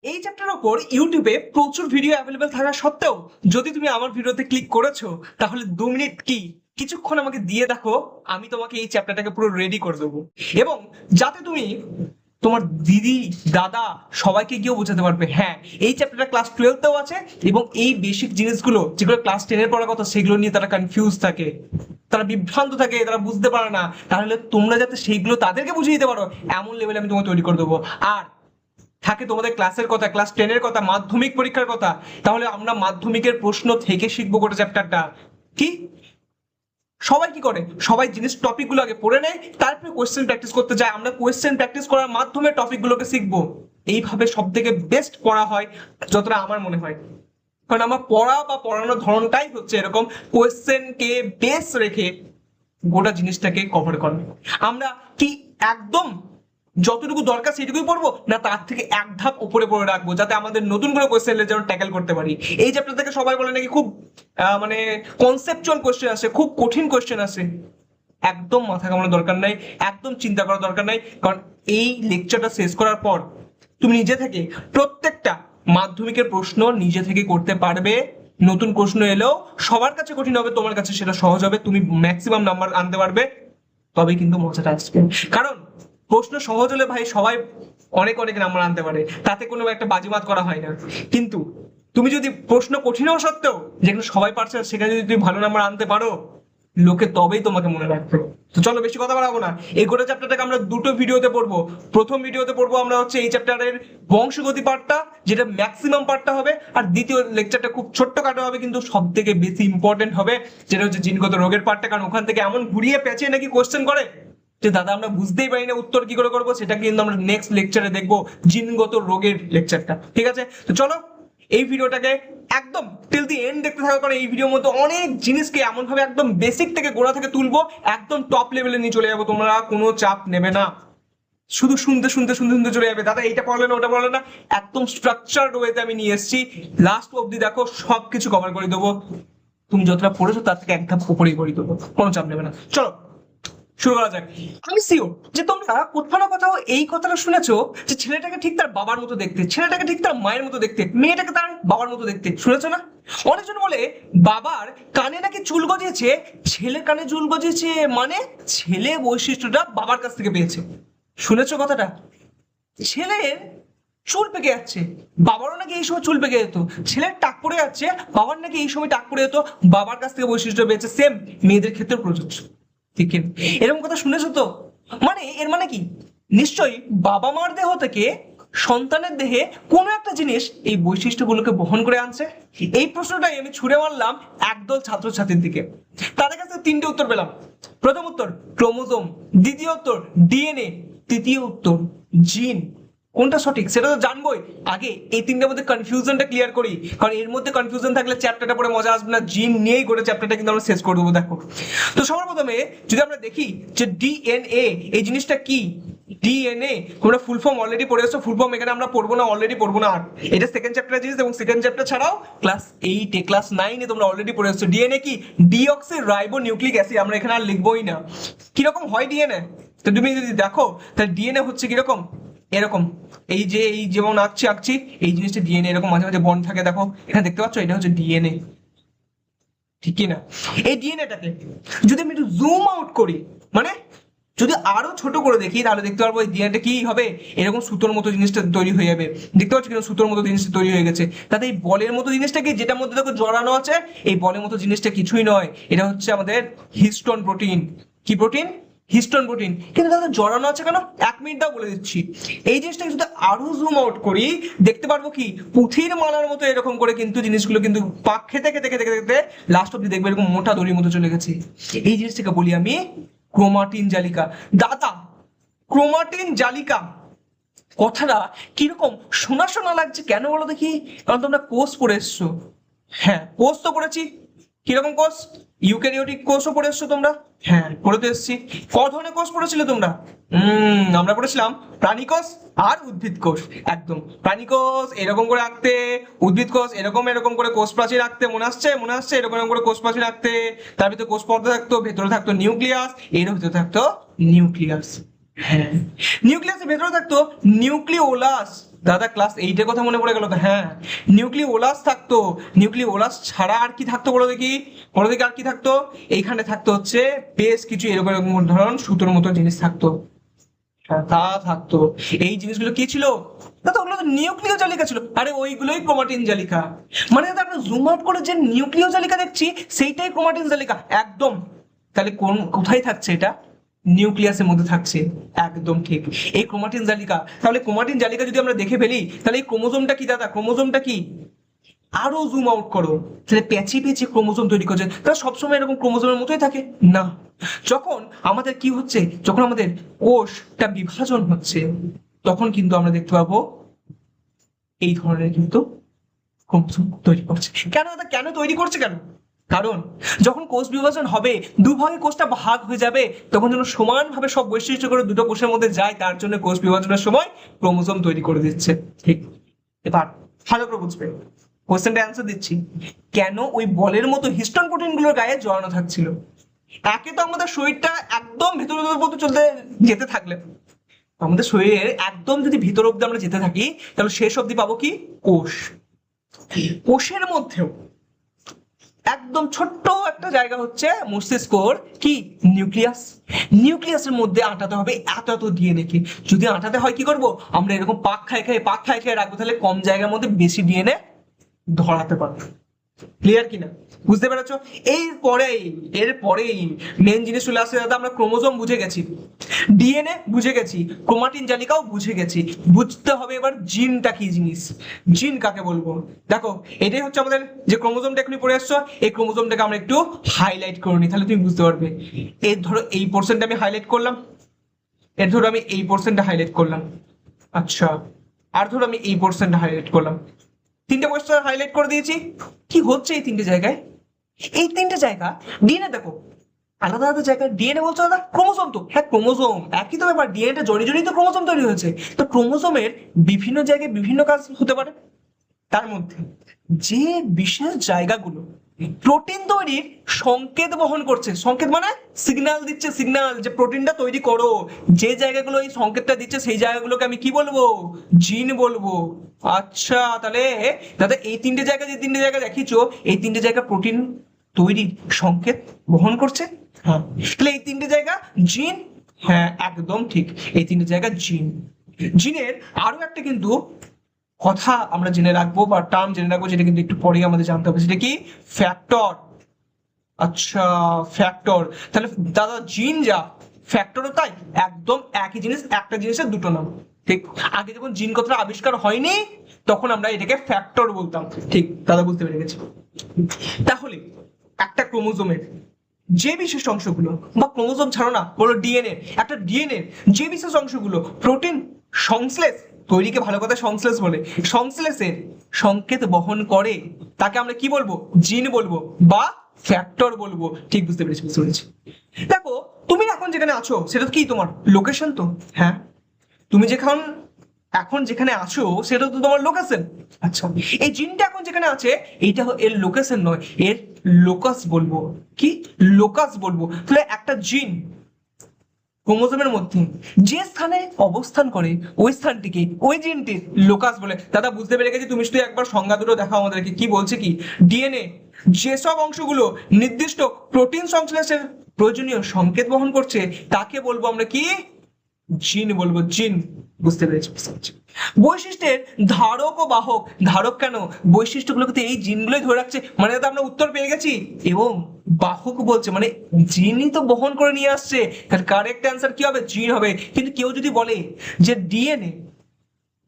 এই চ্যাপ্টারের ওপর ইউটিউবে প্রচুর ভিডিও অ্যাভেলেবেল থাকা সত্ত্বেও যদি তুমি আমার ভিডিওতে ক্লিক করেছো তাহলে 2 মিনিট কি কিছুক্ষণ আমাকে দিয়ে দেখো, আমি তোমাকে এই চ্যাপ্টারটাকে পুরো রেডি করে দেবো এবং যাতে তুমি তোমার দিদি দাদা সবাইকে গিয়েও বোঝাতে পারবে হ্যাঁ এই চ্যাপ্টারটা ক্লাস 12তেও আছে এবং এই বেসিক জিনিসগুলো যেগুলো ক্লাস 10-এর পড়ার কথা সেগুলো নিয়ে তারা কনফিউজ থাকে, তারা বিভ্রান্ত থাকে, তারা বুঝতে পারে না। তাহলে তোমরা যাতে সেইগুলো তাদেরকে বুঝিয়ে দিতে পারো এমন লেভেলে আমি তোমাকে তৈরি করে দেবো। আর থাকে তোমাদের ক্লাসের কথা, ক্লাস 10-এর কথা, মাধ্যমিক পরীক্ষার কথা, তাহলে আমরা মাধ্যমিকের প্রশ্ন থেকে শিখবো গোটা চ্যাপ্টারটা। কি সবাই কি করে, সবাই জিনিস টপিক গুলো আগে পড়ে নেয়, তারপরে কোয়েশ্চেন প্র্যাকটিস করতে যায়। আমরা কোয়েশ্চেন প্র্যাকটিস করার মাধ্যমে টপিক গুলোকে শিখবো। এইভাবে সব থেকে বেস্ট পড়া হয় যতটা আমার মনে হয়, কারণ আমার পড়া বা পড়ানোর ধরনটাই হচ্ছে এরকম, কোয়েশ্চেন কে বেস রেখে গোটা জিনিসটাকে কভার করে। আমরা কি একদম যতটুকু দরকার সেটুকুই পড়বো না তার থেকে এক ধাপ উপরে পড়ে রাখবো যাতে আমাদের নতুন করে কোয়েশ্চেন যেন ট্যাকেল করতে পারি। এই চ্যাপ্টার থেকে সবাই বলে নাকি খুব মানে কনসেপচুয়াল কোয়েশ্চেন আসে, খুব কঠিন কোয়েশ্চেন আসে। একদম মাথা ঘামানোর দরকার নাই, একদম চিন্তা করার দরকার নাই, কারণ এই লেকচারটা শেষ করার পর তুমি নিজে থেকে প্রত্যেকটা মাধ্যমিকের প্রশ্ন নিজে থেকে করতে পারবে। নতুন প্রশ্ন এলেও সবার কাছে কঠিন হবে, তোমার কাছে সেটা সহজ হবে, তুমি ম্যাক্সিমাম নাম্বার আনতে পারবে। তবে কিন্তু মজাটা আসবে, কারণ প্রশ্ন সহজ হলে ভাই সবাই অনেক অনেক নাম্বার আনতে পারে, তাতে কোনো একটা বাজিমাত করা হয় না। কিন্তু তুমি যদি প্রশ্ন কঠিন হওয়া সত্ত্বেও যেখানে সবাই পারছে না, সেখানে যদি তুমি ভালো নাম্বার আনতে পারো লোকে তবেই তোমাকে মনে রাখবে। তো চলো বেশি কথা বাড়াবো না, এই গোটা চ্যাপ্টারটাকে আমরা দুটো ভিডিওতে পড়বো। প্রথম ভিডিওতে পড়বো আমরা হচ্ছে এই চ্যাপ্টারের বংশগতি পার্টটা, যেটা ম্যাক্সিমাম পার্টটা হবে, আর দ্বিতীয় লেকচারটা খুব ছোট্ট কাটো হবে কিন্তু সব থেকে বেশি ইম্পর্টেন্ট হবে, যেটা হচ্ছে জিনগত রোগের পার্টটা। কারণ ওখান থেকে এমন ঘুরিয়ে পেঁচিয়ে নাকি কোশ্চেন করে যে দাদা আমরা বুঝতেই পারি না উত্তর কি করে করবো, সেটা কিন্তু আমরা নেক্সট লেকচারে দেখবো, জিনগত রোগের লেকচারটা। ঠিক আছে, তো চলো এই ভিডিওটাকে একদম টিল দি এন্ড দেখতে থাকো, কারণ এই ভিডিওর মধ্যে অনেক জিনিসকে এমন ভাবে একদম বেসিক থেকে গোড়া থেকে তুলবো, একদম টপ লেভেলে নিয়ে চলে যাবো। তোমরা কোনো চাপ নেবে না, শুধু শুনতে শুনতে শুনতে শুনতে চলে যাবে, দাদা এইটা পড়লে না ওটা পড়লে না। একদম স্ট্রাকচারড ওয়েতে আমি নিয়ে এসেছি, লাস্ট অব্দি দেখো সবকিছু কভার করে দেবো। তুমি যতটা পড়েছো তার থেকে এক ধাপ উপরেই করে দেবো, কোনো চাপ নেবে না। চলো শুরু করা যাক। আমি শিওর যে তোমরা কোথাও না কোথাও এই কথাটা শুনেছো যে ছেলেটাকে ঠিক তার বাবার মতো দেখতে, ছেলেটাকে ঠিক তার মায়ের মতো দেখতে, মেয়েটাকে তার বাবার মতো দেখতে, শুনেছো না? অনেকজন বলে বাবার কানে নাকি চুল গজিয়েছে, ছেলে কানে চুল গজিয়েছে, মানে ছেলে বৈশিষ্ট্যটা বাবার কাছ থেকে পেয়েছে। শুনেছো কথাটা? ছেলের চুল পেকে যাচ্ছে, বাবারও নাকি এই সময় চুল পেকে যেত। ছেলের টাক পড়ে যাচ্ছে, বাবার নাকি এই সময় টাক পড়ে যেত, বাবার কাছ থেকে বৈশিষ্ট্য পেয়েছে। সেম মেয়েদের ক্ষেত্রে প্রযোজ্য। ঠিক কি? এরকম কথা শুনেছো তো? মানে এর মানে কি, নিশ্চয়ই বাবা মার দেহ থেকে সন্তানের দেহে কোনো একটা জিনিস এই বৈশিষ্ট্যগুলোকে বহন করে আনছে। এই প্রশ্নটাই আমি ছুড়ে মারলাম একদল ছাত্রছাত্রীর দিকে, তাদের কাছে 3টে উত্তর পেলাম। প্রথম উত্তর ক্রোমোজোম, দ্বিতীয় উত্তর ডিএনএ, তৃতীয় উত্তর জিন। কোনটা সঠিক সেটা তো জানবোই, আগে এই 3টের মধ্যে কনফিউশনটা ক্লিয়ার করি, কারণ এর মধ্যে কনফিউশন থাকলে চ্যাপ্টারটা পড়ে মজা আসবে না। জিন নিয়েই গোটা চ্যাপ্টারটা কিন্তু আমরা শেষ করে দেবো। দেখো, তো সবার প্রথমে যদি আমরা দেখি যে ডিএনএ এই জিনিসটা কি। ডিএনএ তোমরা ফুল ফর্ম অলরেডি পড়ে এসছো, ফুল ফর্ম এখানে আমরা পড়বো না, অলরেডি পড়বো না। আর এটা সেকেন্ড চ্যাপ্টারের জিনিস, এবং সেকেন্ড চ্যাপ্টার ছাড়াও ক্লাস 8-এ ক্লাস 9-এ তোমরা অলরেডি পড়ে এসছো। ডিএনএ কি? Deoxy ribo nucleic acid. আমরা এখানে আর লিখবোই না। কিরকম হয় ডিএনএ, তো তুমি যদি দেখো তাহলে ডিএনএ হচ্ছে কিরকম, এরকম। এই যে এই যেমন আঁকছি আঁকছি এই জিনিসটা ডিএনএ, এরকম মাঝে মাঝে বন্ড থাকে, দেখো এখানে দেখতে পাচ্ছ, এটা হচ্ছে ডিএনএ। ঠিক কি না? এই ডিএনএটাকে যদি আমি একটু জুম আউট করি, মানে যদি আরো ছোট করে দেখি, তাহলে দেখতে পারবো এই ডিএনএটা কি হবে, এরকম সুতোর মতো জিনিসটা তৈরি হয়ে যাবে। দেখতে পাচ্ছ কিনা সুতোর মতো জিনিসটা তৈরি হয়ে গেছে। তাতে এই বলের মতো জিনিসটা কি, যেটার মধ্যে দেখো জড়ানো আছে, এই বলের মতো জিনিসটা কিছুই নয়, এটা হচ্ছে আমাদের হিস্টোন প্রোটিন। কি প্রোটিন? Histone protein. কিন্তু তাদের জড়ানো আছে কেন, 1 মিনিট দাও বলে দিচ্ছি। এই জিনিসটাকে যদি আরো জুম আউট করি, দেখতে পারবো কি পুঁথির মালার মতো এরকম করে কিন্তু জিনিসগুলো কিন্তু পাক খেতে খেতে খেতে খেতে লাস্ট অব্দি দেখবে এরকম মোটা দড়ির মতো চলে গেছে। এই জিনিসটাকে বলি আমি ক্রোমাটিন জালিকা। দাদা ক্রোমাটিন জালিকা কথাটা কিরকম শোনা শোনা লাগছে কেন বলো দেখি? কারণ তোমরা কোষ পড়ে এসছো। হ্যাঁ কোষ তো পড়েছি। কিরকম কোষ? ইউক্যারিওটিক কোষও পড়ে এসছো তোমরা। হ্যাঁ পড়ে তো এসছি। ক ধরনের কোষ পড়েছিলে তোমরা? আমরা পড়েছিলাম প্রাণী কোষ আর উদ্ভিদ কোষ। একদম, প্রাণী কোষ এরকম করে আঁকতে, উদ্ভিদ কোষ এরকম এরকম করে কোষ প্রাচীর আঁকতে, মনে আসছে? মনে আসছে? এরকম এরকম করে কোষ প্রাচীর আঁকতে, তার ভিতরে কোষ পর্দা থাকতো, ভেতরে থাকতো নিউক্লিয়াস, এর ভিতরে থাকতো নিউক্লিয়াস। হ্যাঁ, নিউক্লিয়াসের ভেতরে থাকতো নিউক্লিওলাস। দাদা ক্লাস 8 এর কথা মনে পড়ে গেল তো। হ্যাঁ, নিউক্লিওলাস থাকতো। নিউক্লিওলাস ছাড়া আর কি থাকতো বলো দেখি, বলো দেখি আর কি থাকতো। এইখানে থাকতো হচ্ছে বেশ কিছু এরকম এরকম ধরুন সুতোর মতো জিনিস থাকতো। হ্যাঁ, তা থাকতো। এই জিনিসগুলো কি ছিল? দাদা ওগুলো তো নিউক্লিয় জালিকা ছিল। আরে ওইগুলোই ক্রোমাটিন জালিকা। মানে দাদা আমরা জুম আউট করে যে নিউক্লিয় জালিকা দেখছি সেইটাই ক্রোমাটিন জালিকা একদম। তাহলে কোথায় থাকছে এটা? নিউক্লিয়াসের মধ্যে থাকছে। একদম ঠিক, এই ক্রোমাটিন জালিকা। তাহলে ক্রোমাটিন জালিকা যদি আমরা দেখে ফেলি, তাহলে এই ক্রোমোজোমটা কি দাদা? ক্রোমোজোমটা কি? আরো জুম আউট করো, তাহলে প্যাচি প্যাচি ক্রোমোজোম তৈরি করছে। তারা সবসময় এরকম ক্রোমোজোমের মতোই থাকে না। যখন আমাদের কি হচ্ছে, যখন আমাদের কোষটা বিভাজন হচ্ছে, তখন কিন্তু আমরা দেখতে পাবো এই ধরনের কিন্তু ক্রোমোজোম তৈরি করছে। কেন দাদা, কেন তৈরি করছে কেন? কারণ যখন কোষ বিভাজন হবে, দুভাগে কোষটা ভাগ হয়ে যাবে, তখন যেন সমানভাবে সব বৈশিষ্ট্য করে দুটো কোষের মধ্যে যায়, তার জন্য কোষ বিভাজনের সময় ক্রোমোজোম তৈরি করে দিচ্ছে। ঠিক, এবার ভালো করে বুঝবে, কোশ্চেনটা অ্যান্সার দিচ্ছি। কেন ওই বলের মতো হিস্টোন প্রোটিন গুলোর গায়ে জড়ানো থাকছিল? একে তো আমাদের শরীরটা একদম ভেতর মধ্যে চলতে যেতে থাকলে, আমাদের শরীরের একদম যদি ভিতর অব্দি আমরা যেতে থাকি, তাহলে শেষ অব্দি পাবো কি? কোষ। কোষের মধ্যেও একদম ছোট্ট একটা জায়গা হচ্ছে মস্তিষ্কর কি? নিউক্লিয়াস। নিউক্লিয়াসের মধ্যে আটাতে হবে এত এত ডিএনএ কে। যদি আটাতে হয় কি করব আমরা? এরকম পাক খাই খাই রাখবো, তাহলে কম জায়গার মধ্যে বেশি ডিএনএ ধরাতে পারবো। ক্লিয়ার কিনা? বুঝতে পেরেছো? এরপরেই মেন জিনিস চলে আসছে দাদা। আমরা ক্রোমোজোম বুঝে গেছি, ডিএনএ বুঝে গেছি, ক্রোমাটিন জালিকাও বুঝে গেছি। বুঝতে হবে এবার জিনটা কি জিনিস, জিন কাকে বলবো। দেখো এটাই হচ্ছে আমাদের যে ক্রোমোজোমটা এখনই পড়ে আসছো, এই ক্রোমোজোমটাকে আমরা একটু হাইলাইট করে নিই, তাহলে তুমি বুঝতে পারবে। এর ধরো এই পোর্শনটা আমি হাইলাইট করলাম, এর ধরো আমি এই পোর্শনটা হাইলাইট করলাম, আচ্ছা, আর ধরো আমি এই পোর্শনটা হাইলাইট করলাম। তিনটে পোস্টার হাইলাইট করে দিয়েছি। কি হচ্ছে এই তিনটে জায়গায়? এই তিনটে জায়গা ডিএনএ দেখো আলাদা আলাদা জায়গায়। ডিএনএ বলছো দাদা? ক্রোমোজোম তো, হ্যাঁ ক্রোমোজোম একই তো ব্যাপার। ডিএনএটা জড়িয়ে জড়িয়ে তো ক্রোমোজোম তৈরি হয়েছে। তো ক্রোমোজোমের বিভিন্ন জায়গায় বিভিন্ন কাজ হতে পারে। তার মধ্যে যে বিশেষ জায়গাগুলো প্রোটিন তৈরির সংকেত বহন করছে, সংকেত মানে সিগন্যাল দিচ্ছে, সিগন্যাল যে প্রোটিনটা তৈরি করো, যে জায়গাগুলো এই সংকেতটা দিচ্ছে সেই জায়গাগুলোকে আমি কি বলবো? জিন বলবো। আচ্ছা, তাহলে দাদা এই তিনটে জায়গা, যে তিনটে জায়গা দেখিছো, এই তিনটে জায়গা প্রোটিন তৈরির সংকেত বহন করছে। হ্যাঁ, তাহলে এই তিনটে জায়গা জিন। হ্যাঁ একদম ঠিক, এই তিনটে জায়গা জিন। জিনের আরো একটা কিন্তু কথা আমরা জেনে রাখবো বা টার্ম জেনে রাখবো, যেটা কিন্তু একটু পরেই আমাদের জানতে হবে, সেটা কি? ফ্যাক্টর। আচ্ছা, ফ্যাক্টর। তাহলে দাদা জিন যা, ফ্যাক্টরও তাই, একদম একই জিনিস, একটা জিনিসের দুটো নাম। ঠিক, আগে যখন জিন কথাটা আবিষ্কার হয়নি তখন আমরা এটাকে ফ্যাক্টর বলতাম। ঠিক দাদা, বুঝতে পেরে গেছি। তাহলে একটা ক্রোমোজোমের যে বিশেষ অংশগুলো, বা ক্রোমোজোম ছাড়ো না, বলো ডিএনএ, একটা ডিএনএ যে বিশেষ অংশগুলো প্রোটিন সংশ্লেষ তৈরিকে ভালো কথা সংশ্লেষ বলে, সংশ্লেষের সংকেত বহন করে, তাকে আমরা কি বলবো? জিন বলবো বা ফ্যাক্টর বলবো। ঠিক, বুঝতে পেরেছি, বুঝতে পেরেছি। দেখো তুমি এখন যেখানে আছো সেটা তো কি তোমার লোকেশন তো? হ্যাঁ, তুমি এখন যেখানে আছো সেটা তো তোমার লোকেশন। আচ্ছা, এই জিনটা এখন যেখানে আছে এইটা এর লোকেশন নয়, এর লোকাস বলবো। কি লোকাস বলবো? তাহলে একটা জিন ক্রোমোজোমের মধ্যে যে স্থানে অবস্থান করে ওই স্থানটিকে ওই জিনটির লোকাস বলে। দাদা বুঝতে পেরে গেছি, তুমি শুধু একবার সংজ্ঞা দুটো দেখাও আমাদেরকে। কি বলছে কি? ডিএনএ যেসব অংশগুলো নির্দিষ্ট প্রোটিন সংশ্লেষের প্রয়োজনীয় সংকেত বহন করছে তাকে বলবো আমরা কি? জিন বলবো, জিন। বুঝতে পেরেছি, বুঝতে পেরেছি। বৈশিষ্ট্যের ধারক ও বাহক। ধারক কেন? বৈশিষ্ট্যগুলোকে তো এই জিনগুলোই ধরে রাখছে, মানে তো আমরা উত্তর পেয়ে গেছি। এবং বাহক বলছে মানে জিনই তো বহন করে নিয়ে আসছে, তার কারেক্ট অ্যান্সার কি হবে? জিন হবে। কিন্তু কেউ যদি বলে যে ডিএনএ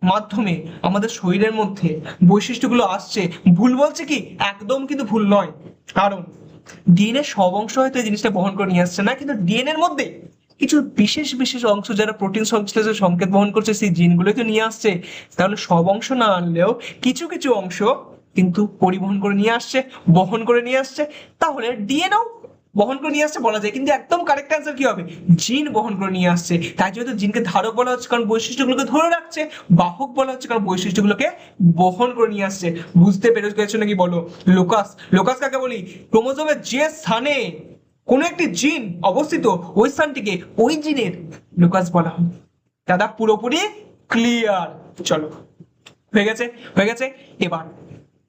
মাধ্যমে আমাদের শরীরের মধ্যে বৈশিষ্ট্যগুলো আসছে, ভুল বলছে কি? একদম কিন্তু ভুল নয়। কারণ ডিএনএ সব অংশ হয়তো এই জিনিসটা বহন করে নিয়ে আসছে না, কিন্তু ডিএনএ এর মধ্যে কিছু বিশেষ বিশেষ অংশ যারা প্রোটিন সংশ্লেষের সংকেত বহন করছে সেই জিনগুলোই তো নিয়ে আসছে। তাহলে সব অংশ না আনলেও কিছু কিছু অংশ কিন্তু পরিবহন করে নিয়ে আসছে, বহন করে নিয়ে আসছে। তাহলে ডিএনএও বহন করে নিয়ে আসছে বলা যায়, কিন্তু একদম কারেক্ট অ্যান্সার কি হবে? জিন বহন করে নিয়ে আসছে। তাই যেহেতু জিনকে ধারক বলা হচ্ছে কারণ বৈশিষ্ট্যগুলোকে ধরে রাখছে, বাহক বলা হচ্ছে কারণ বৈশিষ্ট্যগুলোকে বহন করে নিয়ে আসছে। বুঝতে পেরে গেছো নাকি বলো? লোকাস। লোকাস কাকে বলি? ক্রোমোজোমের যে স্থানে কোনো একটি জিন অবস্থিত ওই স্থানটিকে ওই জিনের লোকাস বলা হয়। দাদা পুরোপুরি ক্লিয়ার? চলো, হয়ে গেছে হয়ে গেছে। এবার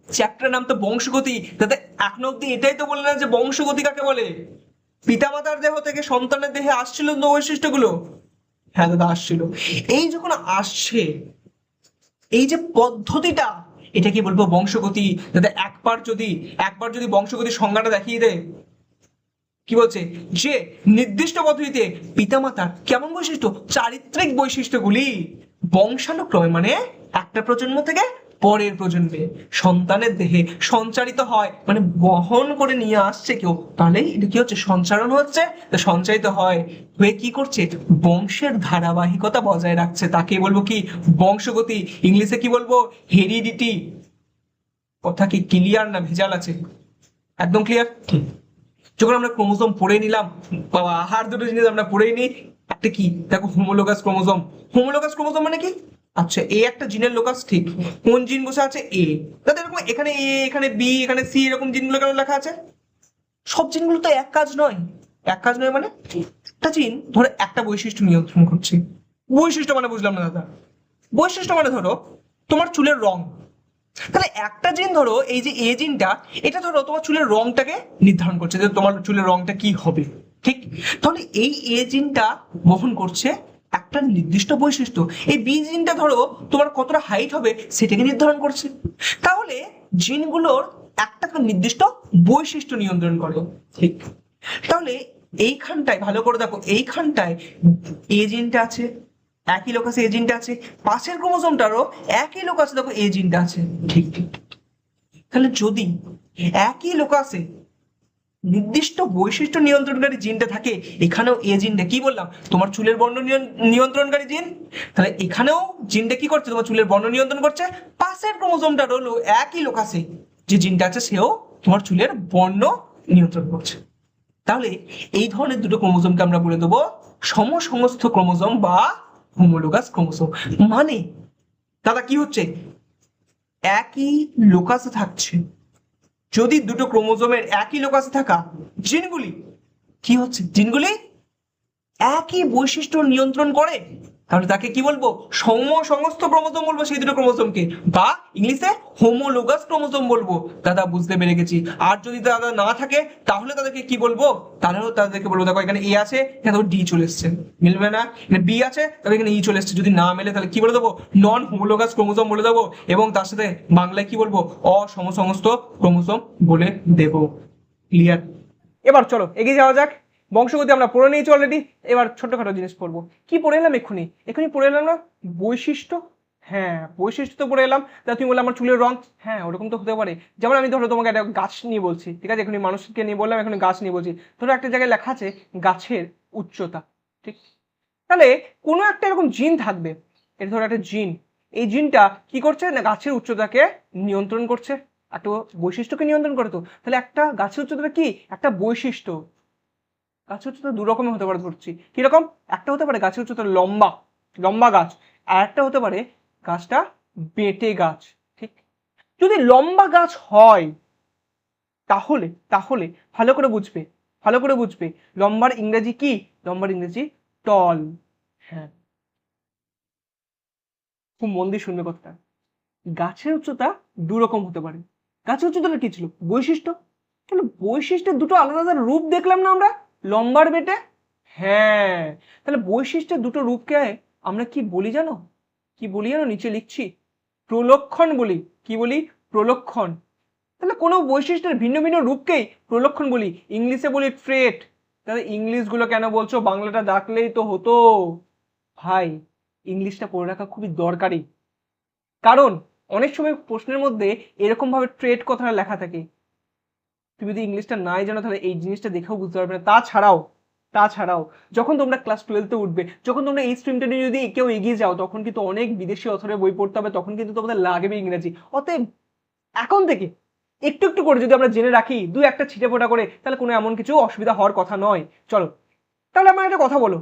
চ্যাপ্টার নাম তো বংশগতি, দাদা এখনো অব্দি এটাই তো বললেন যে বংশগতি কাকে বলে? পিতামাতার দেহ থেকে সন্তানের দেহে আসছিল তো বৈশিষ্ট্যগুলো? হ্যাঁ দাদা আসছিল। এই যখন আসছে, এই যে পদ্ধতিটা, এটা কি বলবো বংশগতি? দাদা একবার যদি বংশগতির সংজ্ঞাটা দেখিয়ে দেয়, কি বলছে যে নির্দিষ্ট পদ্ধতিতে পিতামাতার কেমন বৈশিষ্ট্য, চারিত্রিক বৈশিষ্ট্যগুলি বংশানুক্রমে মানে একটা প্রজন্ম থেকে পরের প্রজন্মে সন্তানের দেহে সঞ্চারিত হয়, মানে বহন করে নিয়ে আসছে কেউ, তাহলে এটা কি হচ্ছে? সঞ্চারণ হচ্ছে, সঞ্চারিত হয়, হয়ে কি করছে? বংশের ধারাবাহিকতা বজায় রাখছে, তাকে বলবো কি? বংশগতি। ইংলিশে কি বলবো? হেরিডিটি। কথা কি ক্লিয়ার না ভেজাল আছে? একদম ক্লিয়ার। যখন আমরা ক্রোমোজোম পড়ে নিলাম, বাবা আর দুটো জিনিস আমরা পড়েই নিই। একটা কি দেখো, হোমোলোগাস ক্রোমোজোম। হোমোলোগাস ক্রোমোজোম মানে কি? আচ্ছা, এ একটা জিনের লোকাস, ঠিক। কোন জিন বসে আছে? এ। তাহলে এরকম এখানে এ, এখানে বি, এখানে সি, এরকম জিনগুলো কেন লেখা আছে? সব জিনগুলো তো এক কাজ নয়। এক কাজ নয় মানে একটা জিন ধরো একটা বৈশিষ্ট্য নিয়ন্ত্রণ করছে। বৈশিষ্ট্য মানে বুঝলাম না দাদা। বৈশিষ্ট্য মানে ধরো তোমার চুলের রং, তাহলে একটা জিন ধরো এই যে এ জিনটা, এটা ধরো তোমার চুলের রংটাকে নির্ধারণ করছে যে তোমার চুলের রংটা কি হবে, ঠিক। তাহলে এই এ জিনটা বহন করছে একটা নির্দিষ্ট বৈশিষ্ট্য, এই বি জিনটা ধরো তোমার কতটা হাইট হবে সেটাকে নির্ধারণ করছে। তাহলে জিনগুলোর একটা নির্দিষ্ট বৈশিষ্ট্য নিয়ন্ত্রণ করে, ঠিক। তাহলে এইখানটায় ভালো করে দেখো, এইখানটায় এ জিনটা আছে, একই লোকাসে এ জিনটা আছে, পাশের ক্রোমোজোমটারও একই লোকাসে দেখো এ জিনটা আছে, ঠিক ঠিক। তাহলে যদি একই লোকাসে নির্দিষ্ট বৈশিষ্ট্য নিয়ন্ত্রণকারী জিনটা থাকে, এখানেও এ জিনটা, কি বললাম তোমার চুলের বর্ণ নিয়ন্ত্রণকারী জিন, তাহলে এখানেও জিনটা কি করছে? তোমার চুলের বর্ণ নিয়ন্ত্রণ করছে। পাশের ক্রোমোজোমটা হলো একই লোকাসে যে জিনটা আছে, সেও তোমার চুলের বর্ণ নিয়ন্ত্রণ করছে। তাহলে এই ধরনের দুটো ক্রোমোজোমকে আমরা বলে দেবো সমসংস্থ ক্রোমোজোম বা হোমোলোগাস ক্রোমোজোম। মানে দাদা কি হচ্ছে? একই লোকাসে থাকছে, যদি দুটো ক্রোমোজোমের একই লোকাসে থাকা জিনগুলি কি হচ্ছে? জিনগুলি একই বৈশিষ্ট্য নিয়ন্ত্রণ করে, তাহলে তাকে কি বলবো? সমসংস্থ ক্রোমোজোম বলবো সেই দুটো ক্রোমোজোমকে, বা ইংলিশে হোমোলোগাস ক্রোমোজোম বলবো। দাদা বুঝতে পেরে গেছি। আর যদি দাদা না থাকে তাহলে তাদেরকে কি বলবো? তাহলে তাদেরকে বলবো দেখো এখানে এ আছে, এখানে ডি চলে এসছে, মিলবে না। এখানে বি আছে, তবে এখানে ই চলে এসছে। যদি না মেলে তাহলে কি বলে দেবো? নন হোমোলোগাস ক্রোমোজোম বলে দেবো, এবং তার সাথে বাংলায় কি বলবো? অসমসংস্থ ক্রোমোজোম বলে দেবো। ক্লিয়ার? এবার চলো এগিয়ে যাওয়া যাক। বংশগতি আমরা পড়ে নিয়েছি অলরেডি, এবার ছোটখাটো জিনিস পড়বো। কি পড়ে এলাম এক্ষুনি পড়ে এলাম না? বৈশিষ্ট্য। হ্যাঁ বৈশিষ্ট্য তো পড়ে এলাম। তা তুমি বললে আমার চুলের রং, হ্যাঁ ওরকম তো হতে পারে। যেমন আমি ধরো তোমাকে একটা গাছ নিয়ে বলছি, ঠিক আছে, এখনই মানুষকে নিয়ে বললাম, এখন গাছ নিয়ে বলছি। ধরো একটা জায়গায় লেখা আছে গাছের উচ্চতা, ঠিক। তাহলে কোনো একটা এরকম জিন থাকবে, এটা ধরো একটা জিন, এই জিনটা কি করছে না গাছের উচ্চতাকে নিয়ন্ত্রণ করছে, একটা বৈশিষ্ট্যকে নিয়ন্ত্রণ করে। তো তাহলে একটা গাছের উচ্চতাটা কি? একটা বৈশিষ্ট্য। গাছের উচ্চতা দু রকমের হতে পারে ধরছি, কিরকম? একটা হতে পারে গাছের উচ্চতা লম্বা, লম্বা গাছ, আর একটা হতে পারে গাছটা বেঁটে গাছ, ঠিক। যদি লম্বা গাছ হয় তাহলে তাহলে ভালো করে বুঝবে, ভালো করে বুঝবে, লম্বার ইংরেজি কি? লম্বার ইংরেজি টল। হ্যাঁ খুব মন দিয়ে শুনবে কথাটা। গাছের উচ্চতা দু রকম হতে পারে। গাছের উচ্চতাটা কি ছিল? বৈশিষ্ট্য। তাহলে বৈশিষ্ট্যের দুটো আলাদা আলাদা রূপ দেখলাম না আমরা, লম্বার বেটে। হ্যাঁ, তাহলে বৈশিষ্ট্যের দুটো রূপকে আমরা কি বলি জানো? কি বলি জানো? নিচে লিখছি, প্রলক্ষণ বলি। কি বলি? প্রলক্ষণ। তাহলে কোনো বৈশিষ্ট্যের ভিন্ন ভিন্ন রূপকেই প্রলক্ষণ বলি। ইংলিশে বলি ট্রেট। তাহলে ইংলিশগুলো কেন বলছো? বাংলাটা ডাকলেই তো হতো। ভাই ইংলিশটা পড়ে রাখা খুবই দরকারি, কারণ অনেক সময় প্রশ্নের মধ্যে এরকম ভাবে ট্রেড কথাটা লেখা থাকে, তুমি যদি ইংলিশটা নাই জানো তাহলে এই জিনিসটা দেখেও বুঝতে পারবে না। তাছাড়াও যখন তোমরা ক্লাস 12-তে উঠবে, যখন তোমরা এই স্ট্রিমটা নিয়ে যদি কেউ এগিয়ে যাও, তখন কিন্তু অনেক বিদেশি অথরের বই পড়তে হবে, তখন কিন্তু তোমাদের লাগবে ইংরেজি। অতএব এখন থেকে একটু একটু করে যদি আমরা জেনে রাখি, দু একটা ছিটে ফোটা করে, তাহলে কোনো এমন কিছু অসুবিধা হওয়ার কথা নয়। চলো তাহলে আমার একটা কথা বলো,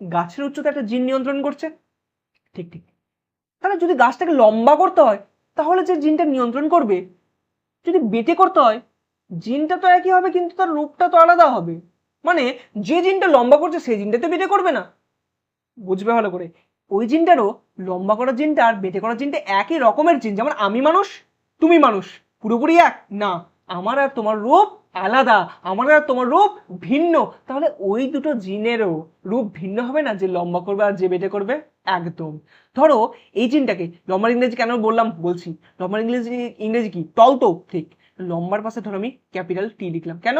গাছের উচ্চতা একটা জিন নিয়ন্ত্রণ করছে, ঠিক ঠিক। তাহলে যদি গাছটাকে লম্বা করতে হয়, তাহলে যে জিনটা নিয়ন্ত্রণ করবে, যদি বেটে করতে হয়, জিনটা তো একই হবে কিন্তু তার রূপটা তো আলাদা হবে। মানে যে জিনটা লম্বা করছে সেই জিনটাতে বেটে করবে না। বুঝবে ভালো করে, ওই জিনটারও লম্বা করার জিনটা আর বেটে করার জিনটা একই রকমের জিন। যেমন আমি মানুষ, তুমি মানুষ, পুরোপুরি এক না, আমার আর তোমার রূপ আলাদা, আমার আর তোমার রূপ ভিন্ন। তাহলে ওই দুটো জিনেরও রূপ ভিন্ন হবে না, যে লম্বা করবে আর যে বেটে করবে? একদম। ধরো এই জিনটাকে, লম্বার ইংরেজি কেন বললাম বলছি, লম্বার ইংরেজি কি? টল তো ঠিক। লম্বার পাশে ধরো আমি ক্যাপিটাল টি লিখলাম, কেন?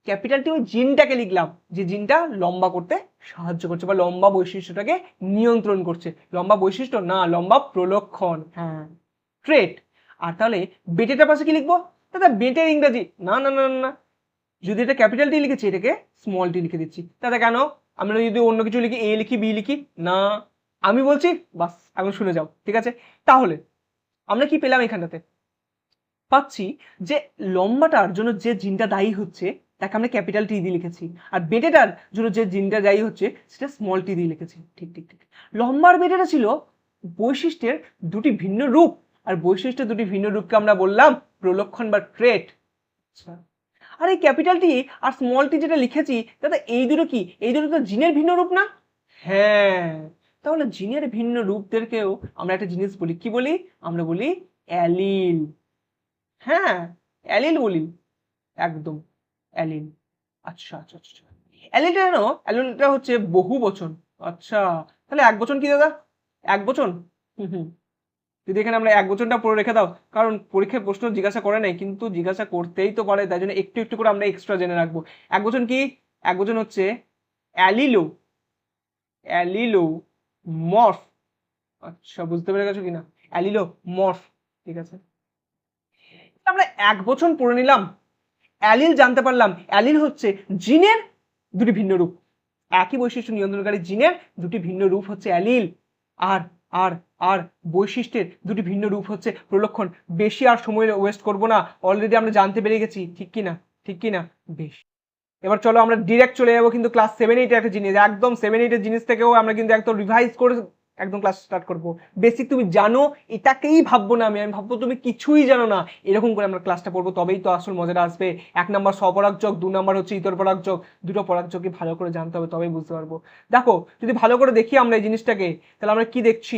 ক্যাপিটাল টি ওই জিনটাকে লিখলাম যে জিনটা লম্বা করতে সাহায্য করছে বা লম্বা বৈশিষ্ট্যটাকে নিয়ন্ত্রণ করছে। লম্বা বৈশিষ্ট্য না, লম্বা প্রলক্ষণ, হ্যাঁ, ট্রেট। আর তাহলে বেটেটার পাশে কি লিখবো? দাদা বেটের ইংরেজি না না না না, যদি এটা ক্যাপিটাল টি লিখেছি এটাকে স্মল টি লিখে দিচ্ছি। দাদা কেন? আমরা যদি অন্য কিছু লিখি, এ লিখি, বি লিখি? না, আমি বলছি, বাস এখন শুনে যাও, ঠিক আছে? তাহলে আমরা কি পেলাম এখানটাতে? পাচ্ছি যে লম্বাটার জন্য যে জিনটা দায়ী হচ্ছে তাকে আমরা ক্যাপিটাল টি দিয়ে লিখেছি, আর বেটেটার জন্য যে জিনটা দায়ী হচ্ছে সেটা স্মল টি দিয়ে লিখেছি। ঠিক ঠিক ঠিক। লম্বার বেটেটা ছিল বৈশিষ্ট্যের দুটি ভিন্ন রূপ, আর বৈশিষ্ট্যের দুটি ভিন্ন রূপকে আমরা বললাম প্রলক্ষণ বা ট্রেট। আচ্ছা, আর এই ক্যাপিটাল টি আর স্মল টি যেটা লিখেছি দাদা, এই দুটো কি? এই দুটো তো জিনের ভিন্ন রূপ না? হ্যাঁ, তাহলে জিনের ভিন্ন রূপদেরকেও আমরা একটা জিনিস বলি, কি বলি? আমরা বলি অ্যালিল। হ্যাঁ, অ্যালিল বলি, একদম অ্যালিল। আচ্ছা আচ্ছা আচ্ছা, অ্যালিলটা জানো, অ্যালিলটা হচ্ছে বহু বচন। আচ্ছা, তাহলে এক বচন কি দাদা? এক বচন, হুম হুম, যদি এখানে আমরা এক বচনটা পড়ে রেখে দাও, কারণ পরীক্ষায় প্রশ্ন জিজ্ঞাসা করে নাই, কিন্তু জিজ্ঞাসা করতেই তো পারে, তাই জন্য একটু একটু করে আমরা এক্সট্রা জেনে রাখবো। এক বচন কি? এক বচন হচ্ছে অ্যালিলো, অ্যালিলো মর্ফ। আচ্ছা, বুঝতে পেরে গেছো কিনা? অ্যালিলো মর্ফ, ঠিক আছে। আমরা এক বচন পড়ে নিলাম, অ্যালিল জানতে পারলাম। অ্যালিল হচ্ছে জিনের দুটি ভিন্ন রূপ, একই বৈশিষ্ট্য নিয়ন্ত্রণকারী জিনের দুটি ভিন্ন রূপ হচ্ছে অ্যালিল। আর আর আর বৈশিষ্ট্যের দুটি ভিন্ন রূপ হচ্ছে প্রলক্ষণ। বেশি আর সময় ওয়েস্ট করব না, অলরেডি আমরা জানতে পেরে গেছি, ঠিক কি না? ঠিক কি না? বেশ, এবার চলো আমরা ডিরেক্ট চলে যাবো কিন্তু ক্লাস 7-8 একটা জিনিস, একদম 7-8 জিনিস থেকেও আমরা কিন্তু একদম রিভাইজ করে একদম ক্লাস স্টার্ট করবো। বেসিক তুমি জানো এটাকেই ভাববো না, আমি আমি ভাববো তুমি কিছুই জানো না, এরকম করে আমরা ক্লাসটা পড়বো, তবেই তো আসল মজাটা আসবে। 1 নাম্বার স্বপরাগযোগ, 2 নাম্বার হচ্ছে ইতর পরাগযোগ, দুটো পরাগযোগকে ভালো করে জানতে হবে, তবেই বুঝতে পারবো। দেখো যদি ভালো করে দেখি আমরা এই জিনিসটাকে, তাহলে আমরা কি দেখছি?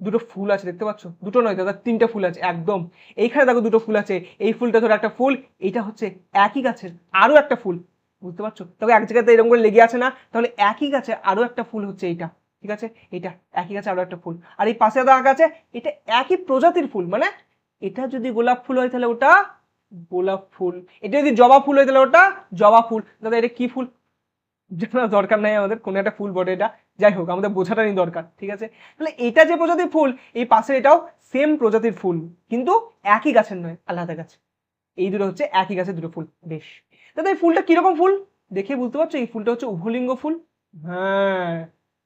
দুটো ফুল আছে, দেখতে পাচ্ছ? দুটো নয় দাদা, 3টে ফুল আছে, একদম। এইখানে দেখো দুটো ফুল আছে, এই ফুলটা ধরো একটা ফুল, এইটা হচ্ছে একই গাছের আরো একটা ফুল, বুঝতে পারছো? তবে এক জায়গাতে এরকম করে লেগে আছে না, তাহলে একই গাছে আরো একটা ফুল হচ্ছে এইটা, ঠিক আছে? এইটা একই গাছে আরো একটা ফুল, আর এই পাশে দাগ আছে, এটা একই প্রজাতির ফুল, মানে এটা যদি গোলাপ ফুল হয় তাহলে ওটা গোলাপ ফুল, এটা যদি জবা ফুল হয় তাহলে ওটা জবা ফুল। দাদা এটা কি ফুল জানার দরকার নাই আমাদের, কোনো একটা ফুল বটে এটা, যাই হোক আমাদের বোঝাটা নেই দরকার, ঠিক আছে? তাহলে এটা যে প্রজাতির ফুল, এই পাশে এটাও সেম প্রজাতির ফুল, কিন্তু একই গাছের নয়, আলাদা গাছ। এই দুটো হচ্ছে একই গাছের দুটো ফুল। বেশ, দাদা এই ফুলটা কিরকম ফুল দেখে বুঝতে পারছো? এই ফুলটা হচ্ছে উভলিঙ্গ ফুল। হ্যাঁ,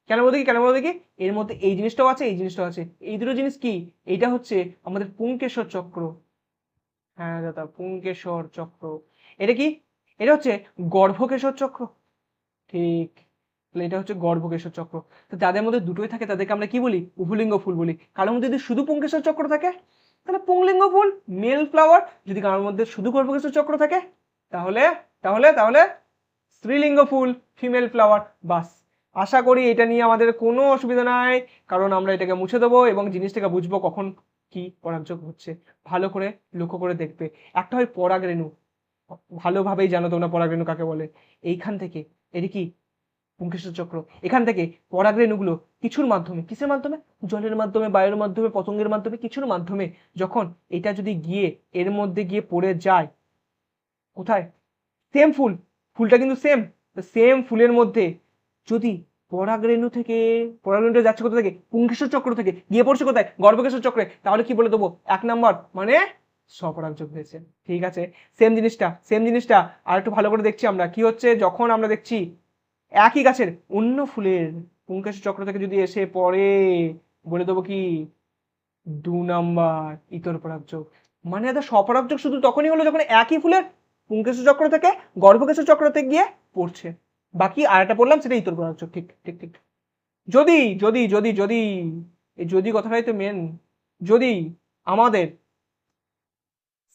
কেন বলতে কি, কেন বলতে কি, এর মধ্যে এই জিনিসটাও আছে, এই জিনিসটাও আছে। এই দুটো জিনিস কি? এইটা হচ্ছে আমাদের পুংকেশর চক্র। হ্যাঁ দাদা, পুংকেশর চক্র। এটা কি? এটা হচ্ছে গর্ভকেশর চক্র, ঠিক। তাহলে এটা হচ্ছে গর্ভকেশর চক্র। তো যাদের মধ্যে দুটোই থাকে তাদেরকে আমরা কি বলি? উভলিঙ্গ ফুল বলি। কারোর মধ্যে যদি শুধু পুংকেশর চক্র থাকে তাহলে পুংলিঙ্গ ফুল, মেল ফ্লাওয়ার। যদি কারোর মধ্যে শুধু গর্ভকেশর চক্র থাকে তাহলে তাহলে তাহলে স্ত্রীলিঙ্গ ফুল, ফিমেল ফ্লাওয়ার। বাস, আশা করি এটা নিয়ে আমাদের কোনো অসুবিধা নাই, কারণ আমরা এটাকে মুছে দেবো এবং জিনিসটাকে বুঝবো কখন কি পরাগযোগ হচ্ছে। ভালো করে লক্ষ্য করে দেখবে, একটা হয় পরাগ রেণু, ভালোভাবেই জানো তোমরা পরাগ রেণু কাকে বলে। এইখান থেকে, এটি কি? পুংকেশর চক্র। এখান থেকে পরাগ রেণুগুলো কিছুর মাধ্যমে, কিসের মাধ্যমে? জলের মাধ্যমে, বায়ুর মাধ্যমে, পতঙ্গের মাধ্যমে, কিছুর মাধ্যমে যখন এটা যদি গিয়ে এর মধ্যে গিয়ে পড়ে যায়, কোথায়? সেম ফুল, ফুলটা কিন্তু সেম, সেম ফুলের মধ্যে যদি পরাগ রেণু থেকে, পরাগ রেণুটা যাচ্ছে কোথা থেকে? পুংকেশর চক্র থেকে গিয়ে পড়ছে কোথায়? গর্ভকেশর চক্রে। তাহলে কি বলে দেবো? 1 নাম্বার মানে স্বপরাগযোগ হয়েছে, ঠিক আছে? সেম জিনিসটা, সেম জিনিসটা আর একটু ভালো করে দেখছি আমরা, কি হচ্ছে যখন আমরা দেখছি একই গাছের অন্য ফুলের পুংকেশর চক্র থেকে যদি এসে পড়ে, বলে দেবো কি? 2 নাম্বার ইতর পরাগযোগ। মানে এটা স্বপরাগযোগ শুধু তখনই হলো যখন একই ফুলের পুংকেশর চক্র থেকে গর্ভকেশর চক্রতে গিয়ে পড়ছে। বাকি আর একটা বললাম সেটা ইতর পরাগযোগ, ঠিক ঠিক ঠিক। যদি যদি যদি যদি এই যদি কথাটাই তো মেন, যদি আমাদের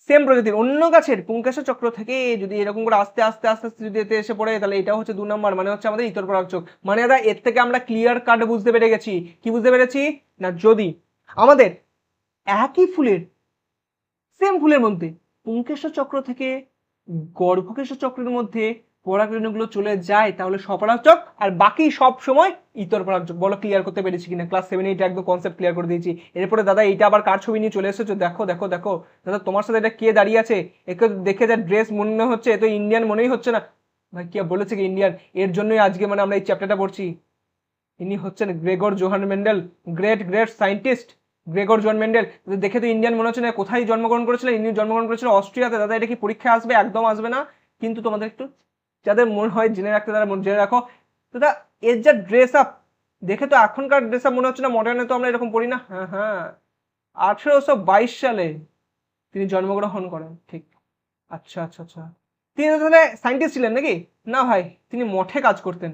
সেম প্রজাতির অন্য গাছের পুংকেশর চক্র থেকে যদি এরকম করে আস্তে আস্তে আস্তে আস্তে যদি এতে এসে পড়ে, তাহলে এটা হচ্ছে 2 নম্বর, মানে হচ্ছে আমাদের ইতর পরাগযোগ। মানে দাদা এর থেকে আমরা ক্লিয়ার কাট বুঝতে পেরে গেছি, কি বুঝতে পেরেছি না, যদি আমাদের একই ফুলের, সেম ফুলের মধ্যে পুংকেশর চক্র থেকে গর্ভকেশর চক্রের মধ্যে পরাগরেণুগুলো চলে যায়, তাহলে স্বপরাগযোগ, আর বাকি সব সময় ইতর পরাগযোগ। বলো ক্লিয়ার করতে পেরেছি কিনা? ক্লাস 7 এইটা একদম কনসেপ্ট ক্লিয়ার করে দিয়েছি। এরপরে দাদা এইটা আবার কার ছবি নিয়ে চলে এসেছো? দেখো দেখো দেখো দাদা, তোমার সাথে এটা কে দাঁড়িয়ে আছে? একে দেখে যা ড্রেস মনে হচ্ছে, এ তো ইন্ডিয়ান মনেই হচ্ছে না। ভাই কি বলেছে কি ইন্ডিয়ান? এর জন্যই আজকে মানে আমরা এই চ্যাপ্টারটা পড়ছি। ইনি হচ্ছেন Gregor Johann Mendel, great great scientist Gregor Johann Mendel. দেখে তো ইন্ডিয়ান মনে হচ্ছে না। কোথায় জন্মগ্রহণ করেছিলেন? ইনি জন্মগ্রহণ করেছিলেন অস্ট্রিয়াতে। দাদা এটা কি পরীক্ষায় আসবে? একদম আসবে না, কিন্তু তোমাদের একটু যাদের মনে হয় জেনে রাখতে তারা জেনে রাখো। দাদা এর যা ড্রেস আপ দেখে তো এখনকার ড্রেস আপ মনে হচ্ছে না, মডার্নে তো আমরা এরকম পড়ি না। হ্যাঁ হ্যাঁ, 1822 সালে তিনি জন্মগ্রহণ করেন, ঠিক। আচ্ছা আচ্ছা আচ্ছা, তিনি তাহলে সায়েন্টিস্ট ছিলেন নাকি? না ভাই, তিনি মঠে কাজ করতেন।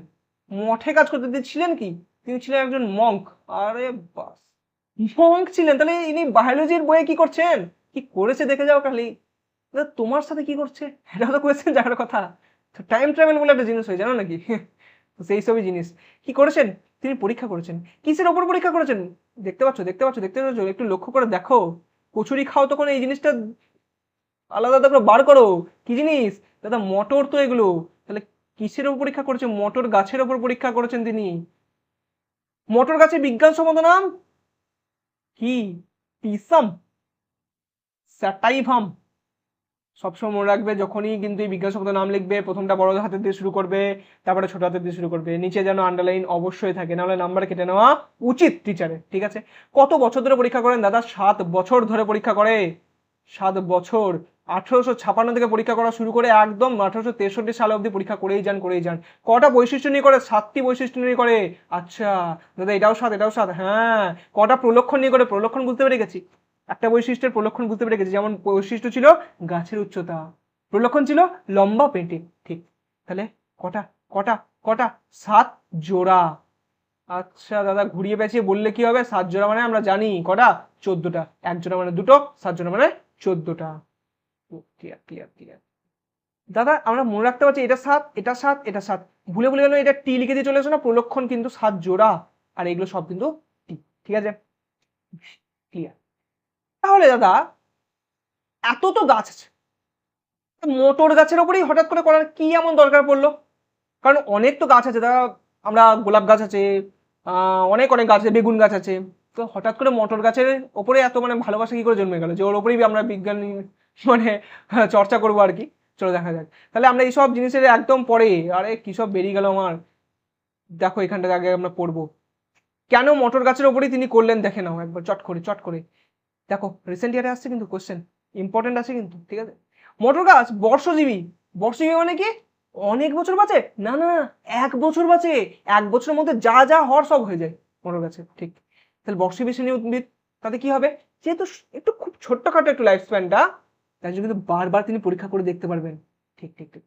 মঠে কাজ করতেন, তিনি ছিলেন কি? তিনি ছিলেন একজন মঙ্ক। আরে বাস, মঙ্ক ছিলেন? তাহলে ইনি বায়োলজির বইয়ে কি করছেন? কি করেছে দেখে যাও খালি। তোমার সাথে কি করছে এটা তো কোয়েশ্চেন জানার কথা। তো টাইম ট্রাভেল বলে একটা জিনিস হয় জানো নাকি? তো সেই সবই জিনিস কি করেছেন, তিনি পরীক্ষা করেছেন। কিসের ওপর পরীক্ষা করেছেন? দেখতে পাচ্ছ দেখতে পাচ্ছ দেখতে পাচ্ছ, একটু লক্ষ্য করে দেখো। কচুরি খাও তখন এই জিনিসটা আলাদা করে বার করো। কি জিনিস দাদা? মটর তো এগুলো। তাহলে কিসের উপর পরীক্ষা করেছে? মটর গাছের উপর পরীক্ষা করেছেন তিনি। মটর গাছের বিজ্ঞানসম্মত নাম কি? পিসাম স্যাটাইভাম। সবসময় মনে রাখবে, যখনই কিন্তু এই বিজ্ঞান শব্দ নাম লিখবে প্রথমটা বড় হাতের দিয়ে শুরু করবে, তারপরে ছোট হাতের দিয়ে শুরু করবে। নিচে যেন আন্ডারলাইন অবশ্যই থাকে, নাহলে নাম্বার কেটে নেওয়া উচিত টিচারের, ঠিক আছে? কত বছর ধরে পরীক্ষা করেন দাদা? 7 বছর ধরে পরীক্ষা করে। 7 বছর। 1856 থেকে পরীক্ষা করা শুরু করে একদম 1863 সাল অবধি পরীক্ষা করেই যান করেই যান। কটা বৈশিষ্ট্য নিয়ে করে? 7টি বৈশিষ্ট্য নিয়ে করে। আচ্ছা দাদা এটাও 7 এটাও 7। হ্যাঁ, কটা প্রলক্ষণ নিয়ে করে? প্রলক্ষণ বুঝতে পেরে গেছি, একটা বৈশিষ্ট্যের প্রলক্ষণ বুঝতে পেরে গেছি। যেমন বৈশিষ্ট্য ছিল গাছের উচ্চতা, প্রলক্ষণ ছিল লম্বা পেটে, ঠিক। তাহলে কটা কটা কটা? 7 জোড়া। আচ্ছা দাদা ঘুরিয়ে পেঁচিয়ে বললে কি হবে? 7 জোড়া মানে আমরা জানি কটা? 14টা। 1 জোড়া মানে 2টো, 7 জোড়া মানে 14টা। Clear clear clear. দাদা আমরা মনে রাখতে পারছি এটা 7 এটা 7 এটা 7, ভুলে ভুলে গেল এটা টি লিখে দিয়ে চলে এসো না। প্রলক্ষণ কিন্তু 7 জোড়া, আর এগুলো সব কিন্তু টি, ঠিক আছে? ক্লিয়ার। তাহলে দাদা এত তো গাছ আছে, মোটর গাছের ওপরেই হঠাৎ করে করার কি এমন দরকার পড়লো? কারণ অনেক তো গাছ আছে দাদা, আমরা গোলাপ গাছ আছে, অনেক অনেক গাছ আছে, বেগুন গাছ আছে। তো হঠাৎ করে মটর গাছের ওপরে এত মানে ভালোবাসা কি করে জন্মে গেল যে ওর ওপরেই আমরা বিজ্ঞান মানে চর্চা করবো আর কি? চলো দেখা যাক। তাহলে আমরা এইসব জিনিসের একদম পরে, আরে কি সব বেরিয়ে গেল আমার। দেখো এখানটা আগে আমরা পড়বো কেন মটর গাছের ওপরেই তিনি করলেন, দেখে নাও একবার চট করে চট করে। দেখো রিসেন্ট ইয়ারে আসছে কিন্তু কোশ্চেন, ইম্পর্টেন্ট আছে কিন্তু, ঠিক আছে? মটর গাছ বর্ষজীবী। বর্ষজীবী মানে কি? অনেক বছর বাঁচে? না না, 1 বছর বাঁচে। 1 বছরের মধ্যে যা যা হওয়ার সব হয়ে যায় মটর গাছে, ঠিক। তাহলে বর্ষজীবী শ্রেণী উদ্ভিদ, তাতে কি হবে? যেহেতু একটু খুব ছোট্টখাটো একটু লাইফ স্প্যানটা, তাই জন্য কিন্তু বারবার তিনি পরীক্ষা করে দেখতে পারবেন। ঠিক ঠিক ঠিক।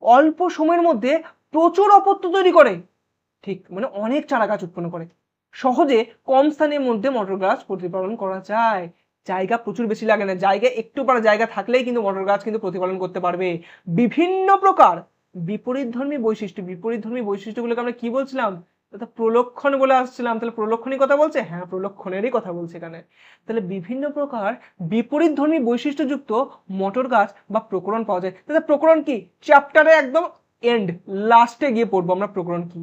অল্প সময়ের মধ্যে প্রচুর অপত্য তৈরি করে, ঠিক, মানে অনেক চারা গাছ উৎপন্ন করে। সহজে কম স্থানের মধ্যে মটর গাছ প্রতিপালন করা যায়। জায়গা প্রচুর বেশি লাগে না, জায়গা একটু পারা জায়গা থাকলেই কিন্তু মটর গাছ কিন্তু প্রতিপালন করতে পারবে। বিভিন্ন প্রকার বিপরীতধর্মী বৈশিষ্ট্য, বিপরীতধর্মী বৈশিষ্ট্যগুলোকে আমরা কি বলছিলাম? প্রলক্ষণ বলে আসছিলাম। তাহলে প্রলক্ষণই কথা বলছে? হ্যাঁ প্রলক্ষণেরই কথা বলছে এখানে। তাহলে বিভিন্ন প্রকার বিপরীতধর্মী বৈশিষ্ট্যযুক্ত মটর গাছ বা প্রকরণ পাওয়া যায়। তাহলে প্রকরণ কি? চ্যাপ্টারে একদম এন্ড লাস্টে গিয়ে পড়বো আমরা প্রকরণ কি।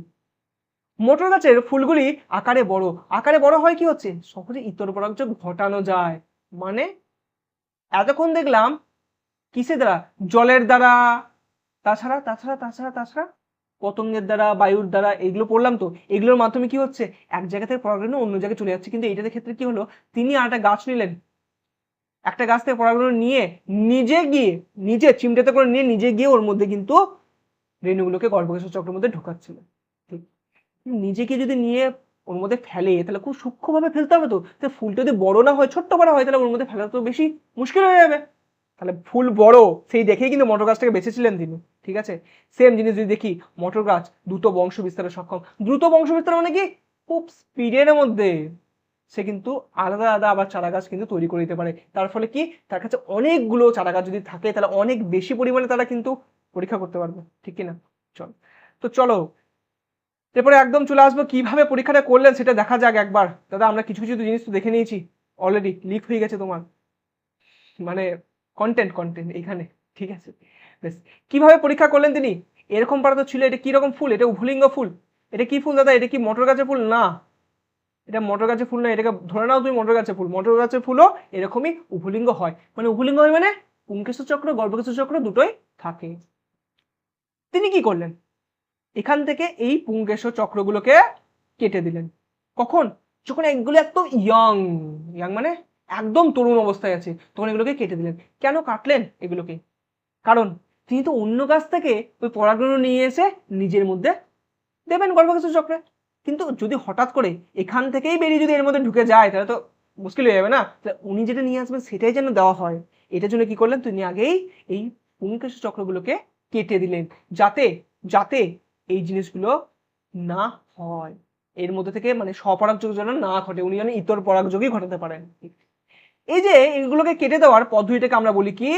মটর গাছের ফুলগুলি আকারে বড়। আকারে বড় হয় কি হচ্ছে? সহজে ইতর পরাগযোগ ঘটানো যায়। মানে এতক্ষণ দেখলাম কিসের দ্বারা? জলের দ্বারা, তাছাড়া তাছাড়া তাছাড়া তাছাড়া পতঙ্গের দ্বারা, বায়ুর দ্বারা, এগুলো পড়লাম। তো এগুলোর মাধ্যমে কি হচ্ছে? এক জায়গা থেকে পরাগরেণু অন্য জায়গায় চলে যাচ্ছে। কিন্তু এইটার ক্ষেত্রে কি হলো? তিনি আর একটা গাছ নিলেন, একটা গাছ থেকে পরাগরেণু নিয়ে নিজে গিয়ে, নিজে চিমটেতে করে নিয়ে নিজে গিয়ে ওর মধ্যে কিন্তু রেণুগুলোকে গর্ভকেশর চক্রের মধ্যে ঢোকাচ্ছিল, ঠিক। নিজেকে যদি নিয়ে ওর মধ্যে ফেলে তাহলে খুব সূক্ষ্মভাবে ফেলতে হবে। তো ফুলটা যদি বড় না হয়, ছোট্ট বড় হয়, তাহলে ওর মধ্যে ফেলা তো বেশি মুশকিল হয়ে যাবে। তাহলে ফুল বড় সেই দেখেই কিন্তু মটর গাছটাকে বেঁচেছিলেন তিনি, ঠিক আছে? সেম জিনিস যদি দেখি, মটর গাছ দ্রুত বংশ বিস্তারে সক্ষম। দ্রুত বংশ বিস্তার মানে কি? খুব স্পিডের মধ্যে, সে কিন্তু আলাদা আলাদা আবার চারা গাছ কিন্তু তৈরি করে দিতে পারে। তার ফলে কি, তার কাছে অনেকগুলো চারা গাছ যদি থাকে তাহলে অনেক বেশি পরিমাণে তারা কিন্তু পরীক্ষা করতে পারবে, ঠিক কিনা? চল, তো চলো এরপরে একদম চলে আসবো কিভাবে পরীক্ষাটা করলেন সেটা দেখা যাক একবার। দাদা আমরা কিছু কিছু জিনিস তো দেখে নিয়েছি, অলরেডি লিক হয়ে গেছে তোমার মানে কন্টেন্ট কন্টেন্ট এখানে, ঠিক আছে? বেশ, কিভাবে পরীক্ষা করলেন তিনি? এরকম পারা তো ছিল। এটা কি রকম ফুল? এটা উভলিঙ্গ ফুল। এটা কি ফুল দাদা? এটা কি মটর গাছের ফুল? না, এটা মটর গাছের ফুল না। এটাকে ধরে নাও তুমি মটর গাছের ফুল। মটর গাছের ফুলও এরকমই উভলিঙ্গ হয়। মানে উভলিঙ্গ হয় মানে পুংকেশর চক্র গর্ভকেশর চক্র দুটোই থাকে। তিনি কি করলেন? এখান থেকে এই পুংকেশর চক্রগুলোকে কেটে দিলেন। কখন? যখন এগুলো এত ইয়াং, ইয়াং মানে একদম তরুণ অবস্থায় আছে, তখন এগুলোকে কেটে দিলেন। কেন কাটলেন এগুলোকে? কারণ তিনি তো অন্য গাছ থেকে ওই পরাগরেণু নিয়ে এসে নিজের মধ্যে দেবেন গর্ভকেশর চক্রে। কিন্তু যদি হঠাৎ করে এখান থেকেই বেরিয়ে যদি এর মধ্যে ঢুকে যায় তাহলে তো মুশকিল হয়ে যাবে না। তাহলে উনি যেটা নিয়ে আসবেন সেটাই যেন দেওয়া হয়, এটার জন্য কি করলেন? তিনি আগেই এই পুংকেশর চক্রগুলোকে কেটে দিলেন, যাতে যাতে এই জিনিসগুলো না হয়, এর মধ্যে থেকে মানে স্বপরাগযোগ যেন না ঘটে, উনি যেন ইতর পরাগযোগই ঘটাতে পারেন। এই যে এগুলোকে কেটে দেওয়ার পদ্ধতিটাকে আমরা বলি কি?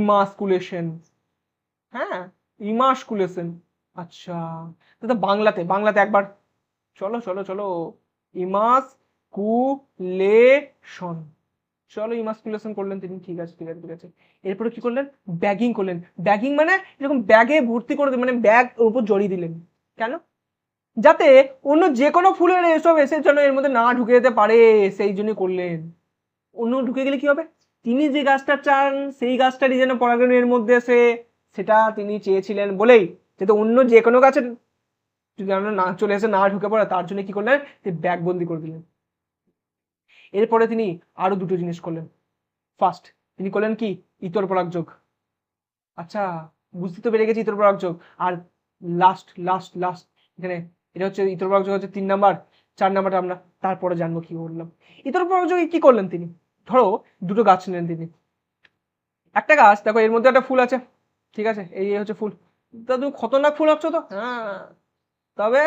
ইমাস্কুলেশন। হ্যাঁ, ইমাস্কুলেশন। আচ্ছা দাদা বাংলাতে, বাংলাতে একবার চলো চলো চলো। ইমাস্কুলেশন, চলো ইমাস্কুলেশন করলেন তিনি, ঠিক আছে ঠিক আছে ঠিক আছে। এরপরে কি করলেন? ব্যাগিং করলেন। ব্যাগিং মানে এরকম ব্যাগে ভর্তি করে মানে ব্যাগ ওর উপর জড়িয়ে দিলেন। কেন? যাতে অন্য যে কোনো ফুলের এসব এসে যেন এর মধ্যে না ঢুকে যেতে পারে, সেই জন্য করলেন। অন্য ঢুকে গেলে কি হবে? তিনি যে গাছটা চান সেই গাছটারই যেন পরাগরেণু এর মধ্যে এসে, সেটা তিনি চেয়েছিলেন বলেই, যাতে অন্য যে কোনো গাছের যদি আমরা না চলে এসে না ঢুকে পড়ে, তার জন্য কি করলেন? ব্যাগ বন্দি করে দিলেন। এরপরে তিনি আরো দুটো জিনিস করলেন। ফার্স্ট তিনি করলেন কি? ইতর পরাগযোগ। আচ্ছা, বুঝতে তো পেরে গেছি ইতর পরাগযোগ। আর লাস্ট লাস্ট লাস্ট এখানে এটা হচ্ছে ইতর পরাগযোগ হচ্ছে 3 নাম্বার। 4 নাম্বারটা আমরা তারপরে জানবো কি বললাম। ইতর পরাগযোগে কি করলেন তিনি? ধরো দুটো গাছ নিলেন তিনি। একটা গাছ দেখো এর মধ্যে একটা ফুল আছে, ঠিক আছে, এই হচ্ছে ফুল। তা তুমি খতরনাক ফুল আঁকছো তো, হ্যাঁ, তবে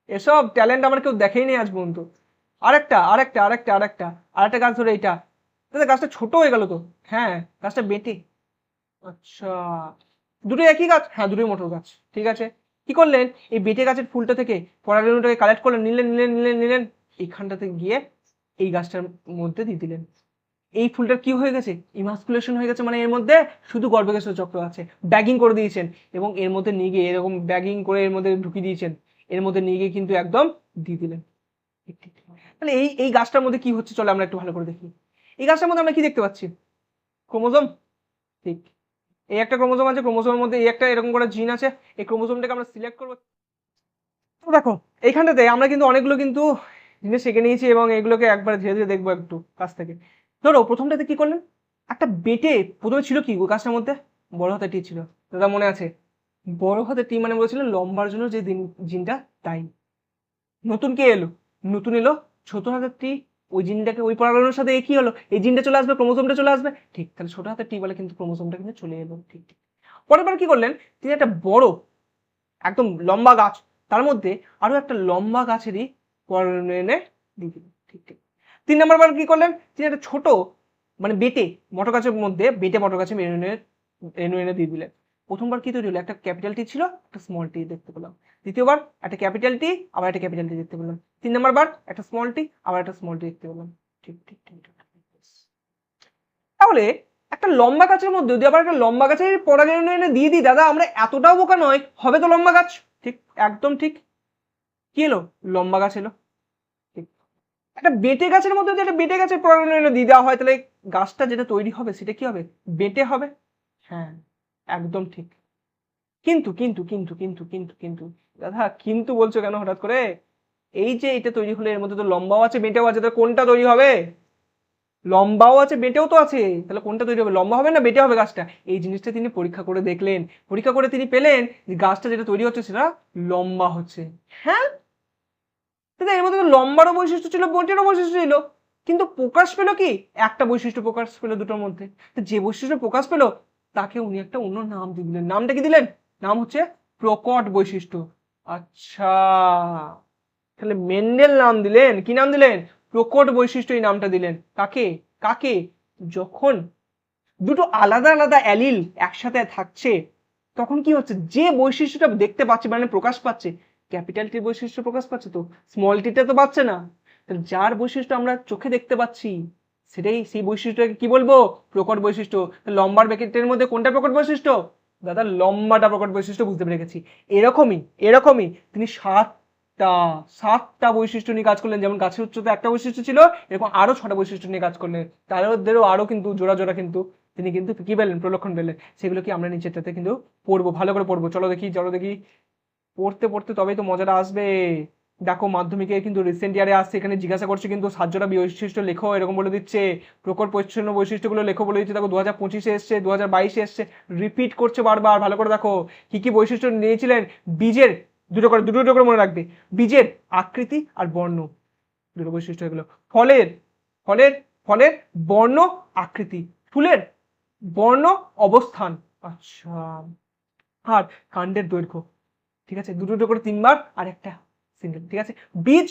এসব ট্যালেন্ট আমার কেউ দেখেই নেই আজ পর্যন্ত। আরেকটা আরেকটা আরেকটা আরেকটা আরেকটা গাছ ধরে এইটা, তাহলে গাছটা ছোট হয়ে গেল তো। হ্যাঁ, গাছটা বেটে। আচ্ছা, দুটো একই গাছ? হ্যাঁ, দুটোই মটর গাছ, ঠিক আছে। কি করলেন? এই বেটে গাছের ফুলটা থেকে পরাগরেণুটাকে কালেক্ট করলেন, নিলেন নিলেন নিলেন নিলেন, এইখানটাতে গিয়ে এই গাছটার মধ্যে দিয়ে দিলেন। এই ফুলটার কি হয়ে গেছে? ইমাস্কুলেশন হয়ে গেছে, মানে এর মধ্যে শুধু গর্ভকেশর চক্র আছে। ব্যাগিং করে দিয়েছেন এবং এর মধ্যে নিয়ে গিয়ে এরকম ব্যাগিং করে এর মধ্যে ঢুকিয়ে দিয়েছেন, এর মধ্যে নিয়ে গিয়ে কিন্তু একদম দিয়ে দিলেন। ঠিক ঠিক ঠিক। তাহলে এই এই গাছটার মধ্যে কি হচ্ছে চলো আমরা একটু ভালো করে দেখি। এই গাছটার মধ্যে আমরা কি দেখতে পাচ্ছি? ক্রোমোজোম। ঠিক, এই একটা ক্রোমোজোম আছে, ক্রোমোজোমের মধ্যে এই একটা এরকম করে জিন আছে, এই ক্রোমোজোমটাকে আমরা সিলেক্ট করবো। তো দেখো এইখানটাতে আমরা কিন্তু অনেকগুলো কিন্তু জিনিস শিখে নিয়েছি এবং এগুলোকে একবার ধীরে ধীরে দেখবো একটু কাছ থেকে। ধরো প্রথমটাতে কি করলেন? একটা বেটে, প্রথমে ছিল কি গাছটার মধ্যে? বড় হাতের টি ছিল, দাদা মনে আছে? বড় হাতের টি মানে বলেছিলেন লম্বার জন্য যে জিনটা, তাই। নতুন কে এলো? নতুন এলো ছোট হাতের টি। ওই জিনটাকে ওই পরাগরেণুর সাথে কি হলো? এই জিনটা চলে আসবে, ক্রোমোজোমটা চলে আসবে, ঠিক। তাহলে ছোট হাতের টি বলে কিন্তু ক্রোমোজোমটা কিন্তু চলে এলো, ঠিক ঠিক। পরের বার কি করলেন? তিনি একটা বড় একদম লম্বা গাছ, তার মধ্যে আরো একটা লম্বা গাছেরই পরাগরেণু এনে দিয়ে দিলেন, ঠিক ঠিক। 3 নাম্বার বার কি করলেন? তিনি একটা ছোট মানে বেটে মটর গাছের মধ্যে বেটে মটর গাছে রেণু এনে দিয়ে দিলেন। প্রথমবার কি তৈরি হলো? একটা ক্যাপিটাল টি ছিল, একটা স্মল টি দেখতে পেলাম। দ্বিতীয়বার একটা ক্যাপিটাল টি, আবার একটা ক্যাপিটাল টি দেখতে পেলাম। 3 নাম্বার বার একটা স্মল টি, আবার একটা স্মল টি দেখতে পেলাম, ঠিক ঠিক ঠিক ঠিক। তাহলে একটা লম্বা গাছের মধ্যে যদি আবার একটা লম্বা গাছের পরাগরেণু এনে দিয়ে দিই, দাদা আমরা এতটাও বোকা নয়, হবে তো লম্বা গাছ, ঠিক একদম ঠিক। কি এলো? লম্বা গাছ এলো, ঠিক। একটা বেটে গাছের মধ্যে যদি একটা বেটে গাছের পরাগরেণু এনে দিয়ে দেওয়া হয়, তাহলে গাছটা যেটা তৈরি হবে সেটা কি হবে? বেটে হবে, হ্যাঁ একদম ঠিক। কিন্তু কিন্তু কিন্তু কিন্তু কিন্তু কিন্তু দাদা কিন্তু বলছো কেন হঠাৎ করে? এই যে এটা তৈরি হলে এর মধ্যে তো লম্বাও আছে বেটেও আছে, তাহলে কোনটা তৈরি হবে? লম্বাও আছে বেটেও তো আছে, তাহলে কোনটা তৈরি হবে? লম্বা হবে না বেটে হবে গাছটা? এই জিনিসটা তিনি পরীক্ষা করে দেখলেন, পরীক্ষা করে তিনি পেলেন যে গাছটা যেটা তৈরি হচ্ছে সেটা লম্বা হচ্ছে। হ্যাঁ, কিন্তু এর মধ্যে তো লম্বারও বৈশিষ্ট্য ছিল, বেটেরও বৈশিষ্ট্য ছিল, কিন্তু প্রকাশ পেলো কি? একটা বৈশিষ্ট্য প্রকাশ পেলো দুটোর মধ্যে। তো যে বৈশিষ্ট্য প্রকাশ পেলো তাকে উনি একটা অন্য নাম দিয়ে দিলেন। নামটা কি দিলেন? নাম হচ্ছে প্রকট বৈশিষ্ট্য। আচ্ছা, তাহলে মেন্ডেল নাম দিলেন, কি নাম দিলেন? প্রকট বৈশিষ্ট্য এই নামটা দিলেন। কাকে কাকে? যখন দুটো আলাদা আলাদা অ্যালিল একসাথে থাকছে তখন কি হচ্ছে, যে বৈশিষ্ট্যটা দেখতে পাচ্ছি মানে প্রকাশ পাচ্ছে, ক্যাপিটাল টির বৈশিষ্ট্য প্রকাশ পাচ্ছে, তো স্মল টিটা তো পাচ্ছে না। তাহলে যার বৈশিষ্ট্য আমরা চোখে দেখতে পাচ্ছি সেটাই, সেই বৈশিষ্ট্যটাকে কি বলবো? প্রকট বৈশিষ্ট্য। লম্বার ব্র্যাকেটের মধ্যে কোনটা প্রকট বৈশিষ্ট্য? দাদা লম্বাটা প্রকট বৈশিষ্ট্য, বুঝতে পেরে গেছি। এরকমই এরকমই তিনি সাতটা বৈশিষ্ট্য নিয়ে কাজ করলেন। যেমন গাছের উচ্চতা একটা বৈশিষ্ট্য ছিল, এরকম আরো 6টা বৈশিষ্ট্য নিয়ে কাজ করলেন। তাদেরও আরো কিন্তু জোড়া জোড়া কিন্তু তিনি কিন্তু কি পেলেন? প্রলক্ষণ পেলেন। সেগুলো কি আমরা নিচেরটাতে কিন্তু পড়বো, ভালো করে পড়বো। চলো দেখি পড়তে পড়তে তবেই তো মজাটা আসবে। দেখো মাধ্যমিকে কিন্তু রিসেন্ট ইয়ারে আসছে, এখানে জিজ্ঞাসা করছে কিন্তু 7টা বৈশিষ্ট্য লেখো এরকম বলে দিচ্ছে, প্রকট পরিচ্ছন্ন বৈশিষ্ট্যগুলো লেখো বলে দিচ্ছে। দেখো 2025-এ এসছে, 2022-এ এসছে, রিপিট করছে বারবার। ভালো করে দেখো কি কি বৈশিষ্ট্য নিয়েছিলেন। বীজের দুটো করে মনে রাখবে, বীজের আকৃতি আর বর্ণ, দুটো বৈশিষ্ট্য এগুলো। ফলের ফলের ফলের বর্ণ আকৃতি, ফুলের বর্ণ অবস্থান, আচ্ছা, আর কাণ্ডের দৈর্ঘ্য। ঠিক আছে, দুটো করে 3বার আর একটা সিঙ্গেল। ঠিক আছে, বীজ,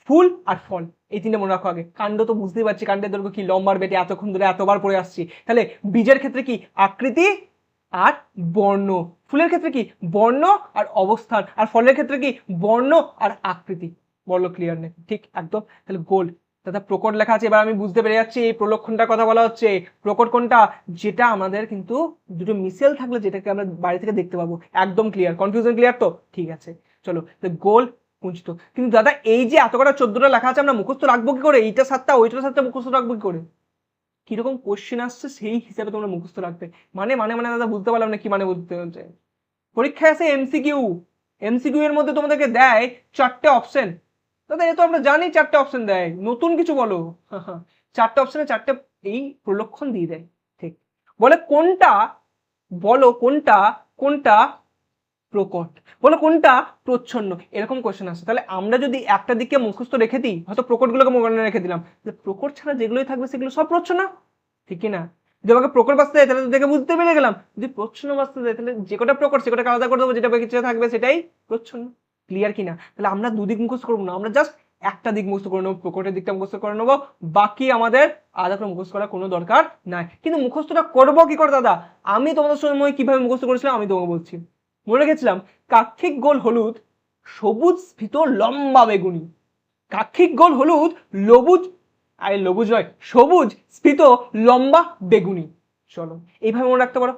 ফুল আর ফল, এই 3টে মনে রাখো আগে। কাণ্ড তো বুঝতেই পারছি, কাণ্ডের দৈর্ঘ্য কি, লম্বার বেটে এতক্ষণ ধরে এতবার পড়ে আসছি। তাহলে বীজের ক্ষেত্রে কি? আকৃতি আর বর্ণ। ফুলের ক্ষেত্রে কি? বর্ণ আর অবস্থান। আর ফলের ক্ষেত্রে কি? বর্ণ আর আকৃতি। বলো ক্লিয়ার নেই? ঠিক একদম। তাহলে গোল দাদা প্রকট লেখা আছে, এবার আমি বুঝতে পেরে যাচ্ছি এই প্রলক্ষণটার কথা বলা হচ্ছে। প্রকট কোনটা? যেটা আমাদের কিন্তু দুটো মিশেল থাকলে যেটাকে আমরা বাড়ি থেকে দেখতে পাবো। একদম ক্লিয়ার? কনফিউশন ক্লিয়ার তো? ঠিক আছে চলো। গোল কুঞ্চিত। কিন্তু দাদা এই যে এত কটা 14টা লেখা আছে, আমরা মুখস্থ রাখবো কি করে? এইটা 7টা ওইটা 7টা মুখস্থ রাখবো কি করে? কিরকম কোশ্চেন আসছে সেই হিসাবে তোমরা মুখস্থ রাখবে। মানে দাদা বুঝতে পারলাম না কি মানে বলতে হচ্ছে। পরীক্ষায় আসে এমসিকিউ, এমসিকিউ এর মধ্যে তোমাদেরকে দেয় 4টে অপশন। দাদা এ তো আমরা জানি 4টে অপশন দেয়, নতুন কিছু বলো? 4টে অপশনে 4টে এই প্রলক্ষণ দিয়ে দেয়। ঠিক বলে কোনটা, বলো কোনটা কোনটা প্রকট, বলো কোনটা প্রচ্ছন্ন, এরকম কোশ্চেন আসে। তাহলে আমরা যদি একটা দিকে মুখস্থ রেখে দিই, হয়তো প্রকটগুলোকে মনে রেখে দিলাম, প্রকট ছাড়া যেগুলোই থাকবে সেগুলো সব প্রচ্ছন্ন, ঠিক কি না? যদি আমাকে প্রকট বাঁচতে যায় তাহলে তো দেখে বুঝতে পেরে গেলাম, যদি প্রচ্ছন্ন বাঁচতে যায় তাহলে যে কটা প্রকট সে কটা আলাদা করে দেবো, যেটা কিছু থাকবে সেটাই প্রচ্ছন্ন। ক্লিয়ার কিনা? তাহলে আমরা দুদিক মুখস্থ করবো না, আমরা জাস্ট একটা দিক মুখস্থ করে নেবো, প্রকটের দিকটা মুখস্থ করে নেবো, বাকি আমাদের আলাদা করে মুখস্থ করার কোনো দরকার নাই। কিন্তু মুখস্থটা করবো কি করে দাদা? আমি তোমাদের সময় কিভাবে মুখস্থ করেছিলাম আমি তোমাকে বলছি। মনে রেখেছিলাম কাক্ষিক গোল হলুদ, সবুজ স্ফীত লম্বা বেগুনি। কাক্ষিক গোল হলুদ, লবুজ নয়, সবুজ স্ফীত লম্বা বেগুনি। চলো এইভাবে মনে রাখতে পারো।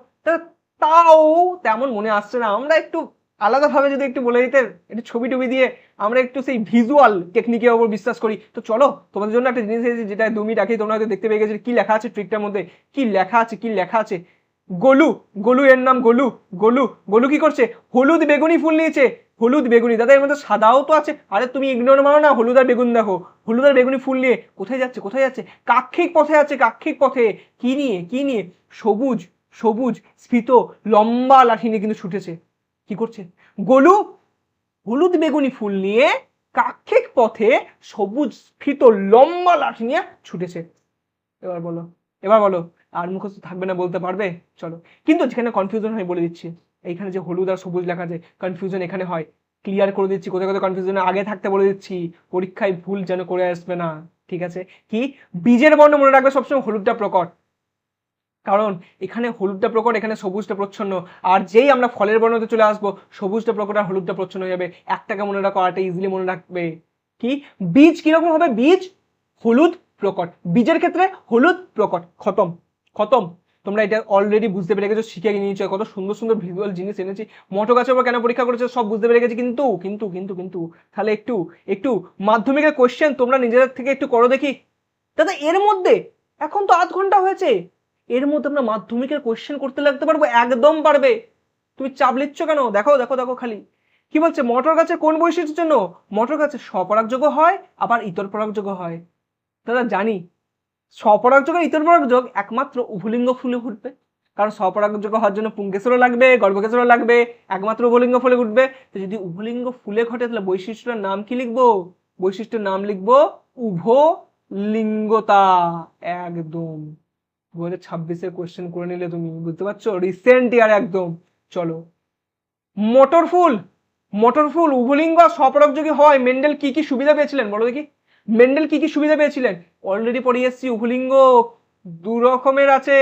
তাও তেমন মনে আসছে না, আমরা একটু আলাদাভাবে যদি একটু বলে দিতে, একটু ছবি টবি দিয়ে, আমরা একটু সেই ভিজুয়াল টেকনিকের উপর বিশ্বাস করি। তো চলো তোমাদের জন্য একটা জিনিস এসেছে, যেটা 2 মিনিট আগে তোমরা হয়তো দেখতে পেয়ে গেছো কি লেখা আছে ট্রিকটার মধ্যে। কি লেখা আছে? গোলু এর নাম গোলু কি করছে? হলুদ বেগুনি ফুল নিয়েছে। হলুদ বেগুনি, দাদা এর মধ্যে সাদাও তো আছে। আরে তুমি ইগনোর মারো না, হলুদ আর বেগুন দেখো। হলুদ আর বেগুনি ফুল নিয়ে কোথায় যাচ্ছে? কাক্ষিক পথে আছে, কাক্ষিক পথে। কি নিয়ে? সবুজ স্ফীত লম্বা লাঠি নিয়ে কিন্তু ছুটেছে। কি করছে গোলু? হলুদ বেগুনি ফুল নিয়ে কাক্ষিক পথে সবুজ স্ফীত লম্বা লাঠি নিয়ে ছুটেছে। এবার বলো আর মুখস্থ থাকবে না, বলতে পারবে? চলো। কিন্তু যেখানে কনফিউশন হয় বলে দিচ্ছি, এইখানে যে হলুদ আর সবুজ লেখা আছে কনফিউশন এখানে হয়, ক্লিয়ার করে দিচ্ছি। কোথায় কোথায় কনফিউশন আগে থাকতে বলে দিচ্ছি, পরীক্ষায় ভুল যেন করে আসবে না। ঠিক আছে, কি বীজের বর্ণ মনে রাখবে সবসময় হলুদটা প্রকট, কারণ এখানে হলুদটা প্রকট, এখানে সবুজটা প্রচ্ছন্ন। আর যেই আমরা ফলের বর্ণতে চলে আসবো, সবুজটা প্রকট আর হলুদটা প্রচ্ছন্ন হয়ে যাবে। একটাকে মনে রাখো, আরটা ইজিলি মনে রাখবে। কি বীজ কিরকম হবে? বীজ হলুদ প্রকট, বীজের ক্ষেত্রে হলুদ প্রকট, খতম। তোমরা এটা অলরেডি বুঝতে পেরে গেছো, শিখে নিয়েছো, কত সুন্দর সুন্দর ভিজুয়াল জিনিস এনেছি। মটো গাছের উপর কেন পরীক্ষা করেছে সব বুঝতে পেরে গেছি। কিন্তু তাহলে একটু মাধ্যমিকের কোশ্চেন তোমরা নিজেদের থেকে একটু করো দেখি। দাদা এর মধ্যে এখন তো আধ ঘন্টা হয়েছে, এর মধ্যে আমরা মাধ্যমিকের কোশ্চেন করতে লাগতে পারবো? একদম পারবে। তুমি চাপ লিচ্ছ কেন? দেখো খালি কি বলছে, মটর গাছের কোন বৈশিষ্ট্যের জন্য? মটর গাছে স্বপরাগযোগ্য হয়, আবার ইতর পরাগযোগ্য হয়। দাদা জানি স্বপরাগযোগ আর ইতর পরাগযোগ একমাত্র উভলিঙ্গ ফুলে ঘটবে, কারণ স্বপরাগযোগ্য হওয়ার জন্য পুংকেশরও লাগবে, গর্ভকেশরও লাগবে, একমাত্র উভলিঙ্গ ফুলে ঘটবে। তো যদি উভলিঙ্গ ফুলে ঘটে তাহলে বৈশিষ্ট্যটার নাম কি লিখবো? বৈশিষ্ট্যের নাম লিখবো উভলিঙ্গতা। একদম 2026-এর কোশ্চেন করে নিলে তুমি, বুঝতে পারছো? রিসেন্ট ইয়ার একদম। চলো মটর ফুল উভলিঙ্গ স্বপরাগযোগী হয়, মেন্ডেল কি সুবিধা পেয়েছিলেন বলো দেখি? মেন্ডেল কি কি সুবিধা পেয়েছিলেন অলরেডি পড়ে এসেছি। উভলিঙ্গ দু রকমের আছে।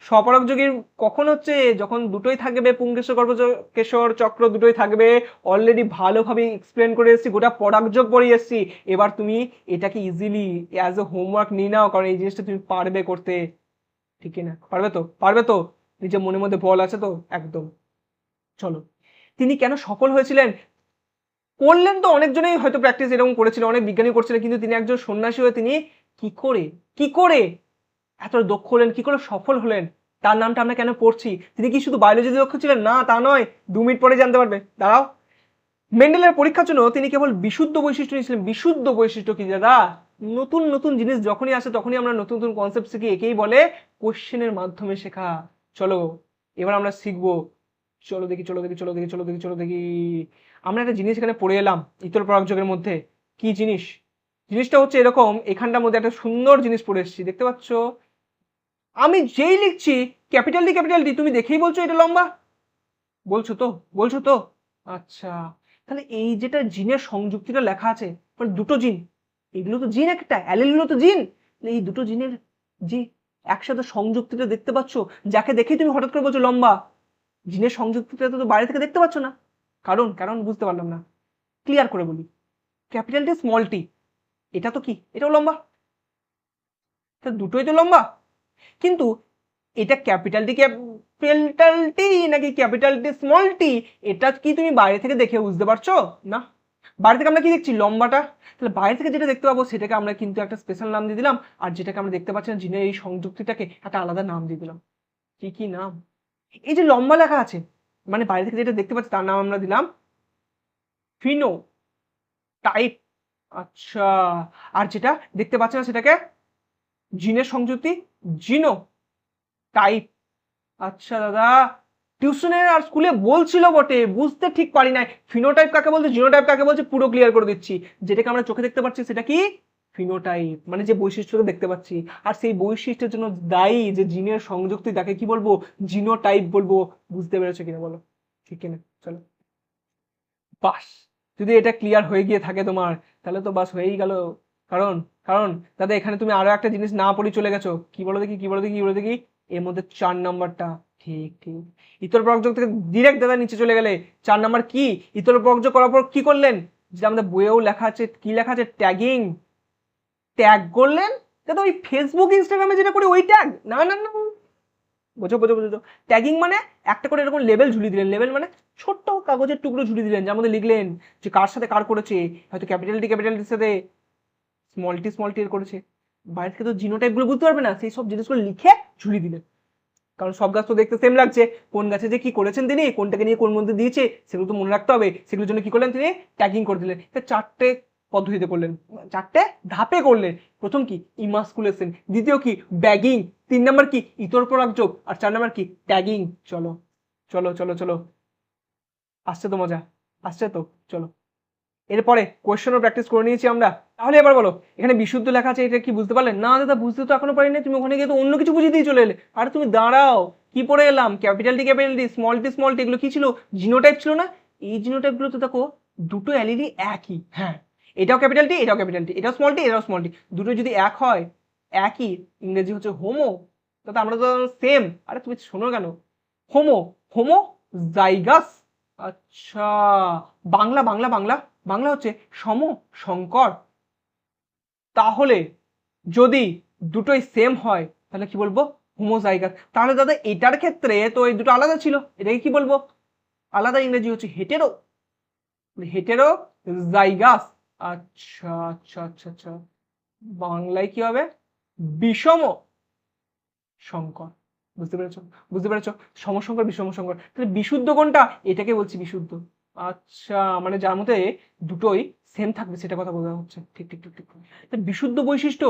স্বপরাগ যোগীর কখন হচ্ছে, যখন দুটোই থাকবে, পুংকেশর গর্ভকেশর চক্র দুটোই থাকবে। অলরেডি ভালোভাবে এক্সপ্লেন করে এসেছি, গোটা পরাগযোগ পড়ে এসেছি। এবার তুমি এটাকে ইজিলি অ্যাজ এ হোমওয়ার্ক নিয়ে নাও, কারণ এই জিনিসটা তুমি পারবে করতে। ঠিক না? পারবে তো? পারবে তো? নিজের মনের মধ্যে বল আছে তো? একদম। চলো, তিনি কেন সফল হয়েছিলেন? করলেন তো অনেকজনেই হয়তো প্র্যাকটিস এরকম করেছিল, অনেক বিজ্ঞানী করছিলেন, কিন্তু তিনি একজন সন্ন্যাসী হয়ে তিনি কি করে এত দক্ষ হলেন, কি করে সফল হলেন? তার নামটা আমরা কেন পড়ছি? তিনি কি শুধু বায়োলজিতে দক্ষ ছিলেন? না, তা নয়। 2 মিনিট পরে জানতে পারবে, দাঁড়াও। মেন্ডেলের পরীক্ষার জন্য তিনি কেবল বিশুদ্ধ বৈশিষ্ট্য নিয়েছিলেন। বিশুদ্ধ বৈশিষ্ট্য কি দাদা? নতুন নতুন জিনিস যখনই আসে তখনই আমরা নতুন নতুন কনসেপ্ট শিখি, একেই বলে কোশ্চেনের মাধ্যমে শেখা। চলো এবার আমরা শিখবো। চলো দেখি। আমরা একটা জিনিস এখানে পড়ে এলাম ইতর পরাগযোগের মধ্যে। কি জিনিস? জিনিসটা হচ্ছে এরকম, এখানটার মধ্যে একটা সুন্দর জিনিস পড়ে এসেছি, দেখতে পাচ্ছ? আমি যেই লিখছি ক্যাপিটাল ডি তুমি দেখেই বলছো এটা লম্বা। বলছো তো? আচ্ছা, তাহলে এই যেটা জিনের সংযুক্তিটা লেখা আছে, মানে দুটো জিন, এগুলো তো জিন, একটা অ্যালিল তো জিন। এই দুটো জিনের যে একসাথে সংযুক্তিটা দেখতে পাচ্ছ, যাকে দেখেই তুমি হঠাৎ করে বলছো লম্বা, জিনের সংযুক্তিটা তো বাইরে থেকে দেখতে পাচ্ছ না। কারণ বুঝতে পারলাম না। ক্লিয়ার করে বলি, ক্যাপিটাল টি স্মল টি, এটা তো কি, এটাও লম্বা, তা দুটোই তো লম্বা। কিন্তু এটা ক্যাপিটাল টি নাকি ক্যাপিটাল টি স্মল টি, এটা কি তুমি বাইরে থেকে দেখে বুঝতে পারছো? না। বাইরে থেকে আমরা কি দেখছি? লম্বাটা। তাহলে বাইরে থেকে যেটা দেখতে পাবো সেটাকে আমরা কিন্তু একটা স্পেশাল নাম দিয়ে দিলাম, আর যেটাকে আমরা দেখতে পাচ্ছি না, জিনের এই সংযুক্তিটাকে একটা আলাদা নাম দিয়ে দিলাম। কি নাম? এই যে লম্বা লেখা আছে, মানে বাইরে থেকে যেটা দেখতে পাচ্ছি তার নাম আমরা দিলাম ফিনো টাইপ। আচ্ছা, আর যেটা দেখতে পাচ্ছি না সেটাকে জিনের সংযুক্তি জিনো টাইপ। আচ্ছা দাদা, টিউশনে আর স্কুলে বলছিল বটে, বুঝতে ঠিক পারি নাই ফিনোটাইপ কাকে বলছে জিনোটাইপ কাকে বলছে পুরো ক্লিয়ার করে দিচ্ছি। যেটাকে আমরা চোখে দেখতে পাচ্ছি সেটা কি? ফিনোটাইপ, মানে যে বৈশিষ্ট্যটা দেখতে পাচ্ছি। আর সেই বৈশিষ্ট্যের জন্য দায়ী যে জিনের সংযুক্তি, তাকে কি বলবো? জিনোটাইপ বলবো। বুঝতে পেরেছো কিনা বলো? ঠিক কিনা? চলো, বাস। যদি এটা ক্লিয়ার হয়ে গিয়ে থাকে তোমার, তাহলে তো বাস হয়েই গেল। কারণ কারণ দাদা এখানে তুমি আরো একটা জিনিস না পড়ে চলে গেছো। কি বলো দেখি এর মধ্যে 4 নাম্বারটা। ঠিক। ইতর প্রযোগ থেকে ডিরেক্ট দাদা নিচে চলে গেলে। 4 নাম্বার কি? ইতর প্রযোগ করার পর কি করলেন? যেটা আমাদের বইয়েও লেখা আছে, কি লেখা আছে? ট্যাগিং। ট্যাগ করলেন দাদা, ওই ফেসবুক ইনস্টাগ্রামে যেটা করি ওই ট্যাগ? না। বোঝো। ট্যাগিং মানে একটা করে এরকম লেবেল ঝুলিয়ে দিলেন। লেবেল মানে ছোট্ট কাগজের টুকরো ঝুলিয়ে দিলেন, যার মধ্যে লিখলেন যে কার সাথে কার করেছে। হয়তো ক্যাপিটাল টির সাথে স্মল টি এর করেছে। বাইরে থেকে তো জিনোটাইপ গুলো বুঝতে পারবে না, সেই সব জিনিসগুলো লিখে ঝুলিয়ে দিলেন। কারণ সব গাছ তো দেখতে সেম লাগছে, কোন গাছে যে কি করেছেন তিনি, কোনটাকে নিয়ে কোন মধ্যে দিয়েছে, সেগুলো তো মনে রাখতে হবে। সেগুলোর জন্য কি করলেন তিনি? ট্যাগিং করে দিলেন। 4টে পদ্ধতিতে করলেন, 4টে ধাপে করলেন। প্রথম কি? ইমাস্কুলেশন। দ্বিতীয় কি? ব্যাগিং। 3 নাম্বার কি? ইতর পরাগযোগ। আর 4 নাম্বার কি? ট্যাগিং। চলো, আসছে তো মজা, আসছে তো। চলো, এরপরে কোয়েশ্চেনও প্র্যাকটিস করে নিয়েছি আমরা। তাহলে এবার বলো, এখানে বিশুদ্ধ লেখা আছে, এটা কি বুঝতে পারলেন? না দাদা, বুঝতে তো এখনো পারিনি। তুমি ওখানে গিয়ে তো অন্য কিছু বুঝিয়ে দিয়ে চলে এলে। আর তুমি দাঁড়াও, কি পড়ে এলাম? ক্যাপিটাল টি স্মল টি, এগুলো কি ছিল? জিনোটাইপ ছিল না? এই জিনোটাইপ গুলো তো দেখো দুটো অ্যালিলই একই। হ্যাঁ, এটাও ক্যাপিটাল টি, এটাও স্মল টি। দুটো যদি এক হয়, একই, ইংরেজি হচ্ছে হোমো। তো আমরা তো সেম। আরে তুমি শোনো কেন? Homo homozygous. আচ্ছা, বাংলা হচ্ছে সম সংকর। তাহলে যদি দুটোই সেম হয় তাহলে কি বলবো? হোমোজাইগাস। তাহলে দাদা এটার ক্ষেত্রে তো এই দুটো আলাদা ছিল, এটাকে কি বলবো? আলাদা ইংরেজি হচ্ছে হেটেরো জাইগাস। আচ্ছা। বাংলায় কি হবে? বিষম সংকর। বুঝতে পেরেছো? সমসংকর বিষম সংকর। তাহলে বিশুদ্ধ কোনটা? এটাকে বলছি বিশুদ্ধ। আচ্ছা, মানে যার মধ্যে দুটোই সেম থাকবে সেটা কথা বোঝা হচ্ছে। ঠিক। তাহলে বিশুদ্ধ বৈশিষ্ট্য।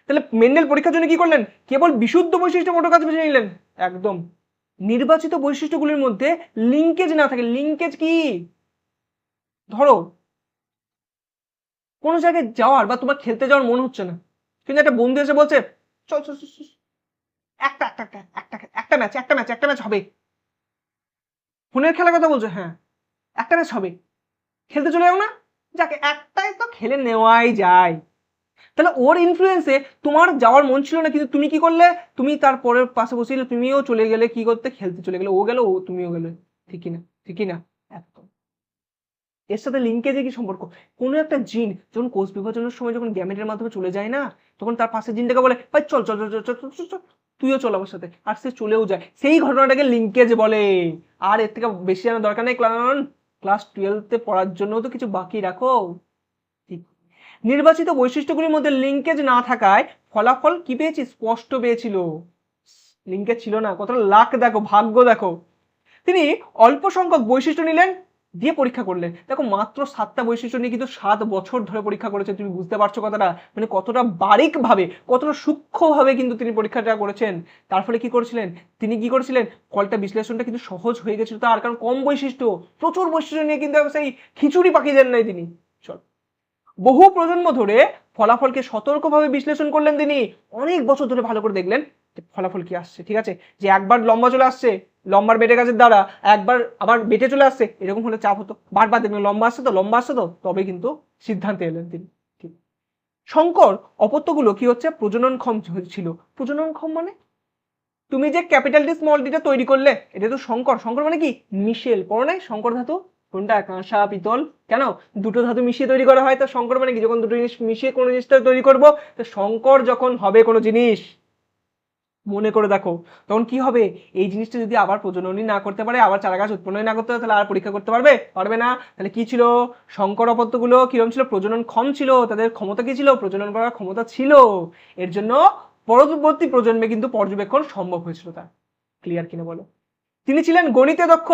তাহলে মেন্ডেল পরীক্ষার জন্য কি করলেন? কেবল বিশুদ্ধ বৈশিষ্ট্য মোটো কাজ বেছে নিলেন। একদম। নির্বাচিত বৈশিষ্ট্যগুলির মধ্যে লিঙ্কেজ না থাকে। লিঙ্কেজ কি? ধরো কোনো জায়গায় যাওয়ার বা তোমার খেলতে যাওয়ার মন হচ্ছে না, কিন্তু একটা বন্ধু এসে বলছে চল, একটা ম্যাচ হবে। ফোনের খেলার কথা বলছো? হ্যাঁ, একটা ম্যাচ হবে, খেলতে চলে যাও না? যাকে একটাই তো খেলে নেওয়াই যায়। তাহলে ওর ইনফ্লুয়েন্সে তোমার যাওয়ার মন ছিল না, কিন্তু তুমি কি করলে, তুমি তার পরের পাশে বসিয়ে তুমিও চলে গেলে কি করতে, খেলতে চলে গেলে, ও গেল ও তুমিও গেলে, ঠিকই না, ঠিকই না? একদম। এর সাথে লিঙ্কেজে কি সম্পর্ক? কোনো একটা জিন যখন কোষ বিভাজনের সময় যখন গ্যামেটের মাধ্যমে চলে যায় না, তখন তার পাশে জিনটাকে বলে ভাই চল চল চল চল চল চল চল চল, তুইও চল আমার সাথে, আর সে চলেও যায়। সেই ঘটনাটাকে লিঙ্কেজ বলে। আর এর থেকে বেশি জানার দরকার নেই, কারণ ক্লাস 12-তে পড়ার জন্য তো কিছু বাকি রাখো। ঠিক। নির্বাচিত বৈশিষ্ট্যগুলির মধ্যে লিঙ্কেজ না থাকায় ফলাফল কি পেয়েছি, স্পষ্ট পেয়েছিল। লিঙ্কেজ ছিল না, কতটা লাক দেখো, ভাগ্য দেখো। তিনি অল্প সংখ্যক বৈশিষ্ট্য নিলেন, দিয়ে পরীক্ষা করলেন। দেখো মাত্র 7টা বৈশিষ্ট্য নিয়ে কিন্তু 7 বছর ধরে পরীক্ষা করেছে। তুমি বুঝতে পারছো কথাটা, মানে কতটা বারিক ভাবে, কতটা সূক্ষ্মভাবে কিন্তু তিনি পরীক্ষাটা করেছেন। তার ফলে কি করেছিলেন, তিনি কি করেছিলেন, ফলটা বিশ্লেষণটা কিন্তু সহজ হয়ে গেছিল তার, কারণ কম বৈশিষ্ট্য, প্রচুর বৈশিষ্ট্য নিয়ে কিন্তু সেই খিচুড়ি পাকিয়ে দেন নাই তিনি। চল, বহু প্রজন্ম ধরে ফলাফলকে সতর্কভাবে বিশ্লেষণ করলেন তিনি। অনেক বছর ধরে ভালো করে দেখলেন যে ফলাফল কি আসছে, ঠিক আছে, যে একবার লম্বা চলে আসছে, লম্বার বেটে গাছের দ্বারা একবার আবার বেটে চলে আসছে, এরকম হলে চাপ হতো। বারবার দেখলেন লম্বা আসছে তো, লম্বা আসছে তো, তবে কিন্তু সিদ্ধান্তে এলেন তিনি। ঠিক। শঙ্কর অপত্যগুলো কি হচ্ছে, প্রজননক্ষম ছিল। প্রজননক্ষম মানে তুমি যে ক্যাপিটাল ডি স্মল ডিটা তৈরি করলে, এটা তো শঙ্কর। শঙ্কর মানে কি, মিশেল, পড়ো নাই শঙ্কর ধাতু কোনটা, কাঁসা পিতল, কেন দুটো ধাতু মিশিয়ে তৈরি করা হয়। তো শঙ্কর মানে কি, যখন দুটো জিনিস মিশিয়ে কোনো জিনিসটা তৈরি করবো, তো শঙ্কর যখন হবে কোনো জিনিস, মনে করে দেখো, তখন কি হবে, এই জিনিসটা যদি আবার প্রজননই না করতে পারে, আবার চারা গাছ উৎপন্নই না করতে পারে, তাহলে আর পরীক্ষা করতে পারবে, পারবে না। তাহলে কি ছিল, শঙ্কর অপত্যগুলো কিরকম ছিল, প্রজনন ক্ষম ছিল, তাদের ক্ষমতা কি ছিল, প্রজনন করার ক্ষমতা ছিল। এর জন্য পরবর্তী প্রজন্মে কিন্তু পর্যবেক্ষণ সম্ভব হয়েছিল তার। ক্লিয়ার কিনা বলো? তিনি ছিলেন গণিতে দক্ষ,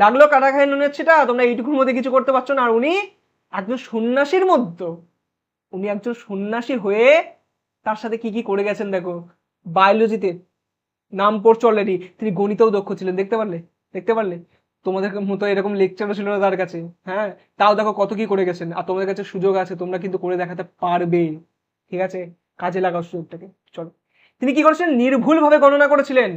লাগলো কাটা খায় নুনের ছেটা, তোমরা এইটুকুর মধ্যে কিছু করতে পারছো না। আর উনি একজন সন্ন্যাসীর মধ্যে, উনি একজন সন্ন্যাসী হয়ে তার সাথে কি কি করে গেছেন দেখো। বায়োলজিতে নাম পড়ছো অলরেডি, তিনি গণিতেও দক্ষ ছিলেন, দেখতে পারলে, দেখতে পারলে? তোমাদের মতো এরকম লেকচারও ছিল না তার কাছে, হ্যাঁ, তাও দেখো কত কি করে গেছেন। আর তোমাদের কাছে সুযোগ আছে, তোমরা কিন্তু করে দেখাতে পারবে, ঠিক আছে, কাজে লাগাও সুযোগটাকে। চলো, তিনি কি করেছেন, নির্ভুলভাবে গণনা করেছিলেন।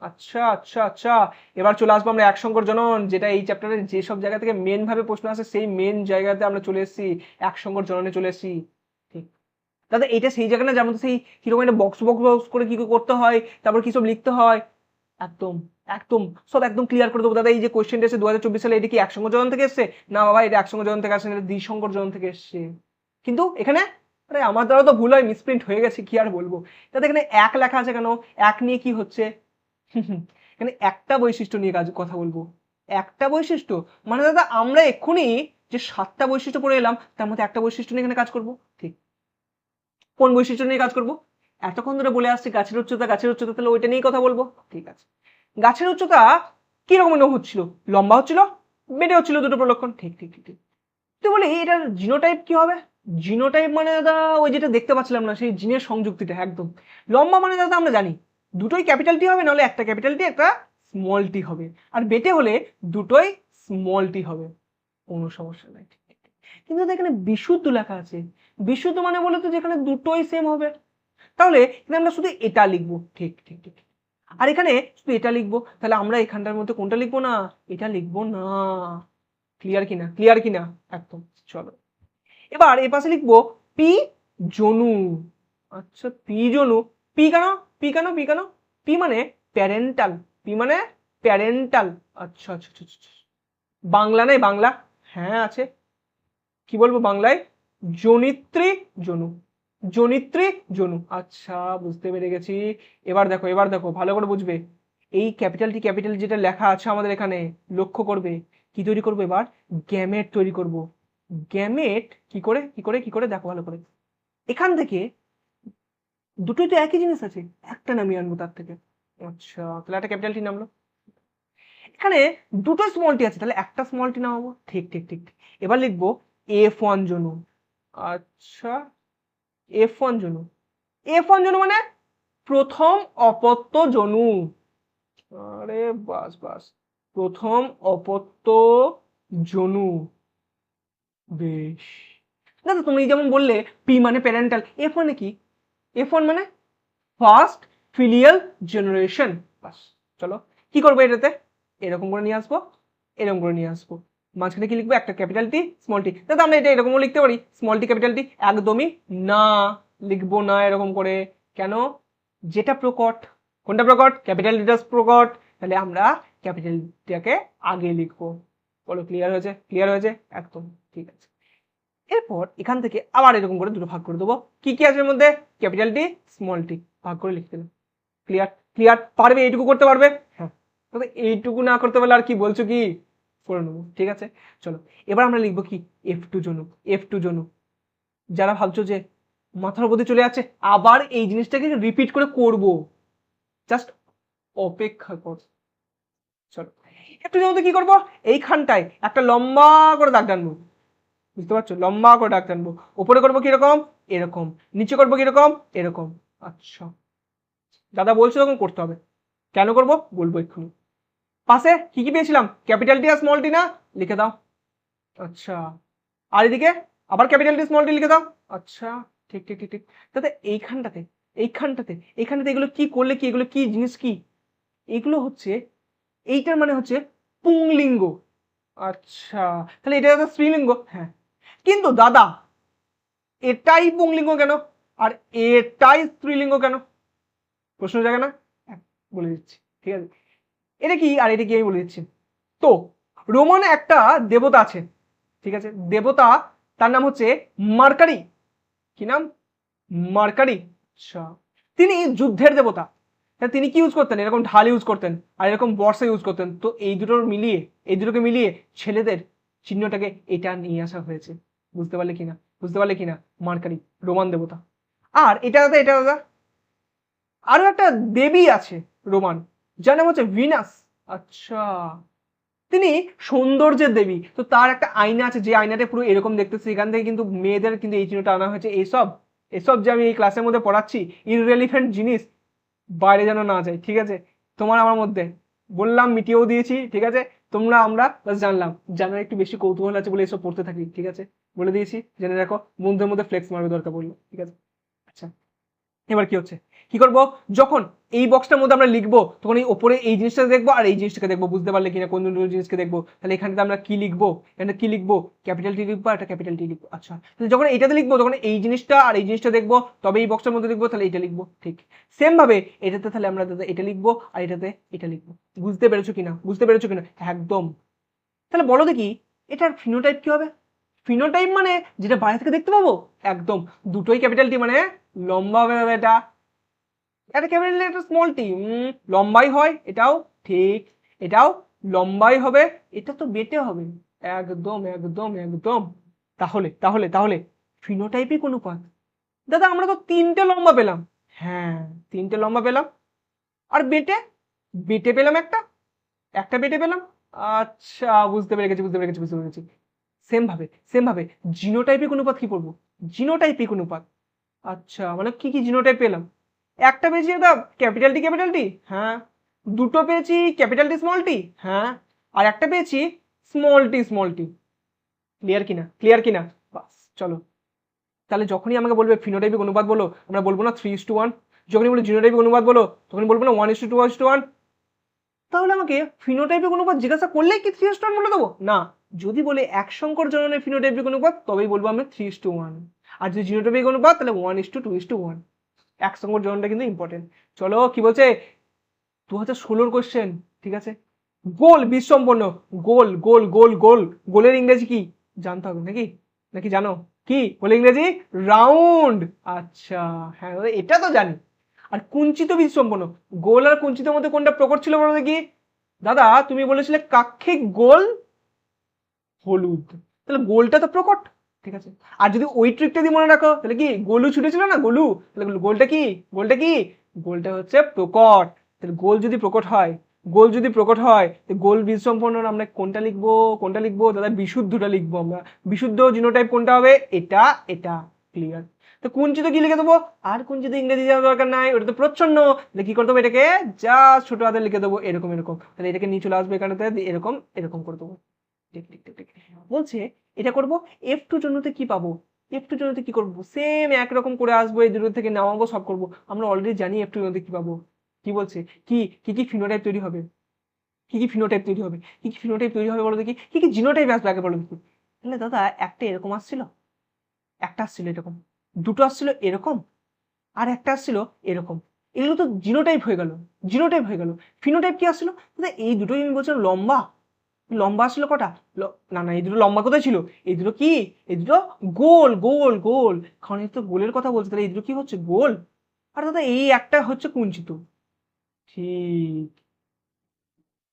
আচ্ছা আচ্ছা আচ্ছা, এবার চলে আসবো আমরা এক সংকর জনন, যেটা এই চ্যাপ্টারে যেসব জায়গা থেকে মেন ভাবে প্রশ্ন আসে, সেই মেন জায়গাতে আমরা চলে এসেছি, এক সংকর জননে চলে এসেছি। ঠিক। দাদা এটা সেই জায়গা না, যেমন সেই কিরকম একটা বক্স বক্স বক্স করে কি করতে হয়, তারপর কি সব লিখতে হয়, একদম একদম সব একদম ক্লিয়ার করে দেবো দাদা। এই যে কোয়েশ্চেনটা এসে 2024 সালে, এটা কি এক সংকর জনন থেকে এসছে? না বাবা, এটা এক সংকর জনন থেকে আসে না, এটা দ্বিসংকর জনন থেকে এসছে। কিন্তু এখানে, আরে আমার দ্বারা তো ভুল হয়, মিসপ্রিন্ট হয়ে গেছে, কি আর বলবো। দাদা এখানে এক লেখা আছে কেন, এক নিয়ে কি হচ্ছে? এখানে একটা বৈশিষ্ট্য নিয়ে কথা বলবো। একটা বৈশিষ্ট্য মানে দাদা আমরা এক্ষুনি যে 7টা বৈশিষ্ট্য পড়ে এলাম, তার মধ্যে একটা বৈশিষ্ট্য নিয়ে এখানে কাজ করব। ঠিক। কোন বৈশিষ্ট্য নিয়ে কাজ করব? এতক্ষণ ধরে বলে আসছি গাছের উচ্চতা, গাছের উচ্চতা, তাহলে ওইটা নিয়েই কথা বলবো। ঠিক আছে, গাছের উচ্চতা কি রকমের হচ্ছিল, লম্বা হচ্ছিল, বেড়ে হচ্ছিল, দুটো প্রলক্ষণ। ঠিক ঠিক ঠিক ঠিক। তো বলি এটার জিনোটাইপ কি হবে? জিনোটাইপ মানে দাদা ওই যেটা দেখতে পাচ্ছিলাম না, সেই জিনের সংযুক্তিটা একদম। লম্বা মানে দাদা আমরা জানি দুটোই ক্যাপিটাল টি হবে, নাহলে একটা ক্যাপিটাল টি একটা স্মল টি হবে। আর বেটে হলে দুটোই স্মল টি হবে, কোনো সমস্যা নাই। কিন্তু দাদা এখানে বিশুদ্ধ লেখা আছে। বিশুদ্ধ মানে বলে তো যেখানে দুটোই সেম হবে, তাহলে এখানে আমরা শুধু এটা লিখবো। ঠিক ঠিক ঠিক। আর এখানে শুধু এটা লিখবো, তাহলে আমরা এখানটার মধ্যে কোনটা লিখবো না, এটা লিখবো না। ক্লিয়ার কিনা, ক্লিয়ার কিনা? একদম। চলো, এবার এ পাশে লিখবো পি জনু। আচ্ছা পি জনু, পি কেন, পি কেন, পি কেন? পি মানে প্যারেন্টাল, পি মানে প্যারেন্টাল। আচ্ছা আচ্ছা আচ্ছা আচ্ছা। বাংলা নেই বাংলা? হ্যাঁ আছে, কি বলবো বাংলায়, জনিত্রী জনু, জনিত্রী জনু। আচ্ছা বুঝতে পেরে গেছি। এবার দেখো, এবার দেখো ভালো করে বুঝবে, এই ক্যাপিটাল টি ক্যাপিটাল যেটা লেখা আছে আমাদের এখানে, লক্ষ্য করবে কি তৈরি করবো এবার, গ্যামেট তৈরি করব। গ্যামেট কি করে, কি করে, কি করে দেখো ভালো করে, এখান থেকে দুটোই তো একই জিনিস আছে, একটা নামিয়ে আনবো তার থেকে। আচ্ছা তাহলে একটা ক্যাপিটাল টি নামলো, এখানে দুটো স্মল টি আছে, তাহলে একটা স্মল টি নামাবো। ঠিক ঠিক ঠিক ঠিক। এবার লিখবো F1 জনু। আচ্ছা F1 জনু, F1 জনু মানে প্রথম অপত্য জনু। আরে বাস বাস, প্রথম অপত্য জনু। বেশ দাদা, তুমি যেমন বললে পি মানে প্যারেন্টাল, এফ মানে কি, F1 মানে ফার্স্ট ফিলিয়াল জেনারেশন। বাস। চলো কি করবো এটাতে, এরকম করে নিয়ে আসবো, এরকম করে নিয়ে আসবো, মাঝখানে কি লিখবো, একটা ক্যাপিটাল টি স্মল টি। দাদা আমরা এটা এরকমও লিখতে পারি, স্মল টি ক্যাপিটাল টি, একদমই না। লিখবো না এরকম করে। কেন? যেটা প্রকট। কোনটা প্রকট? ক্যাপিটাল ডিটা প্রকট, তাহলে আমরা ক্যাপিটালটাকে আগে লিখবো। বলো ক্লিয়ার হয়েছে? ক্লিয়ার হয়েছে? একদম ঠিক আছে। এরপর এখান থেকে আবার এরকম করে দুটো ভাগ করে দেবো। কি কি আছে এর মধ্যে? ক্যাপিটাল টি, স্মল টি, ভাগ করে লিখতে দেবো। ক্লিয়ার? ক্লিয়ার? পারবে? এইটুকু করতে পারবে? হ্যাঁ। তবে এইটুকু না করতে পারলে আর কি বলছো কি? করে নেবো, ঠিক আছে। চলো এবার আমরা লিখবো কি, F2 জনক। F2 জনক। যারা ভাবছো যে মাথার উপর দিয়ে চলে যাচ্ছে, আবার এই জিনিসটাকে রিপিট করে করব, জাস্ট অপেক্ষা কর। চলো একটু জন্য কি করবো, এইখানটায় একটা লম্বা করে দাগ টানবো। বুঝতে পারছো? লম্বা করে দাগ টানবো। উপরে করবো কিরকম? এরকম। নিচে করবো কিরকম? এরকম। আচ্ছা দাদা বলছো তখন করতে হবে, কেন করবো বলবো এক্ষুনি। পাশে কি কি পেয়েছিলাম? ক্যাপিটাল টি আর স্মল টি না? লিখে দাও। আচ্ছা আর এদিকে আবার ক্যাপিটাল টি স্মল টি লিখে দাও। আচ্ছা ঠিক ঠিক ঠিক ঠিক। তাতে এইখানটাতে এইখানটাতে এইখানটাতে এগুলো কি করলে কি, এগুলো কি জিনিস কি? এগুলো হচ্ছে, এইটার মানে হচ্ছে পুংলিঙ্গ। আচ্ছা তাহলে এটা হচ্ছে স্ত্রীলিঙ্গ। হ্যাঁ কিন্তু দাদা এটাই পুংলিঙ্গ কেন আর এটাই স্ত্রীলিঙ্গ কেন? প্রশ্ন জাগে না? হ্যাঁ, বলে দিচ্ছি, ঠিক আছে। এটা কি আর এটা কি আমি বলে দিচ্ছি। তো রোমানে একটা দেবতা আছে, ঠিক আছে। দেবতা, তার নাম হচ্ছে মার্কারি। কি নাম? মার্কারি। আচ্ছা তিনি যুদ্ধের দেবতা। তা তিনি কি ইউজ করতেন? এরকম ঢাল ইউজ করতেন আর এরকম বর্ষা ইউজ করতেন। তো এই দুটোর মিলিয়ে, এই দুটোকে মিলিয়ে ছেলেদের চিহ্নটাকে এটা নিয়ে আসা হয়েছে। বুঝতে পারলে কিনা? বুঝতে পারলে কিনা? মার্কারি রোমান দেবতা। আর এটা দাদা, এটা দাদা আরো একটা দেবী আছে রোমান, যার নাম হচ্ছে ভিনাস। আচ্ছা তিনি সৌন্দর্যের দেবী। তো তার একটা আয়না আছে, যে আয়নাটা পুরো এরকম দেখতেছে। এখান থেকে কিন্তু মেয়েদের কিন্তু এই চিহ্নটা আনা হয়েছে। এইসব এসব যে আমি এই ক্লাসের মধ্যে পড়াচ্ছি ইররেলিভেন্ট জিনিস বাইরে যেন না যায়, ঠিক আছে। তোমার আমার মধ্যে বললাম, মিটিয়েও দিয়েছি, ঠিক আছে। তোমরা আমরা বাস জানলাম, জানার একটু বেশি কৌতূহল আছে বলে এসব পড়তে থাকি, ঠিক আছে। বলে দিয়েছি, জেনে রাখো। বন্ধুদের মধ্যে ফ্লেক্স মারবে দরকার পড়লো, ঠিক আছে। আচ্ছা এবার কি হচ্ছে, কি করব, যখন এই বক্সটার মধ্যে আমরা লিখবো তখন এই ওপরে এই জিনিসটা দেখবো আর এই জিনিসটাকে দেখবো। বুঝতে পারলে কিনা কোন দুটো জিনিসকে দেখবো? তাহলে এখানটাতে আমরা কি লিখবো? এখানে কি লিখবো? ক্যাপিটাল টি লিখবো, একটা ক্যাপিটাল টি লিখবো। আচ্ছা তাহলে যখন এটাতে লিখবো তখন এই জিনিসটা আর এই জিনিসটা দেখবো, তবে এই বক্সটার মধ্যে লিখবো, তাহলে এটা লিখবো। ঠিক সেম ভাবে এটাতে তাহলে আমরা এটা লিখবো আর এটাতে এটা লিখবো। বুঝতে পেরেছো কিনা? বুঝতে পেরেছো কিনা? একদম। তাহলে বলো দেখি এটার ফিনোটাইপ কি হবে? ফিনোটাইপ মানে যেটা বাইরে থেকে দেখতে পাবো, একদম দুটোই ক্যাপিটাল টি মানে লম্বা হবে দাদা। এটা একটা ক্যাপিটাল টি একটা স্মল টি, লম্বাই হয় এটাও, ঠিক এটাও লম্বাই হবে। এটা তো বেটে হবে। একদম একদম একদম। তাহলে তাহলে তাহলে ফিনোটাইপিক অনুপাত। দাদা আমরা তো তিনটে লম্বা পেলাম। হ্যাঁ তিনটে লম্বা পেলাম। আর বেটে, বেটে পেলাম একটা, একটা বেটে পেলাম। আচ্ছা বুঝতে পেরে গেছি, বুঝতে পেরে গেছি, বুঝতে পেরে গেছি। সেম ভাবে জিনোটাইপিক অনুপাত কি পড়বো? জিনোটাইপিক অনুপাত। আচ্ছা মানে কি কি জিনোটাইপ পেলাম? একটা পেয়েছি দাদা ক্যাপিটাল টি, হ্যাঁ। দুটো পেয়েছি ক্যাপিটাল টি স্মল টি, হ্যাঁ। আর একটা পেয়েছি স্মল টি। ক্লিয়ার কিনা? ক্লিয়ার কিনা? বাস চলো তাহলে যখনই আমাকে বলবে ফিনোটাইপিক অনুপাত বলো, আমরা বলবো না 3:1। যখনই বলি জিনোটাইপিক অনুপাত বলো তখন বলবো না 1:2:1। তাহলে আমাকে ফিনোটাইপিক অনুপাত জিজ্ঞাসা করলেই কি 3:1 বলে দেবো? না, যদি বলে এক সংকর জননের ফিনোটাইপিক অনুপাত তবেই বলবো আমি 3:1। আর যদি জিনোটাইপিক অনুপাত তাহলে 1:2:1। এক সংকর জননটা কিন্তু ইম্পর্টেন্ট। চলো কি বলছে, 2016 কোশ্চেন, ঠিক আছে। গোল বিশ্বম্পন্ন, গোল গোল গোল গোল, গোলের ইংরেজি কি জানতে হবে নাকি? নাকি জানো কি গোলের ইংরেজি? রাউন্ড। আচ্ছা হ্যাঁ এটা তো জানি। আর কুঞ্চিত বিশ্বম্পন্ন, গোল আর কুঞ্চিতের মধ্যে কোনটা প্রকট ছিল বলো দেখি? দাদা তুমি বলেছিলে কাক্ষিক গোল হলুদ, তাহলে গোলটা তো প্রকট, ঠিক আছে। আর যদি ওই ট্রিকটা দিয়ে মনে রাখো তাহলে কি গোলু ছুটেছিল না, গোলু, তাহলে গোলটা কি? গোলটা কি? গোলটা হচ্ছে প্রকট। তাহলে গোল যদি প্রকট হয়, গোল যদি প্রকট হয় গোল বীজ সম্পন্ন আমরা কোনটা লিখবো? কোনটা লিখবো দাদা? বিশুদ্ধটা লিখবো আমরা। বিশুদ্ধ জিনোটাইপ কোনটা হবে? এটা এটা। ক্লিয়ার? তো কুঞ্চিত কি লিখে দেবো? আর কুঞ্চিত ইংরেজি জানার দরকার নাই, ওটা তো প্রচ্ছন্ন। তাহলে কি করতে হবে? এটাকে যা ছোট হাতে লিখে দেবো এরকম এরকম। তাহলে এটাকে নিয়ে চলে আসবে এখানে, এরকম এরকম করে দেবো। ঠিক ঠিক ঠিক ঠিক। বলছে এটা করব F2 জন্যতে কি পাবো? F2 জন্যতে কি করব? সেম একরকম করে আসবো, এই দুটো থেকে নামাবো, সব করব। আমরা অলরেডি জানি F2 জন্যতে কি পাবো। কি বলছে, কি কি কি ফিনোটাইপ তৈরি হবে? কি কি ফিনোটাইপ তৈরি হবে? কি কি ফিনোটাইপ তৈরি হবে বলো দেখি? কি কি জিনোটাইপ আসবে আগে বলো দেখি? তাহলে দাদা একটা এরকম আসছিল, একটা আসছিল এরকম, দুটো আসছিল এরকম, আর একটা আসছিল এরকম। এগুলো তো জিনোটাইপ হয়ে গেল, জিনোটাইপ হয়ে গেল। ফিনোটাইপ কি আসছিল? দাদা এই দুটোই আমি বলছিলাম লম্বা, লম্বা আসলো কটা? না না, এই দুটো লম্বা কোথায় ছিল? এই দুটো কি? এই দুটো গোল গোল গোল। কারণ এই তো গোলের কথা বলছে, তাহলে এই দুটো কি হচ্ছে? গোল। আর দাদা এই একটা হচ্ছে কুঞ্চিত। ঠিক।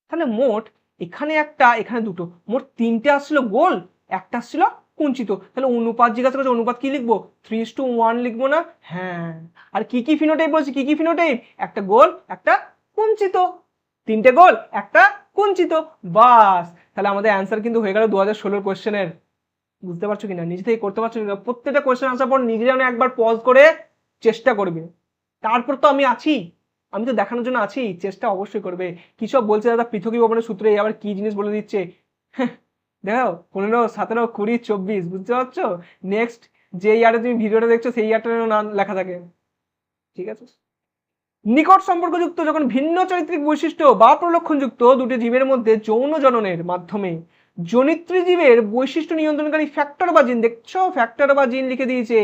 তাহলে মোট এখানে একটা, এখানে দুটো, মোট তিনটে আসছিল গোল, একটা আসছিল কুঞ্চিত। তাহলে অনুপাত জিজ্ঞাসা করছে, অনুপাত কি লিখবো? 3:1 লিখবো না? হ্যাঁ। আর কি কি ফিনোটাইপ বলছি, কি কি ফিনোটাইপ? একটা গোল, একটা কুঞ্চিত। তিনটে গোল, একটা কুঞ্চিত। বাস, তাহলে আমাদের অ্যান্সার কিন্তু হয়ে গেল 2016 কোয়েশ্চেনের। বুঝতে পারছো কিনা? নিজে থেকে করতে পারছো কিনা? প্রত্যেকটা কোয়েশ্চেন আসার পর নিজে যেন একবার পজ করে চেষ্টা করবে। তারপর তো আমি আছি, আমি তো দেখানোর জন্য আছি, চেষ্টা অবশ্যই করবে। কি সব বলছে দাদা পৃথকী ভবনের সূত্রে, আবার কি জিনিস বলে দিচ্ছে। দেখো 15, 17, 20, 24, বুঝতে পারছো? নেক্সট যে ইয়ারে তুমি ভিডিওটা দেখছো সেই ইয়ারটার নাম লেখা থাকে। ঠিক আছে। নিকট সম্পর্কযুক্ত যখন ভিন্ন চারিত্রিক বৈশিষ্ট্য বা প্রলক্ষণযুক্ত দুটি জীবের মধ্যে যৌন জননের মাধ্যমে জনিত্রী জীবের বৈশিষ্ট্য নিয়ন্ত্রণকারী ফ্যাক্টর বা জিন, দেখছো ফ্যাক্টর বা জিন লিখে দিয়েছে।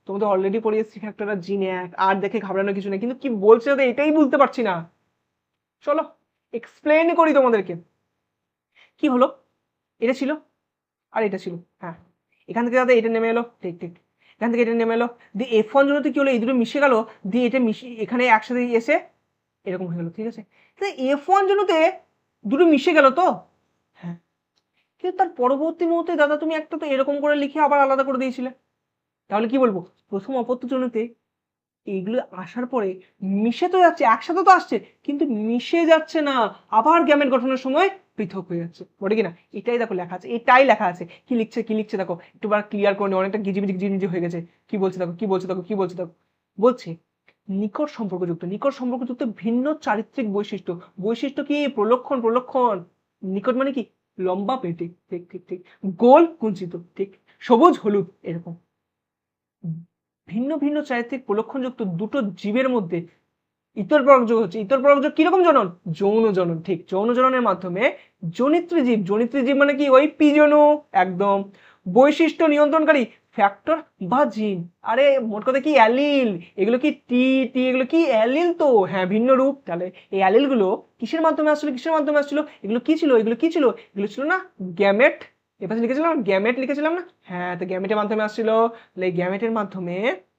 তুমি তো অলরেডি পড়ে এসেছি ফ্যাক্টর আর জিন এক, আর দেখে ঘাবড়ানোর কিছু নেই, কিন্তু কি বলছে দাদা এটাই বুঝতে পারছি না। চলো এক্সপ্লেন করি তোমাদেরকে। কি হলো? এটা ছিল আর এটা ছিল, হ্যাঁ। এখান থেকে দাদা এটা নেমে এলো, ঠিক ঠিক। এখান থেকে এটা নেমে এলো, দিয়ে F1 জন্য কি হলো? এই দুটো মিশে গেল, দিয়ে এটা মিশে এখানে একসাথে এসে এরকম হয়ে গেল। ঠিক আছে, তাহলে F1 জন্যতে দুটো মিশে গেল তো, হ্যাঁ। কিন্তু তার পরবর্তী মুহূর্তে দাদা তুমি একটা তো এরকম করে লিখে আবার আলাদা করে দিয়েছিলে। তাহলে কি বলবো? প্রথম অপত্য জনিতে এইগুলো আসার পরে মিশে তো যাচ্ছে, একসাথে তো আসছে, কিন্তু মিশে যাচ্ছে না, আবার গ্যামেট গঠনের সময় পৃথক হয়ে যাচ্ছে, বলে কিনা? এটাই দেখো লেখা আছে, এটাই লেখা আছে। কি লিখছে, কি লিখছে দেখো, একটু বার ক্লিয়ার করে নি, অনেকটা গিজিবিজি গিজিবিজি হয়ে গেছে। কি বলছে দেখো, কি বলছে দেখো, কি বলছে দেখো। বলছে নিকট সম্পর্কযুক্ত, নিকট সম্পর্কযুক্ত ভিন্ন চারিত্রিক বৈশিষ্ট্য। বৈশিষ্ট্য কি? প্রলক্ষণ, প্রলক্ষণ। নিকট মানে কি? লম্বা পেটে, ঠিক ঠিক ঠিক। গোল কুঞ্চিত, ঠিক। সবুজ হলুদ, এরকম। ভিন্ন ভিন্ন চারিত্রিক প্রলক্ষণযুক্ত দুটো জীবের মধ্যে ইতর পরাগযোগ হচ্ছে। ইতর পরাগযোগ কিরকম জনন? যৌন জনন, ঠিক। যৌন জননের মাধ্যমে জনিত্রী জীব, জনিত্রী জীব মানে কি? ওই পিজনু, একদম। বৈশিষ্ট্য নিয়ন্ত্রণকারী ফ্যাক্টর বা জিন। আরে মোট কথা কি? অ্যালিল। এগুলো কি টি টি, এগুলো কি অ্যালিল তো, হ্যাঁ, ভিন্ন রূপ। তাহলে এই অ্যালিল গুলো কিসের মাধ্যমে আসছিল, কিসের মাধ্যমে আসছিল? এগুলো কি ছিল, এগুলো কি ছিল? এগুলো ছিল না গ্যামেট। এপাশে লিখেছিলাম গ্যামেট, লিখেছিলাম না? হ্যাঁ, তো গ্যামেটের মাধ্যমে আসছিল। তাহলে এই গ্যামেটের মাধ্যমে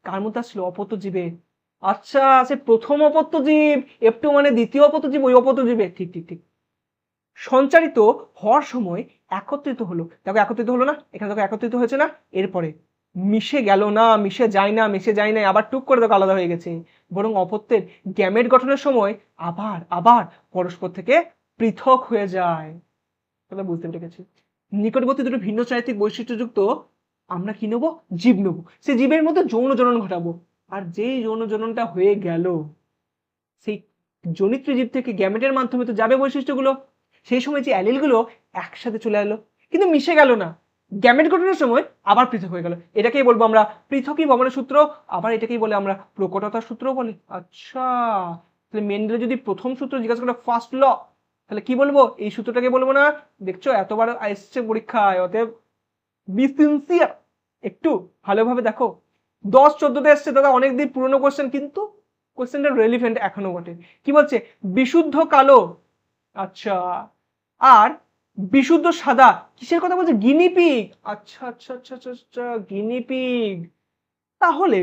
কার মধ্যে আসছিল? অপত্য জীবে। আচ্ছা, সে প্রথম অপত্য জীব, F2 মানে দ্বিতীয় অপত্য জীব, ওই অপত্য জীবে, ঠিক ঠিক ঠিক। সঞ্চারিত হওয়ার সময় একত্রিত হলো, দেখো একত্রিত হলো না? এখানে দেখো একত্রিত হয়েছে না? এরপরে মিশে গেল না, মিশে যায় না, মিশে যায় না, আবার টুক করে দেখো আলাদা হয়ে গেছে। বরং অপত্যের গ্যামেট গঠনের সময় আবার আবার পরস্পর থেকে পৃথক হয়ে যায়। তাহলে বুঝতে পেরে গেছি। নিকটবর্তী দুটো ভিন্ন চারিত্রিক বৈশিষ্ট্যযুক্ত আমরা কি নেবো? জীব নেবো। সে জীবের মধ্যে যৌন জনন ঘটাবো। আর যেই যৌন জননটা হয়ে গেল, সেই জনিত্র জীব থেকে গ্যামেটের মাধ্যমে তো যাবে বৈশিষ্ট্যগুলো। সেই সময় যে অ্যালিলগুলো একসাথে চলে এলো, কিন্তু মিশে গেল না। গ্যামেট গঠনের সময় আবার পৃথক হয়ে গেল। এটাকেই বলবো আমরা পৃথকী ভবনের সূত্র। আবার এটাকেই বলে আমরা প্রকটতার সূত্র বলে। আচ্ছা, তাহলে মেন্ডেলের যদি প্রথম সূত্র জিজ্ঞাসা করে ফার্স্ট ল, তাহলে কি বলবো? এই সূত্রটাকে বলবো না? দেখছো এতবার আসছে পরীক্ষায়, অতএব বি সিনসিয়ার, একটু ভালোভাবে দেখো। 10-14তে এসছে দাদা, অনেকদিন পুরনো কোশ্চেন, কিন্তু কোশ্চেনটা রেলিভেন্ট এখনো বটে। কি বলছে? বিশুদ্ধ কালো, আচ্ছা, আর বিশুদ্ধ সাদা কিসের কথা বলছে? গিনিপিগ। আচ্ছা আচ্ছা আচ্ছা আচ্ছা আচ্ছা, গিনিপিগ। তাহলে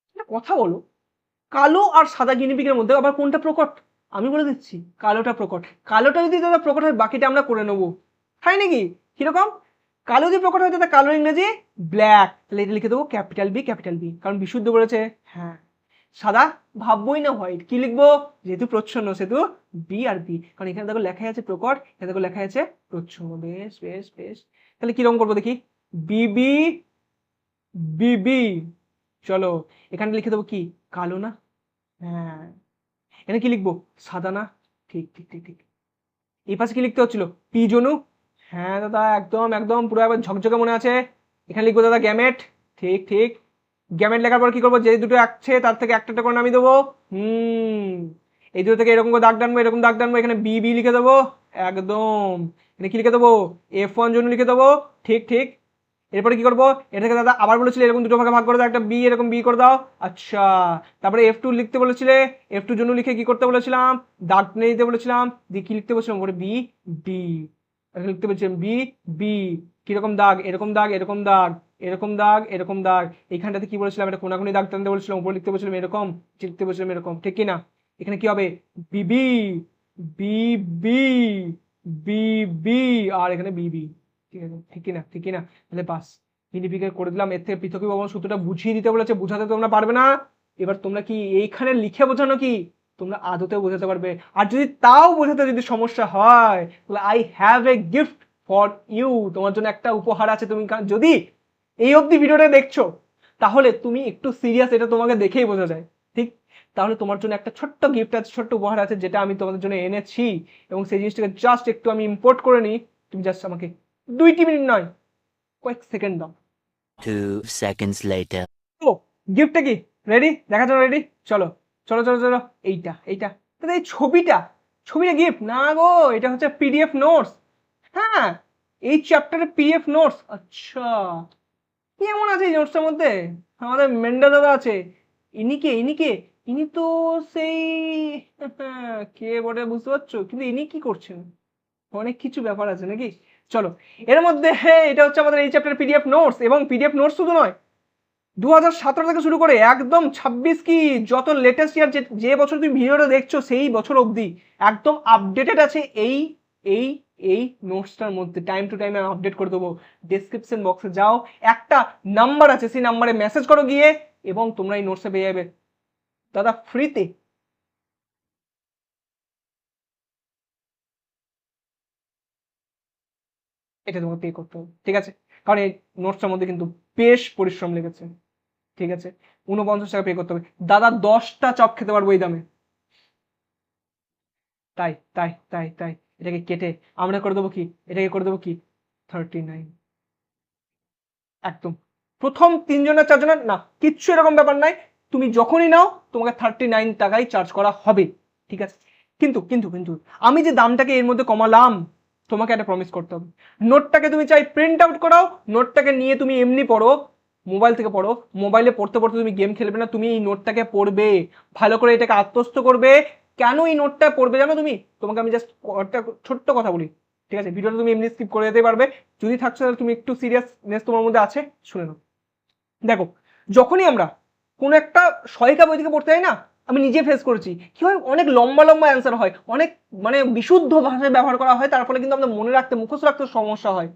একটা কথা বলো, কালো আর সাদা গিনিপিগের মধ্যে আবার কোনটা প্রকট? আমি বলে দিচ্ছি, কালোটা প্রকট। কালোটা যদি দাদা প্রকট হয়, বাকিটা আমরা করে নেবো, তাই নাকি? কিরকম? কালো যদি প্রকট হয় দাদা, কালো ইংরেজি ব্ল্যাক, তাহলে এটা লিখে দেবো ক্যাপিটাল বি, ক্যাপিটাল বি, কারণ বিশুদ্ধ বলেছে। হ্যাঁ। সাদা ভাববোই না হোয়াইট, কি লিখবো? যেহেতু প্রচ্ছন্ন সেহেতু বি আর বি, কারণ এখানে দেখো লেখা আছে প্রকট, এখানে দেখো লেখা আছে প্রচ্ছন্ন। বেশ বেশ বেশ, তাহলে কিরকম করবো দেখি? বিবি, বিবি। চলো এখানে লিখে দেবো কি? কালো না? হ্যাঁ। এখানে কি লিখবো? সাদা না? ঠিক ঠিক ঠিক ঠিক। এই পাশে কি লিখতে হচ্ছিল? পি জনু। হ্যাঁ দাদা, একদম একদম পুরো একবার ঝকঝকে মনে আছে। এখানে লিখবো দাদা গ্যামেট, ঠিক ঠিক। গ্যামেট লেখার পর কি করবো? যে দুটো আছে তার থেকে একটা একটা করে নামিয়ে দেবো। এই দুটো থেকে এরকম করে দাগ টানবো, এরকম দাগ টানবো, এখানে বি বি লিখে দেবো, একদম। এখানে কি লিখে দেবো? F1 জন্য লিখে দেবো, ঠিক ঠিক। এরপরে কি করবো, এটা থেকে দাদা আবার বলেছিলে এরকম দুটো ভাগে ভাগ করে দাও, একটা বি এরকম বি করে দাও। আচ্ছা, তারপরে F2 লিখতে বলেছিলে, F2 জন্য লিখে কি করতে বলেছিলাম, দাগ টেনে দিতে বলেছিলাম, দিয়ে কি লিখতে বলেছিলাম, বলে বি ডি লিখতে বলেছিলাম, বি বি কিরকম দাগ, এরকম দাগ এরকম দাগ এরকম দাগ এরকম দাগ। এইখানটাতে কি বলেছিলাম, এটা কোনাকুনি দাগ টানতে বলেছিলাম, উপরে লিখতে বলেছিলাম এরকম, লিখতে বলেছিলাম এরকম, ঠিক কি না? এখানে কি হবে, বিবি বিবি বিবি, আর এখানে বিবি, ঠিক আছে, ঠিক কি না, ঠিক কি না? তাহলে বাস ইউনিফিকেট করে দিলাম। এর থেকে পৃথকীকরণ সূত্রটা বুঝিয়ে দিতে বলেছে, বুঝাতে তোমরা পারবে না। এবার তোমরা কি এইখানে লিখে বোঝানো কি তোমরা আদতেও বোঝাতে পারবে। আর যদি তাও বোঝাতে যদি সমস্যা হয় তাহলে I have a gift for you, তোমার জন্য একটা উপহার আছে। তুমি যদি এই অবধি ভিডিওটা দেখছো তাহলে তুমি একটু সিরিয়াস, এটা তোমাকে দেখেই বোঝা যায়, ঠিক? তাহলে তোমার জন্য একটা ছোট্ট গিফট আছে, ছোট্ট উপহার আছে, যেটা আমি তোমাদের জন্য এনেছি, এবং সেই জিনিসটাকে জাস্ট একটু আমি ইম্পোর্ট করে নিই। তুমি জাস্ট আমাকে 2 মিনিট নয়, কয়েক সেকেন্ড দাও। 2 seconds later. ও গিফটটা কি রেডি, দেখার জন্য রেডি? চলো চলো চলো চলো, এইটা এইটা তাহলে এই ছবিটা, ছবিটা গিফট না গো, এটা হচ্ছে পিডিএফ নোটস। হ্যাঁ, এই চ্যাপ্টারের পিডিএফ নোটস। আচ্ছা, কি এমন আছে এই নোটসটার মধ্যে? আমাদের মেন্ডা দাদা আছে। ইনি কে ইনি তো সেই কে বটে বুঝতে পারছো, কিন্তু ইনি কি করছেন? অনেক কিছু ব্যাপার আছে নাকি। চলো, এর মধ্যে এটা হচ্ছে আমাদের এই চ্যাপ্টারের পিডিএফ নোটস, এবং পিডিএফ নোটস শুধু নয়, 2017 থেকে শুরু করে একদম 26 কি যত লেটেস্ট ইয়ার, যে বছর তুমি ভিডিওটা দেখছো সেই বছর অবধি একদম আপডেটেড আছে এই এই এই নোটসটার মধ্যে। টাইম টু টাইম আমি আপডেট করে দেবো। ডেসক্রিপশন বক্সে যাও, একটা নাম্বার আছে, সেই নাম্বারে মেসেজ করো গিয়ে, এবং তোমরা এই নোটসে পেয়ে যাবে দাদা ফ্রিতে। এটা তোমাকে পে করতে হবে, ঠিক আছে? কারণ এই নোটসটার মধ্যে কিন্তু বেশ পরিশ্রম লেগেছে, ঠিক আছে? 49 টাকা পে করতে হবে দাদা, 10টা চপ খেতে পারবো এই দামে। তাই তাই তাই তাই এটাকে কেটে আমরা করে দেবো কি, এটাকে করে দেবো কি 39, একদম প্রথম 3জনের 4জনের না, কিচ্ছু এরকম ব্যাপার নাই। তুমি যখনই নাও তোমাকে 39 টাকাই চার্জ করা হবে, ঠিক আছে? কিন্তু কিন্তু কিন্তু আমি যে দামটাকে এর মধ্যে কমালাম, তোমাকে একটা প্রমিস করতে হবে। নোটটাকে তুমি চাই প্রিন্ট আউট করাও, নোটটাকে নিয়ে তুমি এমনি পড়ো, মোবাইল থেকে পড়ো, মোবাইলে পড়তে পড়তে তুমি গেম খেলবে না, তুমি এই নোটটাকে পড়বে, ভালো করে এটাকে আত্মস্থ করবে। কেন এই নোটটা পড়বে জানো তুমি? তোমাকে আমি জাস্ট একটা ছোট্ট কথা বলি, ঠিক আছে? ভিডিওটা তুমি এমনি স্কিপ করে যেতে পারবে, যদি থাকছো তাহলে তুমি একটু সিরিয়াসনেস তোমার মধ্যে আছে, শুনে নাও। দেখো, যখনই আমরা কোনো একটা সহায়িকা বই থেকে পড়তে যাই না, আমি নিজে ফেস করেছি কি হয়, অনেক লম্বা লম্বা অ্যান্সার হয়, অনেক মানে বিশুদ্ধ ভাষায় ব্যবহার করা হয়, তার ফলে কিন্তু আমাদের মনে রাখতে, মুখস্থ রাখতে সমস্যা হয়।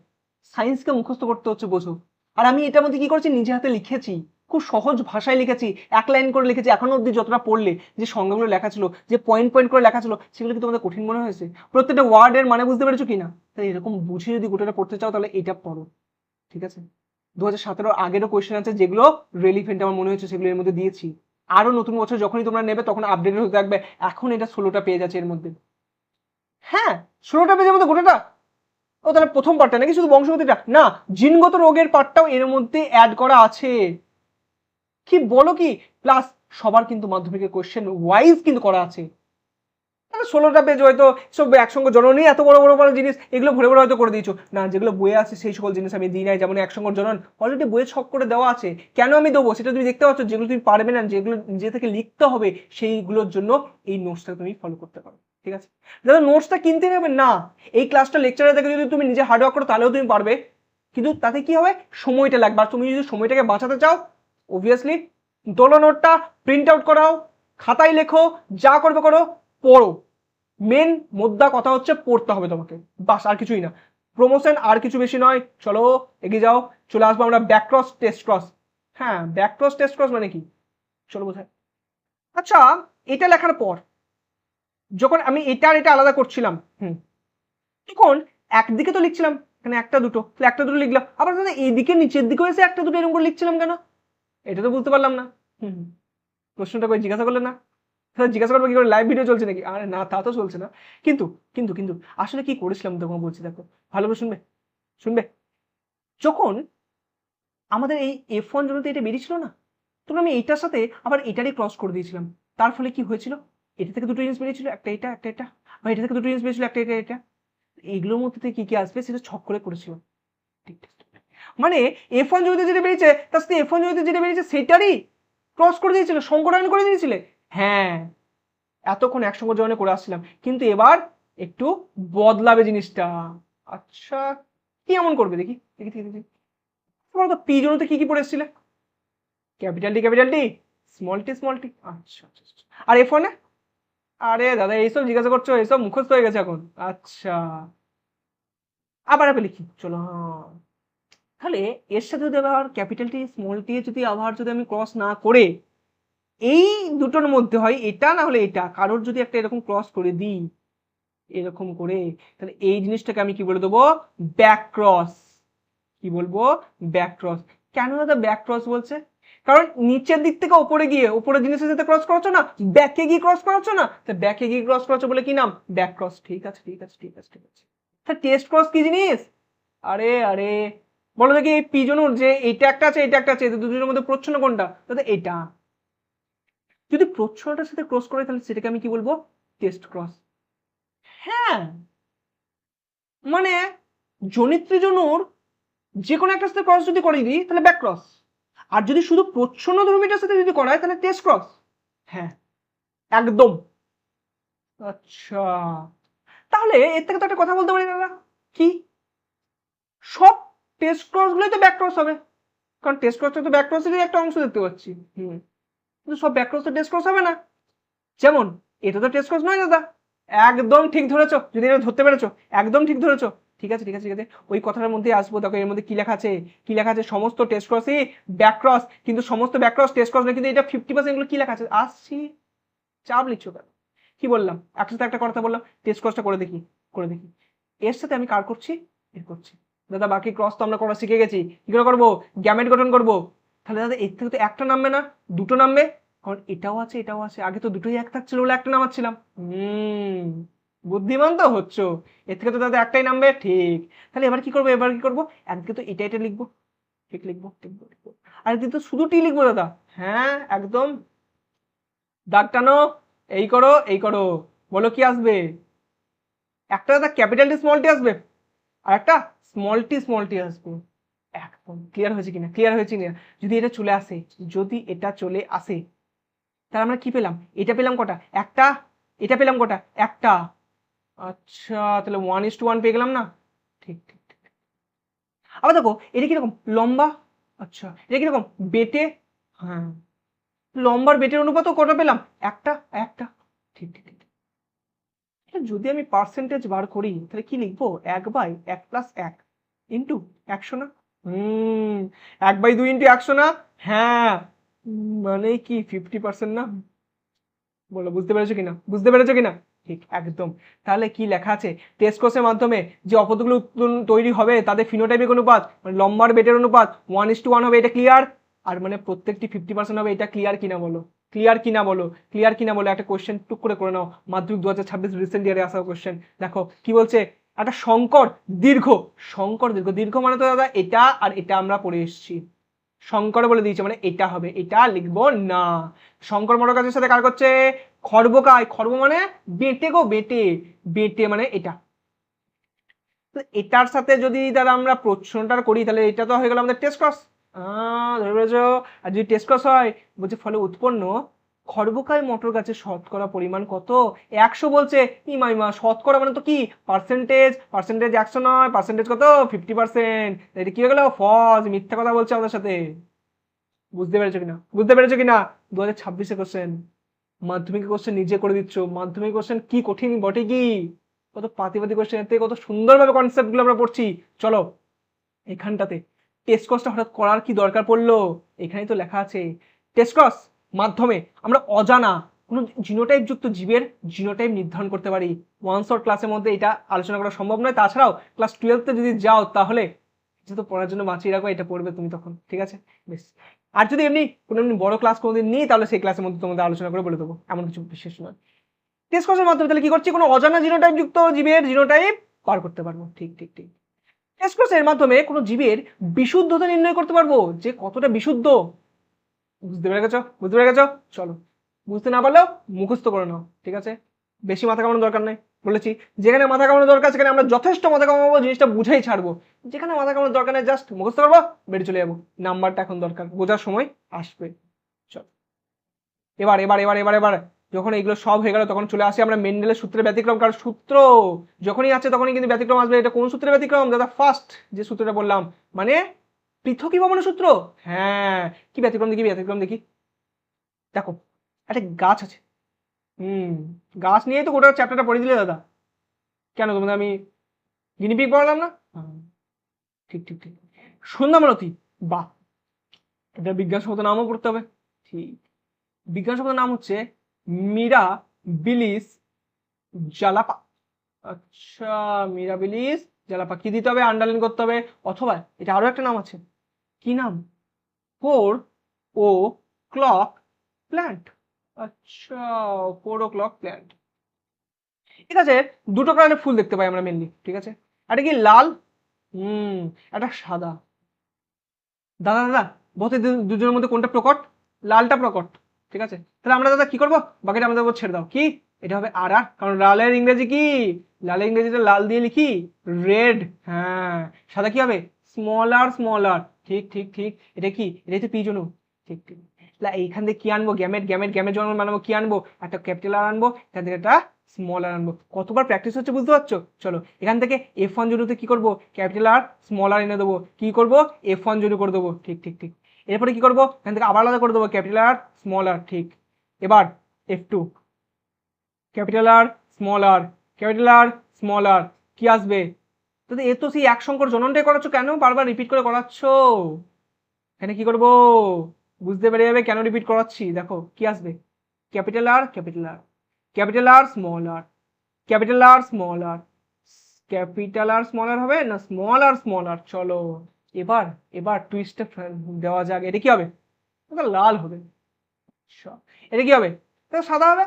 সায়েন্সকে মুখস্থ করতে হচ্ছে, বোঝো। আর আমি এটার মধ্যে কি করেছি, নিজে হাতে লিখেছি, খুব সহজ ভাষায় লিখেছি, এক লাইন করে লিখেছি। এখনো অব্দি যতটা পড়লে যে সংজ্ঞাগুলো লেখা ছিল, যে পয়েন্ট পয়েন্ট করে লেখা ছিল, সেগুলো কি তোমাদের কঠিন মনে হয়েছে? প্রত্যেকটা ওয়ার্ডের মানে বুঝতে পেরেছো কিনা? তাই এরকম বুঝে যদি গোটাটা পড়তে চাও তাহলে এটা পড়ো, ঠিক আছে? 2017 আগেরও কোয়েশ্চেন আছে যেগুলো রেলিভেন্ট আমার মনে হচ্ছে, সেগুলো এর মধ্যে দিয়েছি। আরো নতুন বছর যখনই তোমরা নেবে তখন আপডেটেড হতে থাকবে। এখন এটা 16টা পেজ আছে এর মধ্যে। হ্যাঁ, 16টা পেজের মধ্যে গোটাটা। ও তাহলে প্রথম পার্টটা নাকি শুধু বংশগতিটা না, জিনগত রোগের পার্টটাও এর মধ্যে অ্যাড করা আছে। কি বলো কি? প্লাস সবার কিন্তু মাধ্যমিকের কোয়েশ্চেন ওয়াইজ কিন্তু করা আছে। 16টা পেজ হয়তো সব একসঙ্গে জননী, এত বড় বড় বড় জিনিস এগুলো ভরে ভরে হয়তো করে দিয়েছো না, যেগুলো বইয়ে আছে সেই সকল জিনিস আমি দিই নাই। যেমন একসঙ্গে জনন অলরেডি বইয়ে ছক করে দেওয়া আছে, কেন আমি দেবো সেটা তুমি দেখতে পাচ্ছ। যেগুলো তুমি পারবে না, যেগুলো নিজে থেকে লিখতে হবে, সেইগুলোর জন্য এই নোটসটা তুমি ফলো করতে পারো, ঠিক আছে? দাদা নোটসটা কিনতে নেবে না, এই ক্লাসটা লেকচারে দেখে যদি তুমি নিজে হার্ডওয়ার্ক করো তাহলেও তুমি পারবে, কিন্তু তাতে কি হবে, সময়টা লাগবে। আর তুমি যদি সময়টাকে বাঁচাতে চাও, অবভিয়াসলি দোলো নোটটা প্রিন্ট আউট করাও, খাতায় লেখো, যা করবে করো, পড়ো। মেন মোদ্দা কথা হচ্ছে পড়তে হবে তোমাকে, বাস, আর কিছুই না। প্রমোশন আর কিছু বেশি নয়। চলো এগিয়ে যাও, চলে আসবো আমরা ব্যাক ক্রস টেস্ট ক্রস। হ্যাঁ, ব্যাক ক্রস টেস্ট ক্রস মানে কি চলো বোঝায়। আচ্ছা, এটা লেখার পর যখন আমি এটা আর এটা আলাদা করছিলাম, তখন একদিকে তো লিখছিলাম এখানে একটা দুটো, একটা দুটো লিখলাম, আবার দাদা এইদিকে নিচের দিকে এসে একটা দুটো এরকম করে লিখছিলাম কেন? এটা তো বুঝতে পারলাম না। প্রশ্নটা করে জিজ্ঞাসা করলে না? জিজ্ঞাসা করবো কি করে, লাইভ ভিডিও চলছে নাকি? আরে না, তা তো চলছে না। কিন্তু কিন্তু কিন্তু আসলে কি করেছিলাম তখন বলছি, দেখো ভালো করে শুনবে, শুনবে। যখন আমাদের এই F1 জন্য এটা বেরিয়েছিল না, তখন আমি এইটার সাথে আবার এটারই ক্রস করে দিয়েছিলাম। তার ফলে কি হয়েছিল, এটা থেকে দুটো জিনিস বেরিয়েছিল, একটা এটা একটা এটা, বা এটা থেকে দুটো জিনিস বেরিয়েছিল, একটা এটা এটা। এইগুলোর মধ্যে থেকে কি কি আসবে সেটা ছক করে করেছিল, ঠিক ঠিক। মানে F1 জমিতে যেটা বেরিয়েছে তার সাথে F1 জমিতে যেটা বেরিয়েছে সেটারই ক্রস করে দিয়েছিল, সংকরায়ন করে দিয়েছিলে। হ্যাঁ, এতক্ষণ একসঙ্গে জয়েন করে আসছিলাম, কিন্তু এবার একটু বদলাবে জিনিসটা। আচ্ছা, কি এমন করবে দেখি দেখি দেখি দেখি। তোমার তো পি জন্যতে কি কি পড়ে এসেছিলে? ক্যাপিটাল টি, স্মল টি, আচ্ছা আচ্ছা আচ্ছা। আর F1 এ? আরে দাদা এইসব জিজ্ঞাসা করছো, এইসব মুখস্থ হয়ে গেছে এখন। আচ্ছা, আবার লিখি চলো। তাহলে এর সাথে যদি আবার ক্যাপিটাল টি স্মল টি যদি আবার যদি আমি ক্রস না করে এই দুটোর মধ্যে হয় এটা না হলে এটা, কারোর যদি একটা এরকম ক্রস করে দিই এরকম করে, তাহলে এই জিনিসটাকে আমি কি বলে দেবো? Back cross. কি বলবো? Back cross. কেন দাদা ব্যাক ক্রস বলছে? কারণ নিচের দিক থেকে উপরে গিয়ে উপরের জিনিসের সাথে ক্রস করাচ্ছ না, ব্যাকে গিয়ে ক্রস করাচ্ছ না, তো ব্যাকে গিয়ে ক্রস করাচ্ছ বলে কি নাম? Back cross. ঠিক আছে ঠিক আছে ঠিক আছে ঠিক আছে। তা টেস্ট ক্রস কি জিনিস? আরে আরে বলো দেখি, এই পিজনুর যে এটা একটা আছে এটা একটা আছে, দুজনের মধ্যে প্রচ্ছন্ন কোনটা? দাদা এটা। যদি প্রচ্ছন্নটার সাথে ক্রস করে তাহলে সেটাকে আমি কি বলবো? Test cross. হ্যাঁ, মানে জনিত্রীজনুর যে কোনো একটা সাথে ক্রস যদি করিয়ে দিই তাহলে ব্যাক ক্রস, আর যদি শুধু প্রচ্ছন্ন ধর্মীটার সাথে যদি করায় তাহলে টেস্ট ক্রস। হ্যাঁ, একদম। আচ্ছা, তাহলে এর থেকে তো একটা কথা বলতে পারি দাদা, কি সব টেস্ট ক্রস গুলোই তো ব্যাক ক্রস হবে, কারণ টেস্ট ক্রসটা তো ব্যাক ক্রসেরই একটা অংশ দেখতে পাচ্ছি। কিন্তু সব ব্যাক ক্রস তো টেস্ট ক্রস হবে না। যেমন এটা তো টেস্ট ক্রস নয় দাদা। একদম ঠিক ধরেছো, যদি এটা ধরতে পেরেছো একদম ঠিক ধরেছো। ঠিক আছে ঠিক আছে ঠিক আছে, ওই কথাটার মধ্যে আসবো। দেখো এর মধ্যে কি লেখা আছে, কি লেখা আছে, সমস্ত টেস্ট ক্রসই ব্যাক ক্রস, কিন্তু সমস্ত ব্যাক ক্রস টেস্ট ক্রস নয়, কিন্তু এটা 50% এগুলো কি লেখা আছে আসছি। চাপ লিখছো কেন? কি বললাম, একসাথে একটা কথা বললাম, টেস্ট ক্রসটা করে দেখি করে দেখি। এর সাথে আমি কার করছি? এর করছি। দাদা বাকি ক্রস তো আমরা করা শিখে গেছি, কি করে করবো? গ্যামেট গঠন করবো। তাহলে দাদা এর থেকে তো একটা নামবে না, দুটো নামবে, কারণ এটাও আছে এটাও আছে। আগে তো দুটোই এক থাকছিল বলে একটা নামাচ্ছিলাম। বুদ্ধিমান তো হচ্ছ। এর থেকে তো দাদা একটাই নামবে, ঠিক। তাহলে এবার কি করবো, এবার কি করবো? একদিকে তো এটা এটা লিখবো, ঠিক লিখবো লিখবো লিখবো, আর একদিকে তো শুধু টি লিখবো দাদা। হ্যাঁ একদম, দাগ টানো, এই করো এই করো, বলো কি আসবে? একটা দাদা ক্যাপিটাল টি স্মল টি আসবে, আর একটা স্মল টি আসবে। একদম ক্লিয়ার হয়েছে কিনা, ক্লিয়ার হয়েছে কিনা? যদি এটা চলে আসে, যদি এটা চলে আসে, তাহলে আমরা কি পেলাম? এটা পেলাম কটা? একটা। এটা পেলাম কটা? একটা। আচ্ছা, তাহলে 1:1 পেয়ে গেলাম না? ঠিক ঠিক ঠিক। আবার দেখো এটা কিরকম লম্বা, আচ্ছা এটা কিরকম বেটে, হ্যাঁ লম্বার বেটের অনুপাতও কটা পেলাম? একটা একটা। ঠিক ঠিক ঠিক। যদি আমি পার্সেন্টেজ বার করি তাহলে কি লিখবো? 1/1 + 1 ইন্টু 100 না? 1/2 ইন্টু 100 না? হ্যাঁ, মানে কি 50% না? বলো বুঝতে পেরেছো কিনা, বুঝতে পেরেছো কিনা? ঠিক একদম। তাহলে কি লেখা আছে? টেস্ট কোর্সের মাধ্যমে যে অপদগুলো তৈরি হবে তাদের ফিনোটাইপিক অনুপাত, মানে লম্বার বেটের অনুপাত 1:1 হবে, এটা ক্লিয়ার? আর মানে প্রত্যেকটি 50% হবে, এটা ক্লিয়ার কিনা বলো? ক্লিয়ার কিনা বলো? ক্লিয়ার কিনা বলো? একটা কোশ্চেন টুক করে নাও, মাধ্যমিক 2026 রিসেন্ট ইয়ারে আসা কোশ্চেন। দেখো কি বলছে, একটা সংকর দীর্ঘ, সংকর দীর্ঘ, দীর্ঘ মানে তো দাদা এটা আর এটা আমরা পড়ে এসেছি। শঙ্কর বলে দিয়েছে মানে এটা হবে, এটা লিখবো না। শঙ্কর মোটর গাছের সাথে কার করছে? খর্বকায়, খর্ব মানে বেটে গো বেটে, বেটে মানে এটা। তো এটার সাথে যদি দাদা আমরা প্রশ্নটা করি তাহলে এটা তো হয়ে গেল আমাদের টেস্ট ক্রস। ধরে পেরেছো? আর যদি টেস্ট ক্রস হয়, বলছে ফলে উৎপন্ন খর্বকায় মটর গাছের শতকরা পরিমাণ কত? 100 বলছে। ইমা শতকরা মানে তো কি পার্সেন্টেজ, পার্সেন্টেজ 100 নয়, পার্সেন্টেজ কত? 50%। এটা কি হয়ে গেল? ফলস, মিথ্যা কথা বলছে আমাদের সাথে। বুঝতে পেরেছো কিনা, বুঝতে পেরেছো কিনা? 2026 কোশ্চেন, মাধ্যমিক কোশ্চেন নিজে করে দিচ্ছ। মাধ্যমিক কোশ্চেন কি কঠিন বটে কি, কত পাতিপাতি কোশ্চেন, এতে কত সুন্দরভাবে কনসেপ্ট গুলো আমরা পড়ছি। চলো এখানটাতে টেস্ট ক্রসটা হঠাৎ করার কি দরকার পড়লো? এখানেই তো লেখা আছে টেস্ট ক্রস মাধ্যমে আমরা অজানা কোনো জিনোটাইপ যুক্ত জীবের জিনোটাইপ নির্ধারণ করতে পারি। ওয়ান শর্ট ক্লাসের মধ্যে এটা আলোচনা করা সম্ভব নয়, তাছাড়াও ক্লাস 12তে যদি যাও তাহলে যেহেতু পড়ার জন্য বাঁচিয়ে রাখো, এটা পড়বে তুমি তখন, ঠিক আছে বেশ। আর যদি এমনি কোনো এমনি বড় ক্লাস কোনোদিন নিই তাহলে সেই ক্লাসের মধ্যে তোমাদের আলোচনা করে বলে দেবো, এমন কিছু বিশেষ নয়। টেস্ট ক্রসের মাধ্যমে তাহলে কি করছি? কোনো অজানা জিনোটাইপ যুক্ত জীবের জিনোটাইপ বার করতে পারবো। ঠিক ঠিক ঠিক। টেস্ট ক্রসের মাধ্যমে কোনো জীবের বিশুদ্ধতা নির্ণয় করতে পারবো, যে কতটা বিশুদ্ধ। বুঝতে পেরে গেছো, বুঝতে পেরে গেছো? চলো বুঝতে না পারলেও মুখস্থ করে নাও, ঠিক আছে? বেশি মাথা কামানোর দরকার নেই। বলেছি যেখানে মাথা কামানোর দরকার সেখানে আমরা যথেষ্ট মাথা কামাবো, জিনিসটা বুঝেই ছাড়বো। যেখানে মাথা কামানোর দরকার নেই জাস্ট মুখস্থ করবো, বেরিয়ে চলে যাবো। নাম্বারটা এখন দরকার, বোঝার সময় আসবে। চল এবার এবার এবার এবার এবার যখন এগুলো সব হয়ে গেল তখন চলে আসি আমরা মেন্ডেলের সূত্রের ব্যতিক্রম। কারণ সূত্র যখনই আছে তখনই কিন্তু ব্যতিক্রম আসবে। এটা কোন সূত্রের ব্যতিক্রম দাদা? ফার্স্ট যে সূত্রটা বললাম, মানে পৃথকীভবনের সূত্র। হ্যাঁ, কি ব্যতিক্রম দেখি, ব্যতিক্রম দেখি। দেখো একটা গাছ আছে, গাছ নিয়েই তো গোটা চ্যাপ্টারটা পড়ে দিলে দাদা। কেন তোমাদের আমি গিনিপিগ পড়ালাম না? ঠিক ঠিক ঠিক, সন্ধ্যামালতী। বাহ, এটা বিজ্ঞানসম্মত নামও পড়তে হবে। ঠিক, বিজ্ঞানসম্মত নাম হচ্ছে মিরাবিলিস জালাপা। আচ্ছা, মিরাবিলিস জালাপা। কি দিতে হবে? আন্ডারলাইন করতে হবে। অথবা এটা আরো একটা নাম আছে, কি নাম? 4 o'clock প্ল্যান্ট। আচ্ছা, 4 o'clock প্ল্যান্ট। ঠিক আছে, দুটো কালারের ফুল দেখতে পাই আমরা মেনলি। ঠিক আছে, একটা কি লাল, একটা সাদা। দাদা দাদা বলতে দুজনের মধ্যে কোনটা প্রকট? লালটা প্রকট। ঠিক আছে, তাহলে আমরা দাদা কি করবো? বাকিটা আমাদের উপর ছেড়ে দাও। কি এটা হবে? আর আর, কারণ লালের ইংরেজি কি? লালের ইংরেজিটা লাল দিয়ে লিখি রেড। হ্যাঁ, সাদা কি হবে? Smaller smaller. ঠিক ঠিক ঠিক, এটা কি? এটাই তো পিজনু। ঠিক ঠিক, এইখান থেকে কি আনবো? গ্যামেট গ্যামেট গ্যামেট যখন বানাবো কি আনবো? একটা ক্যাপিটাল আর আনবো, এখান থেকে একটা স্মল আর আনবো। কতবার প্র্যাকটিস হচ্ছে বুঝতে পারছো? চলো এখান থেকে F1 জরুতে কি করবো? ক্যাপিটাল আর স্মল আর এনে দেবো। কি করবো? F1 জরু করে দেবো। ঠিক ঠিক ঠিক, এরপরে কি করবো? এখান থেকে আবার আলাদা করে দেবো ক্যাপিটাল আর স্মল আর। ঠিক, এবার F2 capital R small R, capital R small আর। কি আসবে? তো এ তো সেই এক সংকর জননটাই করাচ্ছ, কেন বারবার রিপিট করে করাচ্ছ? এখানে কি করবো? বুঝতে পেরে যাবে কেন রিপিট করাচ্ছি। দেখো কি আসবে? Capital R capital R, capital R small R, capital R small R. Capital R small R হবে না স্মল আর স্মল আর? চলো এবার এবার টুইস্টে দেওয়া যাক। এটা কি হবে? এটা লাল হবে। আচ্ছা, এটা কি হবে? এটা সাদা হবে।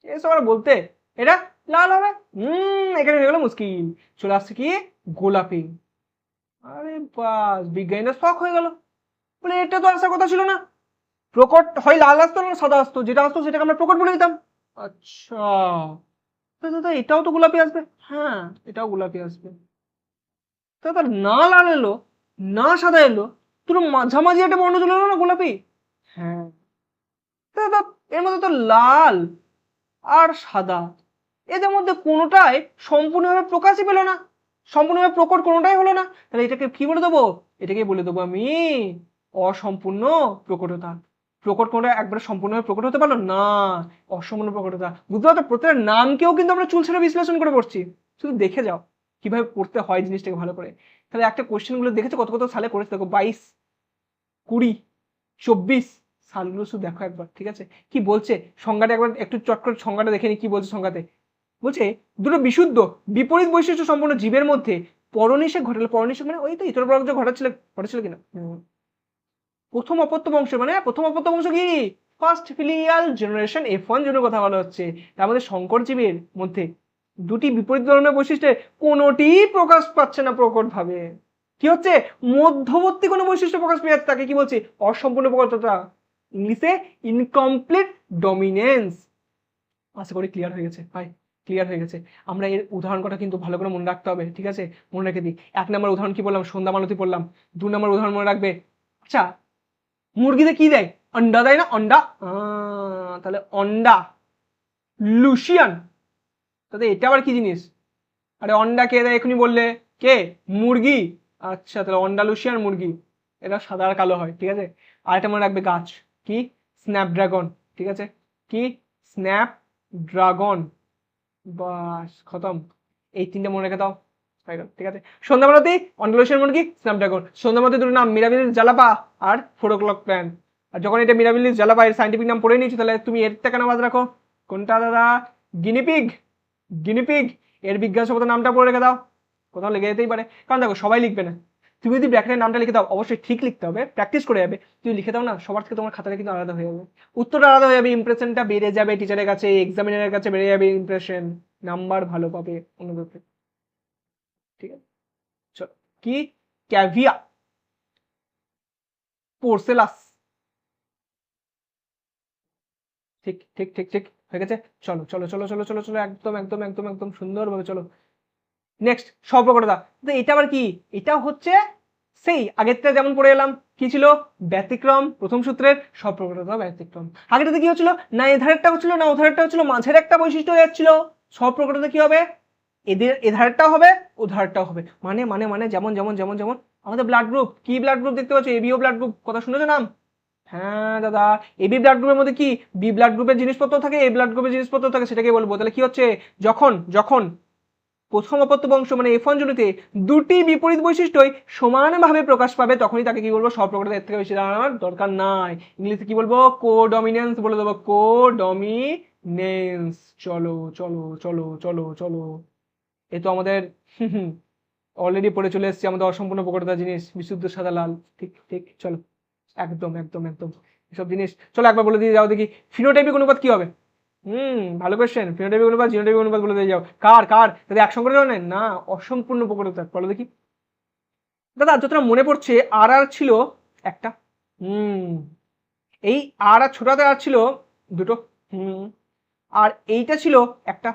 এসব আর বলতে, এটা লাল হবে। এখানে হয়ে গেল মুশকিল। চলে আসছে কি? গোলাপি। আরে বাস, বিজ্ঞানীরা শখ হয়ে গেল, বলে এটা তো আসার কথা ছিল না। প্রকট হয় লাল আসতো না সাদা আসতো, যেটা আসতো সেটাকে আমরা প্রকট বলে দিতাম। আচ্ছা, দাদা এটাও তো গোলাপি আসবে। হ্যাঁ, এটাও গোলাপি আসবে। দাদা না লাল এলো না সাদা এলো, পুরো মাঝামাঝি একটা বর্ণ চলে এলো না, গোলাপি। হ্যাঁ দাদা, এর মধ্যে তো লাল আর সাদা, এদের মধ্যে কোনোটাই সম্পূর্ণভাবে প্রকাশই পেল না, সম্পূর্ণভাবে প্রকট কোনোটাই হলো না। তাহলে এটাকে কি বলে দেবো? এটাকে বলে দেবো আমি অসম্পূর্ণ প্রকটতা। প্রকট কোনটা একবারে সম্পূর্ণভাবে প্রকট হতে পারলো না, অসম্পূর্ণ প্রকটতা। বুঝতে পারছো? প্রত্যেকটা নামকেও কিন্তু আমরা চুল ছেড়ে বিশ্লেষণ করে পড়ছি। শুধু দেখে যাও কিভাবে পড়তে হয় জিনিসটাকে ভালো করে। তাহলে একটা কোশ্চেন গুলো দেখেছো কত কত সালে করেছে? দেখো 22, 20, 24 সালগুলো শুধু দেখো একবার। ঠিক আছে, কি বলছে সংজ্ঞাটা একবার একটু চট করে সংজ্ঞাটা দেখে নি। কি বলছে সংজ্ঞাতে? বলছে দুটো বিশুদ্ধ বিপরীত বৈশিষ্ট্য সম্পন্ন জীবের মধ্যে পরনিষেক ঘটালে, পরনিষেক মানে ওই তো ইতর পরাগ ঘটাচ্ছিল, ঘটেছিল কিনা প্রথম অপত্য বংশ, মানে প্রথম অপত্য বংশ কি? ফার্স্ট ফিলিয়াল জেনারেশন F1 জন্য কথা বলা হচ্ছে। তার মধ্যে সংকর জীবের মধ্যে দুটি বিপরীত ধরনের বৈশিষ্ট্যে কোনোটি প্রকাশ পাচ্ছে না প্রকট ভাবে। কি হচ্ছে? মধ্যবর্তী কোনো বৈশিষ্ট্য প্রকাশ পেয়ে যাচ্ছে, তাকে কি বলছে? অসম্পূর্ণ প্রকটতা, ইংলিশে ইনকমপ্লিট ডমিনেন্স। আশা করি ক্লিয়ার হয়ে গেছে ভাই, ক্লিয়ার হয়ে গেছে। আমরা এর উদাহরণ কটা কিন্তু ভালো করে মনে রাখতে হবে। ঠিক আছে, মনে রেখে দিই। 1 নম্বর উদাহরণ কি বললাম? সন্ধ্যামালতী পড়লাম। 2 নম্বর উদাহরণ মনে রাখবে। আচ্ছা, মুরগিতে কি দেয়? অন্ডা দেয় না? অন্ডা। তাহলে অন্ডা লুসিয়ান। তাহলে এটা আবার কি জিনিস? আরে অন্ডা কে দেয় এখনই বললে? কে? মুরগি। আচ্ছা, তাহলে অন্ডা লুসিয়ান মুরগি, এটা সাদা আর কালো হয়। ঠিক আছে, আর এটা মনে রাখবে গাছ কি? স্ন্যাপড্রাগন। ঠিক আছে, কি? Snap dragon. বাস খতম, এই 3টে মনে রেখে দাও হয়ে গেল। ঠিক আছে, সন্ধ্যামালতী, অন্ডালুসিয়ান মুরগি, স্ন্যাপড্রাগন। সন্ধ্যামালতী দুটো নাম, মিরাবিলিস জালাপা আর 4 o'clock প্ল্যান। আর যখন এটা মিরাবিলিস জালাপা এর সাইন্টিফিক নাম পড়ে নিয়েছো, তাহলে তুমি এর থেকে কেন বাদ রাখো? কোনটা দাদা? গিনিপিগ। গিনিপিগ, এর বিজ্ঞানসম্মত নামটা পড়ে রেখে দাও। কোথাও লেগে যেতেই পারে, কারণ দেখো সবাই লিখবে না। তুমি যদি ব্র্যাকেটের নামটা লিখে দাও, অবশ্যই ঠিক লিখতে হবে, প্র্যাকটিস করে যাবে। তুমি লিখে দাও না, সবার থেকে তোমার খাতাটা কিন্তু আলাদা হয়ে যাবে, উত্তরটা আলাদা হয়ে যাবে, ইমপ্রেশনটা বেড়ে যাবে টিচারের কাছে, এক্সামিনারের কাছে বেড়ে যাবে ইমপ্রেশন, নাম্বার ভালো পাবে অন্যদের থেকে। ঠিক আছে, চলো কি? ক্যাভিয়া, পোর্সেলাস। ঠিক ঠিক ঠিক ঠিক, হয়ে গেছে। চলো চলো চলো চলো চলো চলো, একদম একদম একদম একদম সুন্দরভাবে চলো। নেক্সট স্বপ্রকটতা। তো এটা আবার কি? এটা হচ্ছে সেই আগেরটা যেমন পড়ে এলাম, কি ছিল? ব্যতিক্রম, প্রথম সূত্রের স্বপ্রকটতা ব্যতিক্রম। আগেটাতে কি হচ্ছিল? না এধারেরটা হচ্ছিল না ওধারেরটা হচ্ছিল, মাঝের একটা বৈশিষ্ট্য হয়ে যাচ্ছিল। স্বপ্রকটতা কি হবে? এধারেরটাও হবে ওধারেরটাও হবে, মানে মানে মানে যেমন যেমন যেমন যেমন আমাদের ব্লাড গ্রুপ, কি ব্লাড গ্রুপ দেখতে পাচ্ছ? এবিও ব্লাড গ্রুপ, কথা শুনেছো নাম? হ্যাঁ দাদা, এবি ব্লাড গ্রুপের মধ্যে কি বি ব্লাড গ্রুপের জিনিসপত্র থাকে, এ ব্লাড গ্রুপের জিনিসপত্র থাকে, সেটাকে বলবো। তাহলে কি হচ্ছে? যখন যখন প্রথম অপত্য বংশ মানে F1 জুড়িতে দুটি বিপরীত বৈশিষ্ট্যই সমানভাবে প্রকাশ পাবে, তখনই তাকে কি বলবো? স্বপ্রকটতা। এর থেকে বেশি জানার দরকার নাই। ইংলিশে কি বলবো? কোডমিনেন্স বলে দেবো, কোডমিনেন্স। চলো চলো চলো চলো চলো, এ তো আমাদের অলরেডি পড়ে চলে এসেছি আমাদের অসম্পূর্ণ প্রকটতা জিনিস, বিশুদ্ধ সাদা লাল। ঠিক ঠিক, চলো একদম একদম একদম এসব জিনিস চলো একবার বলে দিয়ে যাও দেখি, ফিনোটাইপিক অনুপাত কি হবে? ভালো কোয়েশ্চেন। ফিনোটাইপিক অনুপাত জিনোটাইপিক অনুপাত বলে দিয়ে যাও। কার কার যদি একসঙ্গে জানেন না? অসম্পূর্ণ প্রকটতা বলো দেখি। দাদা যতটা মনে পড়ছে আর আর ছিল একটা। এই আর আর ছোটাতে আর ছিল দুটো। আর এইটা ছিল একটা।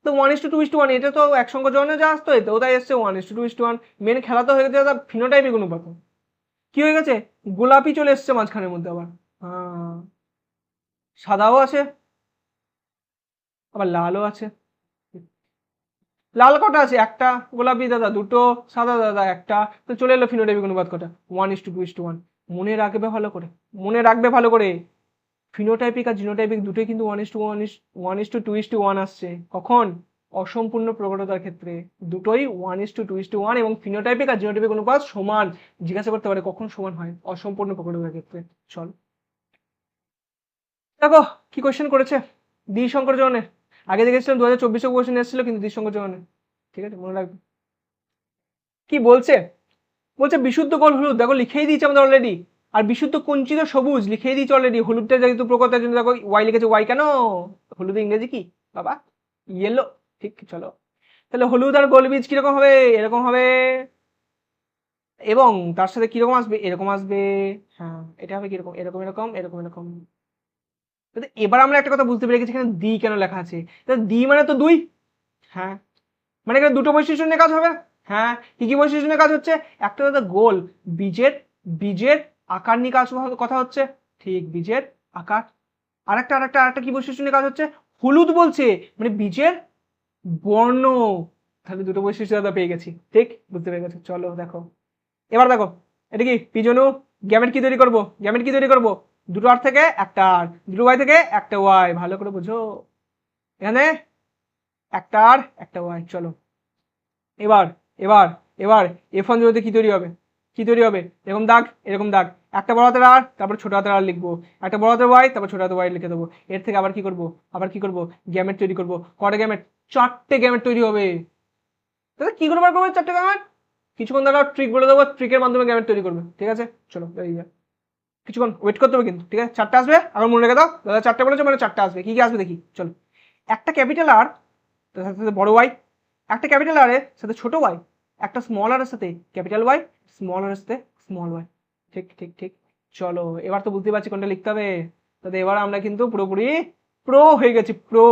তো 1:2:1, এটা তো একসঙ্গে জনে যা আসতো, এতেও তাই এসছে 1:2:1। মেন খেলা তো হয়ে গেছে দাদা ফিনোটাইপিক অনুপাত। কি হয়ে গেছে? গোলাপি চলে এসছে মাঝখানের মধ্যে আবার। হ্যাঁ, সাদাও আছে আবার লালও আছে। লাল কটা আছে? একটা। গোলাপি দাদা দুটো, সাদা দাদা একটা। তো চলে এলো ফিনোটাইপিক অনুপাত কটা? 1:2:1। মনে রাখবে ভালো করে, মনে রাখবে ভালো করে। ফিনোটাইপিক আর জিনোটাইপিক দুটোই কিন্তু 1:2:1 আসছে। কখন? অসম্পূর্ণ প্রকটতার ক্ষেত্রে দুটোই 1:2:1, এবং ফিনোটাইপিক আর জিনোটাইপিক অনুপাত সমান। জিজ্ঞাসা করতে পারে কখন সমান হয়? অসম্পূর্ণ প্রকটতার ক্ষেত্রে। চল দেখো কি কোয়েশ্চেন করেছে দ্বিসংকর জননের। আগে দেখেছিলাম 2024 কোয়েশ্চেন এসেছিল, কিন্তু দ্বিসংকর জননের। ঠিক আছে, মনে রাখবে। কি বলছে? বলছে বিশুদ্ধ গোল হলুদ, দেখো লিখেই দিয়েছে আমাদের অলরেডি। আর বিশুদ্ধ কুঞ্চিত সবুজ লিখেই দিয়েছে অলরেডি। হলুদটা যেহেতু প্রকটতার জন্য দেখো ওয়াই লিখেছে, ওয়াই কেন? হলুদ ইংরেজি কি বাবা? ইয়েলো। ঠিক, চলো তাহলে হলুদ আর গোল বীজ কিরকম হবে? এরকম হবে। এবং তার সাথে কিরকম আসবে? এরকম আসবে। হ্যাঁ, এটা হবে কিরকম? এরকম এরকম এরকম এরকম। এবার আমরা একটা কথা বুঝতে পেরে গেছি, এখানে দ্বি কেন লেখা আছে। দ্বি মানে তো দুই। হ্যাঁ, মানে এখানে দুটো বৈশিষ্ট্য নিয়ে কাজ হবে। হ্যাঁ, কি কি বৈশিষ্ট্য নিয়ে কাজ হচ্ছে? একটা দাদা গোল, বীজের বীজের আকার নিয়ে কাজ কথা হচ্ছে। ঠিক, বীজের আকার। আরেকটা আরেকটা আরেকটা কি বৈশিষ্ট্য নিয়ে কাজ হচ্ছে? হলুদ বলছে, মানে বীজের বর্ণ। তাহলে দুটো বৈশিষ্ট্য দাদা পেয়ে গেছি। ঠিক, বুঝতে পেরে গেছি। চলো দেখো এবার দেখো, এটা কি পিজনু? গ্যামেট কি তৈরি করবো? গ্যামেট কি তৈরি করবো? দুটো আর থেকে একটা আর, দুটো ওয়াই থেকে একটা ওয়াই। ভালো করে বুঝো, এখানে একটা আর একটা ওয়াই। চলো এবার এবার এবার F1 জুড়িতে কি তৈরি হবে? কি তৈরি হবে? এরকম দাগ, এরকম দাগ। একটা বড় হাতের আর, তারপর ছোট হাতের আর লিখবো। একটা বড় হাতের ওয়াই, তারপর ছোট হাতের ওয়াই লিখে দেবো। এর থেকে আবার কি করবো? আবার কি করবো? গ্যামেট তৈরি করবো। কটা গ্যামেট? চারটে গ্যামেট তৈরি হবে। তাহলে কি করে বার করবে চারটে গ্যামেট? কিছুক্ষণ দাঁড়াও, ট্রিক বলে দেবো, ট্রিকের মাধ্যমে গ্যামেট তৈরি করবে। ঠিক আছে, চলো এই যা, কিছুক্ষণ ওয়েট করতে হবে কিন্তু। ঠিক আছে, চারটে আসবে। আবার মনে রেখে দাও, দাদা চারটে বলেছে মানে চারটে আসবে। কি কি আসবে দেখি, চলো। একটা ক্যাপিটাল আর তার সাথে বড় ওয়াই, একটা ক্যাপিটাল আর এর সাথে ছোট ওয়াই, একটা স্মল আর এর সাথে ক্যাপিটাল ওয়াই, স্মল আর এর সাথে স্মল ওয়াই। ঠিক ঠিক ঠিক, চলো এবার তো বুঝতে পারছি কোনটা লিখতে হবে। তাহলে এবার আমরা কিন্তু পুরোপুরি প্রো হয়ে গেছি, প্রো।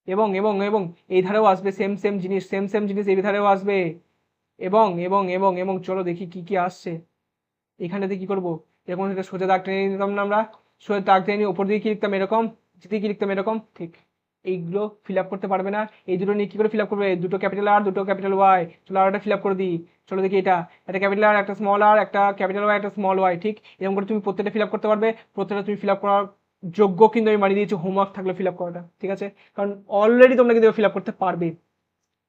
এবং এবং এবং এই ধারেও আসবে সেম সেম জিনিস, সেম সেম জিনিস এই ধারেও আসবে। এবং এবং এবং এবং চলো দেখি কি কি আসছে। এখানেতে কি করবো? এরকম একটা সোজা দাগ টেনে নিতাম না আমরা? সোজা দাগ টেনে নিয়ে উপর দিকে কি লিখতাম? এরকম। নিচে কি লিখতাম? এরকম। ঠিক, এইগুলো ফিল আপ করতে পারবে না? এই দুটো নিয়ে কি করে ফিল আপ করবে? দুটো ক্যাপিটাল আর দুটো ক্যাপিটাল ওয়াই। চলো আর একটা ফিল আপ করে দিই। চলো দেখি এটা, একটা ক্যাপিটাল আর একটা স্মল আর একটা ক্যাপিটাল ওয়াই একটা স্মল ওয়াই। ঠিক, এরকম করে তুমি প্রত্যেকটা ফিল আপ করতে পারবে। প্রত্যেকটা তুমি ফিল আপ করার যোগ্য কিন্তু আমি মানিয়ে দিয়েছি, হোমওয়ার্ক থাকলে ফিল আপ করাটা। ঠিক আছে, কারণ অলরেডি তোমরা কিন্তু ফিল আপ করতে পারবে।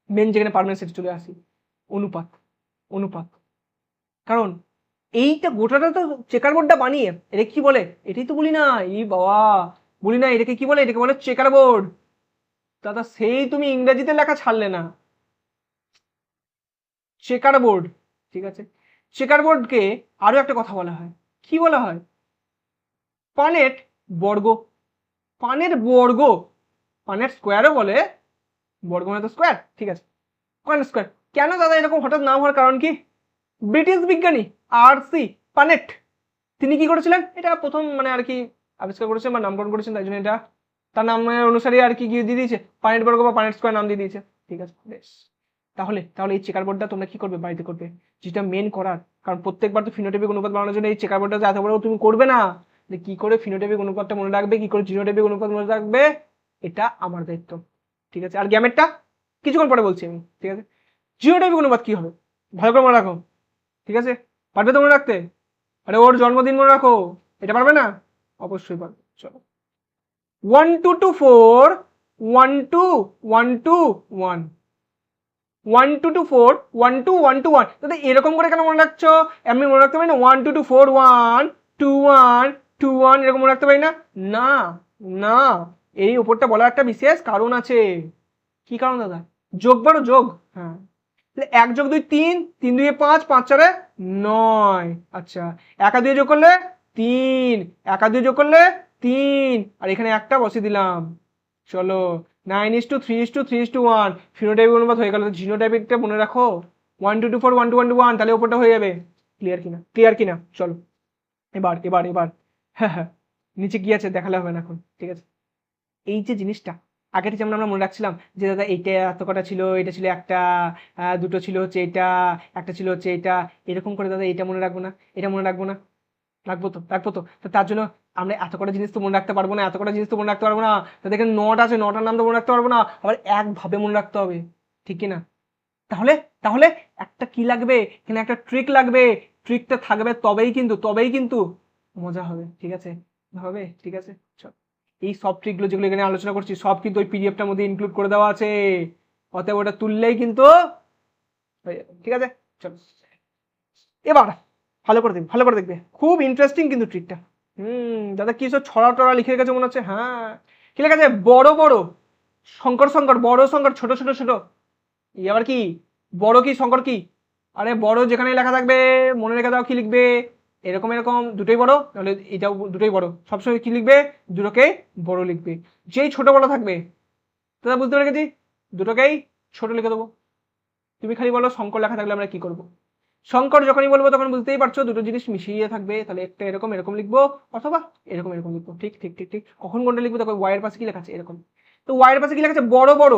মেন যেখানে পারবে সেটা চলে আসি, অনুপাত। অনুপাত, কারণ এইটা গোটাটা তো চেকার বোর্ডটা বানিয়ে এটা কি বলে? এটাই তো বলি না, এই বাবা বলি না, এটাকে কি বলে? এটাকে বলে চেকার বোর্ড। দাদা সেই তুমি ইংরেজিতে লেখা ছাড়লে না, চেকার বোর্ড। ঠিক আছে, চেকার বোর্ডকে আরো একটা কথা বলা হয়। কি বলা হয়? পানেট বর্গ। পানের বর্গ, পানের স্কোয়ারও বলে, বর্গ মানে তো স্কোয়ার। ঠিক আছে, পানের স্কোয়ার। কেন দাদা এরকম হঠাৎ নাম হওয়ার কারণ কি? ব্রিটিশ বিজ্ঞানী আর সি পানেট, তিনি কি করেছিলেন? এটা প্রথম মানে আর কি আবিষ্কার করেছেন বা নামকরণ করেছেন, তাই জন্য এটা তার নামের অনুসারে আর কি দিয়ে দিয়েছে, পানেট বর্গ বা পানেট স্কোয়ার নাম দিয়ে দিয়েছে। ঠিক আছে, বেশ। তাহলে তাহলে এই চেকার বোর্ডটা তোমরা কি করবে, বাড়িতে করবে, যেটা মেন করার। কারণ প্রত্যেকবার তো ফিনোটাইপিক অনুপাত বানানোর জন্য এই চেকার বোর্ডটা এত বড় তুমি করবে না, যে কি করে ফিনোটাইপিক অনুপাতটা মনে রাখবে, কি করে জিনোটাইপিক অনুপাত মনে রাখবে, এটা আমার দায়িত্ব। ঠিক আছে, আর গ্যামেটটা কিছুক্ষণ পরে বলছি আমি। ঠিক আছে, জিনোটাইপিক অনুপাত কি হবে ভালো করে মনে রাখো। ঠিক আছে, পারবে তো মনে রাখতে? আরে ওর জন্মদিন মনে রাখো, এটা পারবে না? অবশ্যই পারবে। চলো, 1 2 2 4 1 2 1 2 1 1 2 2 4 1 2 1 2 1। তাহলে এরকম করে কেন মনে রাখছো? এমনি মনে রাখতে পারি না 1 2 2 4 1 2 1 2 1 এরকম মনে রাখতে পারি না? না না, এই উপরটা বলার একটা বিশেষ কারণ আছে। কি কারণ দাদা? যোগ বারো যোগ। হ্যাঁ, 1 যোগ 2 3, 3 2 5, 5 4 9। আচ্ছা, 1 আর 2 যোগ করলে 3, 1 আর 2 যোগ করলে 3, আর এখানে একটা বসিয়ে দিলাম। চলো, 9:3:3:1 ফিনোটাইপিক অনুপাত হয়ে গেল। জিনোটাইপিকটা মনে রাখো, 1 2 2 4 1 2 1 2 1, তাহলে ওপরটা হয়ে যাবে। ক্লিয়ার কিনা? ক্লিয়ার কিনা? চলো, এবার এবার এবার হ্যাঁ হ্যাঁ, নিচে কি আছে দেখালে হবে না এখন। ঠিক আছে, এই যে জিনিসটা আগের যেমন আমরা মনে রাখছিলাম যে দাদা এইটা এত কটা ছিল, এটা ছিল একটা, দুটো ছিল হচ্ছে এটা, একটা ছিল হচ্ছে এটা, এরকম করে দাদা এটা মনে রাখবো না, এটা মনে রাখবো না, রাখবো তো রাখবো তো। তো তার জন্য আমরা এত কটা জিনিস তো মনে রাখতে পারবো না, এত কটা জিনিস তো মনে রাখতে পারবো না। তাদের এখানে 9টা আছে, 9টার নাম তো মনে রাখতে পারবো না, আবার একভাবে মনে রাখতে হবে। ঠিক কিনা? তাহলে তাহলে একটা কি লাগবে, এখানে একটা ট্রিক লাগবে। ট্রিকটা থাকবে তবেই কিন্তু মজা হবে। ঠিক আছে, হবে। ঠিক আছে, চল, এই সব ট্রিকগুলো যেগুলো এখানে আলোচনা করছি সব কিন্তু ওই পিডিএফটার মধ্যে ইনক্লুড করে দেওয়া আছে, অতএব ওটা তুললেই কিন্তু হয়ে যাবে। ঠিক আছে, চল, এবার ভালো করে দেখবে, খুব ইন্টারেস্টিং কিন্তু ট্রিকটা। দাদা কি সব ছড়া টড়া লিখে রেখেছে মনে হচ্ছে। হ্যাঁ, কি লেখা আছে? বড় বড় শঙ্কর শঙ্কর, বড় শঙ্কর, ছোট ছোট ছোট। এই আবার কি? বড় কি শঙ্কর কি? আরে বড় যেখানে লেখা থাকবে মনে রেখে দাও কি লিখবে, এরকম এরকম দুটোই বড়, তাহলে এটাও দুটোই বড়। সবসময় কি লিখবে? দুটোকেই বড় লিখবে। যেই ছোট বড় থাকবে দাদা বুঝতে পেরে গেছি, দুটোকেই ছোট লিখে দেবো। তুমি খালি বলো শঙ্কর লেখা থাকলে আমরা কি করব। শঙ্কর যখনই বলবো তখন বুঝতেই পারছো দুটো জিনিস মিশিয়ে থাকবে, তাহলে একটা এরকম এরকম লিখবো, অথবা এরকম এরকম লিখবো। ঠিক ঠিক ঠিক ঠিক, কখন কোনটা লিখবো দেখো, ওয়াইয়ের পাশে কি লেখা আছে এরকম, তো ওয়াইয়ের পাশে কি লেখা আছে? বড় বড়,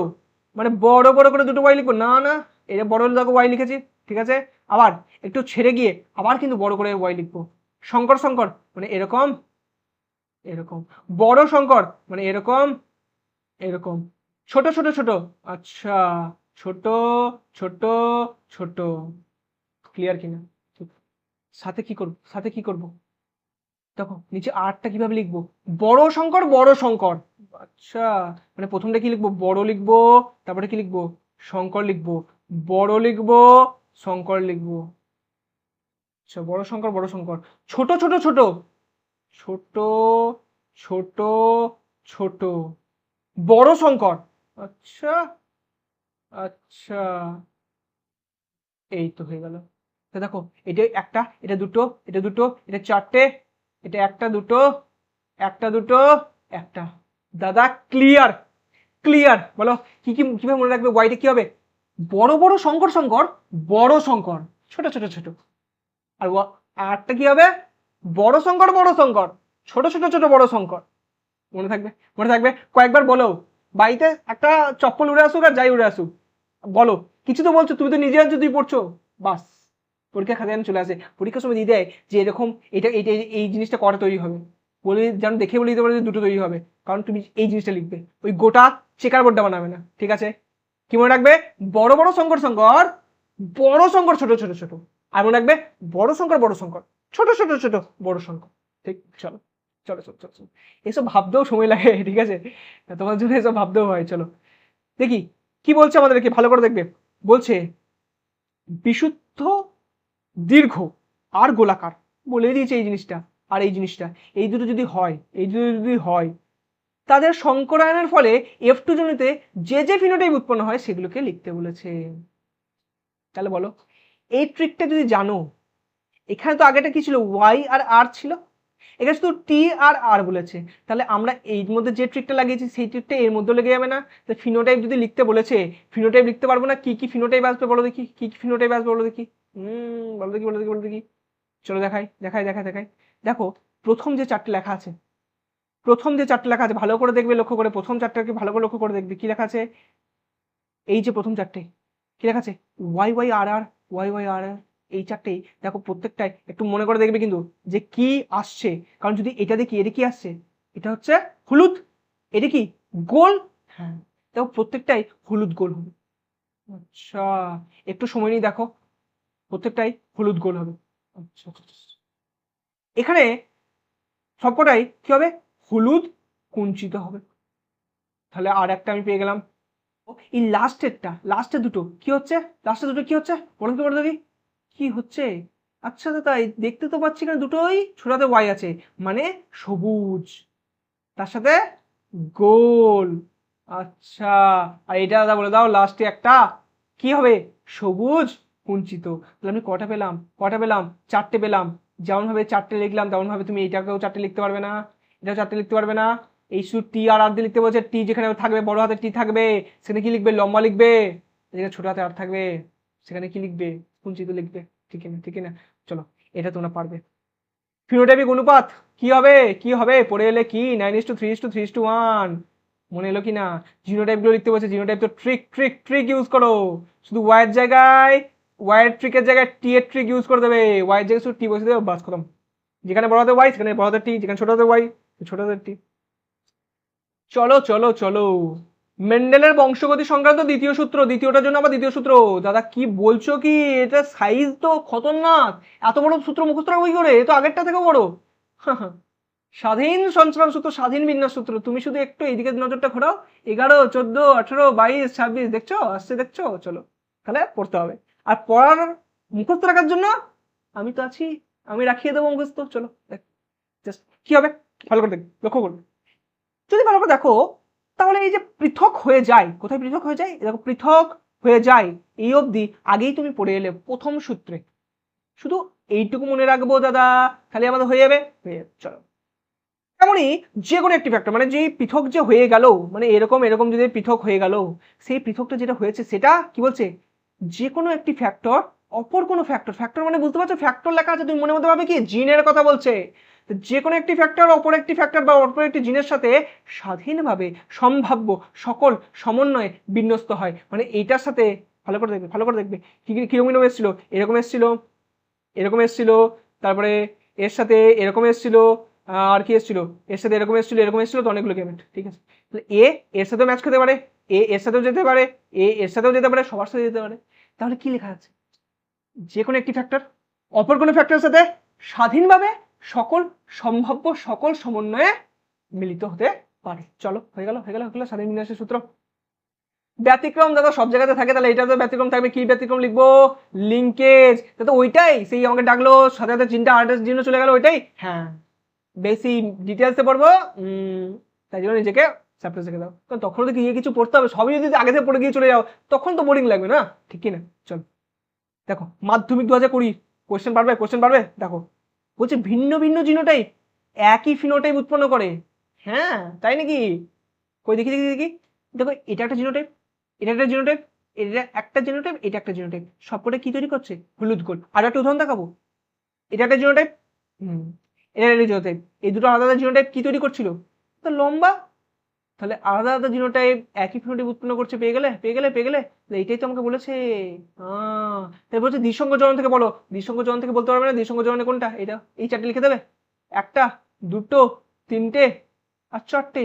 মানে বড় বড় করে দুটো ওয়াই লিখবো না, না এটা বড় দেখো ওয়াই লিখেছি। ঠিক আছে, আবার একটু ছেড়ে গিয়ে আবার কিন্তু বড় করে ওয়াই লিখবো। শঙ্কর শঙ্কর মানে এরকম এরকম, বড় শঙ্কর মানে এরকম এরকম, ছোট ছোট ছোট, আচ্ছা, ছোট ছোট ছোট। ক্লিয়ার কিনা? সাথে কি করব দেখো, নিচে আরটা কিভাবে লিখবো, বড় শঙ্কর বড় শঙ্কর। আচ্ছা, মানে প্রথমটা কি লিখবো? বড় লিখবো, তারপরে কি লিখবো? শঙ্কর লিখবো, বড় লিখবো, শঙ্কর লিখবো। আচ্ছা, বড় শঙ্কর বড় শঙ্কর, ছোট ছোট ছোট, ছোট ছোট ছোট, বড় শঙ্কর। আচ্ছা আচ্ছা, এই তো হয়ে গেল। তো দেখো, এটা একটা, এটা দুটো, এটা দুটো, এটা চারটে, এটা একটা দুটো, একটা দুটো, একটা। দাদা ক্লিয়ার? ক্লিয়ার? বলো কি কি কিভাবে মনে রাখবে? ওয়াইটা কি হবে? বড় বড় শঙ্কর শঙ্কর, বড় শঙ্কর, ছোট ছোট ছোট। আর আরটা কি হবে? বড় শঙ্কর বড় শঙ্কর, ছোট ছোট ছোট বড় শঙ্কর। মনে থাকবে? মনে থাকবে? কয়েকবার বলো, বাড়িতে একটা চপ্পল উড়ে আসুক আর যাই উড়ে আসুক, বলো, কিছু তো বলছো, তুমি তো নিজে আছো, তুই পড়ছো, বাস পরীক্ষা খাতায় চলে আসে। পরীক্ষার সময় দিয়ে দেয় যে এরকম এটা এটা এই জিনিসটা কটা তৈরি হবে, বলে যেন দেখে বলে দিতে পারে যে দুটো তৈরি হবে, কারণ তুমি এই জিনিসটা লিখবে, ওই গোটা চেকার বোর্ডটা বানাবে না। ঠিক আছে, কি মনে রাখবে? বড় বড় শঙ্কর শঙ্কর, বড় শঙ্কর ছোট ছোট ছোট, আর মনে রাখবে বড় শঙ্কর বড় শঙ্কর, ছোট ছোট ছোট বড় শঙ্কর। ঠিক, চলো চলো চলো চলো চলো, এসব ভাবতেও সময় লাগে। ঠিক আছে, তোমার জন্য এসব ভাবতেও হয়। চলো দেখি কি বলছে আমাদেরকে, ভালো করে দেখবে। বলছে বিশুদ্ধ দীর্ঘ আর গোলাকার, বলে দিয়েছে এই জিনিসটা আর এই জিনিসটা, এই দুটো যদি হয়, এই দুটো যদি হয়, তাদের সংকরায়নের ফলে F2 জনিতে যে যে ফিনোটাইপ উৎপন্ন হয় সেগুলোকে লিখতে বলেছে। তাহলে বলো, এই ট্রিকটা যদি জানো, এখানে তো আগেটা কি ছিল? ওয়াই আর আর ছিল, এখানে শুধু টি আর আর বলেছে, তাহলে আমরা এই মধ্যে যে ট্রিকটা লাগিয়েছি সেই ট্রিকটা এর মধ্যে লেগে যাবে না? তো ফিনোটাইপ যদি লিখতে বলেছে, ফিনোটাইপ লিখতে পারবো না? কি কি ফিনোটাইপ আসবে বলো দেখি, কি কি ফিনোটাইপ আসবে বলো দেখি, বলো দেখি বলো দেখি বলো দেখি। চলো দেখাই দেখাই দেখাই দেখাই। দেখো, প্রথম যে চারটে লেখা আছে, প্রথম যে চারটে লেখা আছে ভালো করে দেখবে, লক্ষ্য করে প্রথম চারটাকে ভালো করে লক্ষ্য করে দেখবে কি লেখা আছে। এই যে প্রথম চারটে কি লেখা আছে, ওয়াই ওয়াই আর আর ওয়াই ওয়াই আর আর, এই চারটেই দেখো প্রত্যেকটাই একটু মনে করে দেখবে কিন্তু যে কি আসছে। কারণ যদি এটা দেখি, এটা কি আসছে, এটা হচ্ছে হলুদ, এটা কি গোল, হ্যাঁ দেখো প্রত্যেকটাই হলুদ গোল হবে। আচ্ছা একটু সময় নিয়ে দেখো, প্রত্যেকটাই হলুদ গোল হবে। আচ্ছা আচ্ছা, আচ্ছা। এখানে সবকটাই কি হবে, হলুদ কুঞ্চিত হবে। তাহলে আর একটা আমি পেয়ে গেলাম। এই লাস্টের দুটো কি হচ্ছে, লাস্টের দুটো কি হচ্ছে বলুন তো, বলো দেখি কি হচ্ছে। আচ্ছা দাদা এই দেখতে তো পাচ্ছি না দুটোই ছোটাতে ওয়াই আছে, মানে সবুজ, তার সাথে গোল। আচ্ছা আর এটা দাদা বলে দাও, লাস্টে একটা কি হবে, সবুজ কুঞ্চিত। তাহলে আমি কটা পেলাম, কটা পেলাম, চারটে পেলাম। যেমন ভাবে চারটে লিখলাম তেমন ভাবে তুমি এটাকেও চারটে লিখতে পারবে না, এটাও চারটে লিখতে পারবে না। এই শুধু টি আর আর দিয়ে লিখতে বলছে, টি যেখানে থাকবে বড় হাতে টি থাকবে সেখানে কি লিখবে, লম্বা লিখবে, যেখানে ছোট হাতে আর থাকবে সেখানে কি লিখবে, কুঞ্চিত লিখবে। ঠিক না, ঠিক না? চলো এটা তোমরা পারবে। ফিনোটাইপিক অনুপাত কি হবে, কি হবে পড়ে এলে কি 9:3:3:1 মনে এলো কি না? জিনোটাইপ গুলো লিখতে বলছে, জিনোটাইপ তো ট্রিক ট্রিক ট্রিক ইউজ করো, শুধু ওয়াইয়ের জায়গায়, ওয়াইয়ের ট্রিকের জায়গায় টি এর ট্রিক ইউজ করে দেবে, ওয়াইয়ের জায়গায় শুধু টি বসে দেবে, বাস খতম। যেখানে বড় হাতে ওয়াই সেখানে বড় হাতে টি, যেখানে ছোট হাতে ওয়াই ছোট হাতে টি। চলো চলো চলো, মেন্ডেলের বংশগতি সংক্রান্ত দ্বিতীয় সূত্র, দ্বিতীয়টার জন্য আবার দ্বিতীয় সূত্র। দাদা কি বলছো কি, এটা সাইজ তো খতরনাক, এত বড় সূত্র মুখস্থ রাখবো কি করে, এ তো আগেরটা থেকেও বড়। স্বাধীন সঞ্চালন সূত্র, স্বাধীন বিন্যাস সূত্র, তুমি শুধু একটু এইদিকে নজরটা ঘোরাও। 11, 14, 18, 22, 26 দেখছো আসছে, দেখছো? চলো তাহলে পড়তে হবে। আর পড়ার মুখস্থ রাখার জন্য আমি তো আছি, আমি রাখিয়ে দেবো মুখস্থ। চলো দেখ জাস্ট কি হবে, ভালো করে দেখ, লক্ষ্য করবে। যদি ভালো করে দেখো তাহলে এই যে পৃথক হয়ে যায়, কোথায় পৃথক হয়ে যায়, দেখো পৃথক হয়ে যায় এই অবধি আগেই তুমি পড়ে এলে প্রথম সূত্রে। শুধু এইটুকু মনে রাখবো দাদা, খালি আমাদের হয়ে যাবে, হয়ে যাবে। চলো তেমনই যে কোনো একটি ফ্যাক্টর, মানে যেই পৃথক যে হয়ে গেল, মানে এরকম এরকম যদি পৃথক হয়ে গেল, সেই পৃথকটা যেটা হয়েছে সেটা কি বলছে, যে কোনো একটি ফ্যাক্টর অপর কোনো ফ্যাক্টর, ফ্যাক্টর মানে বুঝতে পারছো, ফ্যাক্টর লেখা আছে তুমি মনে মধ্যে ভাবে কি জিনের কথা বলছে। যে কোনো একটি ফ্যাক্টর অপর একটি ফ্যাক্টর বা অপর একটি জিনের সাথে স্বাধীনভাবে সম্ভাব্য সকল সমন্বয়ে বিন্যস্ত হয়। মানে এইটার সাথে ভালো করে দেখবে, ভালো করে দেখবে কিরকম এসেছিল, এরকম এসেছিল, এরকম এসেছিল, তারপরে এর সাথে এরকম এসেছিল, আর কি এসেছিল, এর সাথে এরকম এসেছিল, এরকম এসেছিল, তো অনেকগুলো গেমেট। ঠিক আছে, তাহলে এ এর সাথেও ম্যাচ খেতে পারে, এ এর সাথেও যেতে পারে, এ এর সাথেও যেতে পারে, সবার সাথে যেতে পারে। তাহলে কি লেখা আছে, যে কোনো একটি ফ্যাক্টর অপর কোনো ফ্যাক্টরের সাথে স্বাধীনভাবে সকল সম্ভাব্য সকল সমন্বয়ে মিলিত হতে পারে। চলো হয়ে গেল, হয়ে গেল, হয়ে গেল স্বাধীন বিন্যাসের সূত্র। ব্যতিক্রম দাদা সব জায়গাতে থাকে, তাহলে এটা তো ব্যতিক্রম থাকবে, কি ব্যতিক্রম লিখবো, লিঙ্কেজ, তো ওইটাই সেই আমাকে ডাকলো সাথে সাথে চিন্তা আর্টের জন্য চলে গেল ওইটাই। হ্যাঁ বেশি ডিটেলসে পড়বো তাই জন্য নিজেকে সারপ্রাইজ রেখে দাও, কারণ তখন তো গিয়ে কিছু পড়তে হবে, সবই যদি আগে থেকে পড়ে গিয়ে চলে যাও তখন তো বোরিং লাগবে না, ঠিক কি না? চলো দেখো মাধ্যমিক 2020 কোশ্চেন পারবে, কোশ্চেন পারবে, দেখো বলছে ভিন্ন ভিন্ন জিনোটাইপ একই ফিনোটাইপ উৎপন্ন করে। হ্যাঁ তাই নাকি, কই দেখি দেখি দেখি, দেখো এটা একটা জিনোটাইপ, এটা একটা জিনোটাইপ, এটা একটা জিনোটাইপ, এটা একটা জিনোটাইপ, সবকটা কি তৈরি করছে, হলুদ গোল। আর একটা উদাহরণ দেখাবো, এটা একটা জিনোটাইপ, এটা একটা জিনোটাইপ, এই দুটো আলাদা আলাদা জিনোটাইপ কি তৈরি করছিল, তো লম্বা। তাহলে আলাদা আলাদা জিনোটাইপ একই ফিনোটাইপ উৎপন্ন করছে, পেয়ে গেলে পেয়ে গেলে পেয়ে গেলে, এইটাই তো আমাকে বলেছে। তাই বলছে দ্বিসঙ্গ জনন থেকে বলো, দ্বিসঙ্গ জনন থেকে বলতে পারবে না, দ্বিসঙ্গ জননে কোনটা, এটা এই চারটে লিখে দেবে, একটা দুটো তিনটে আর চারটে,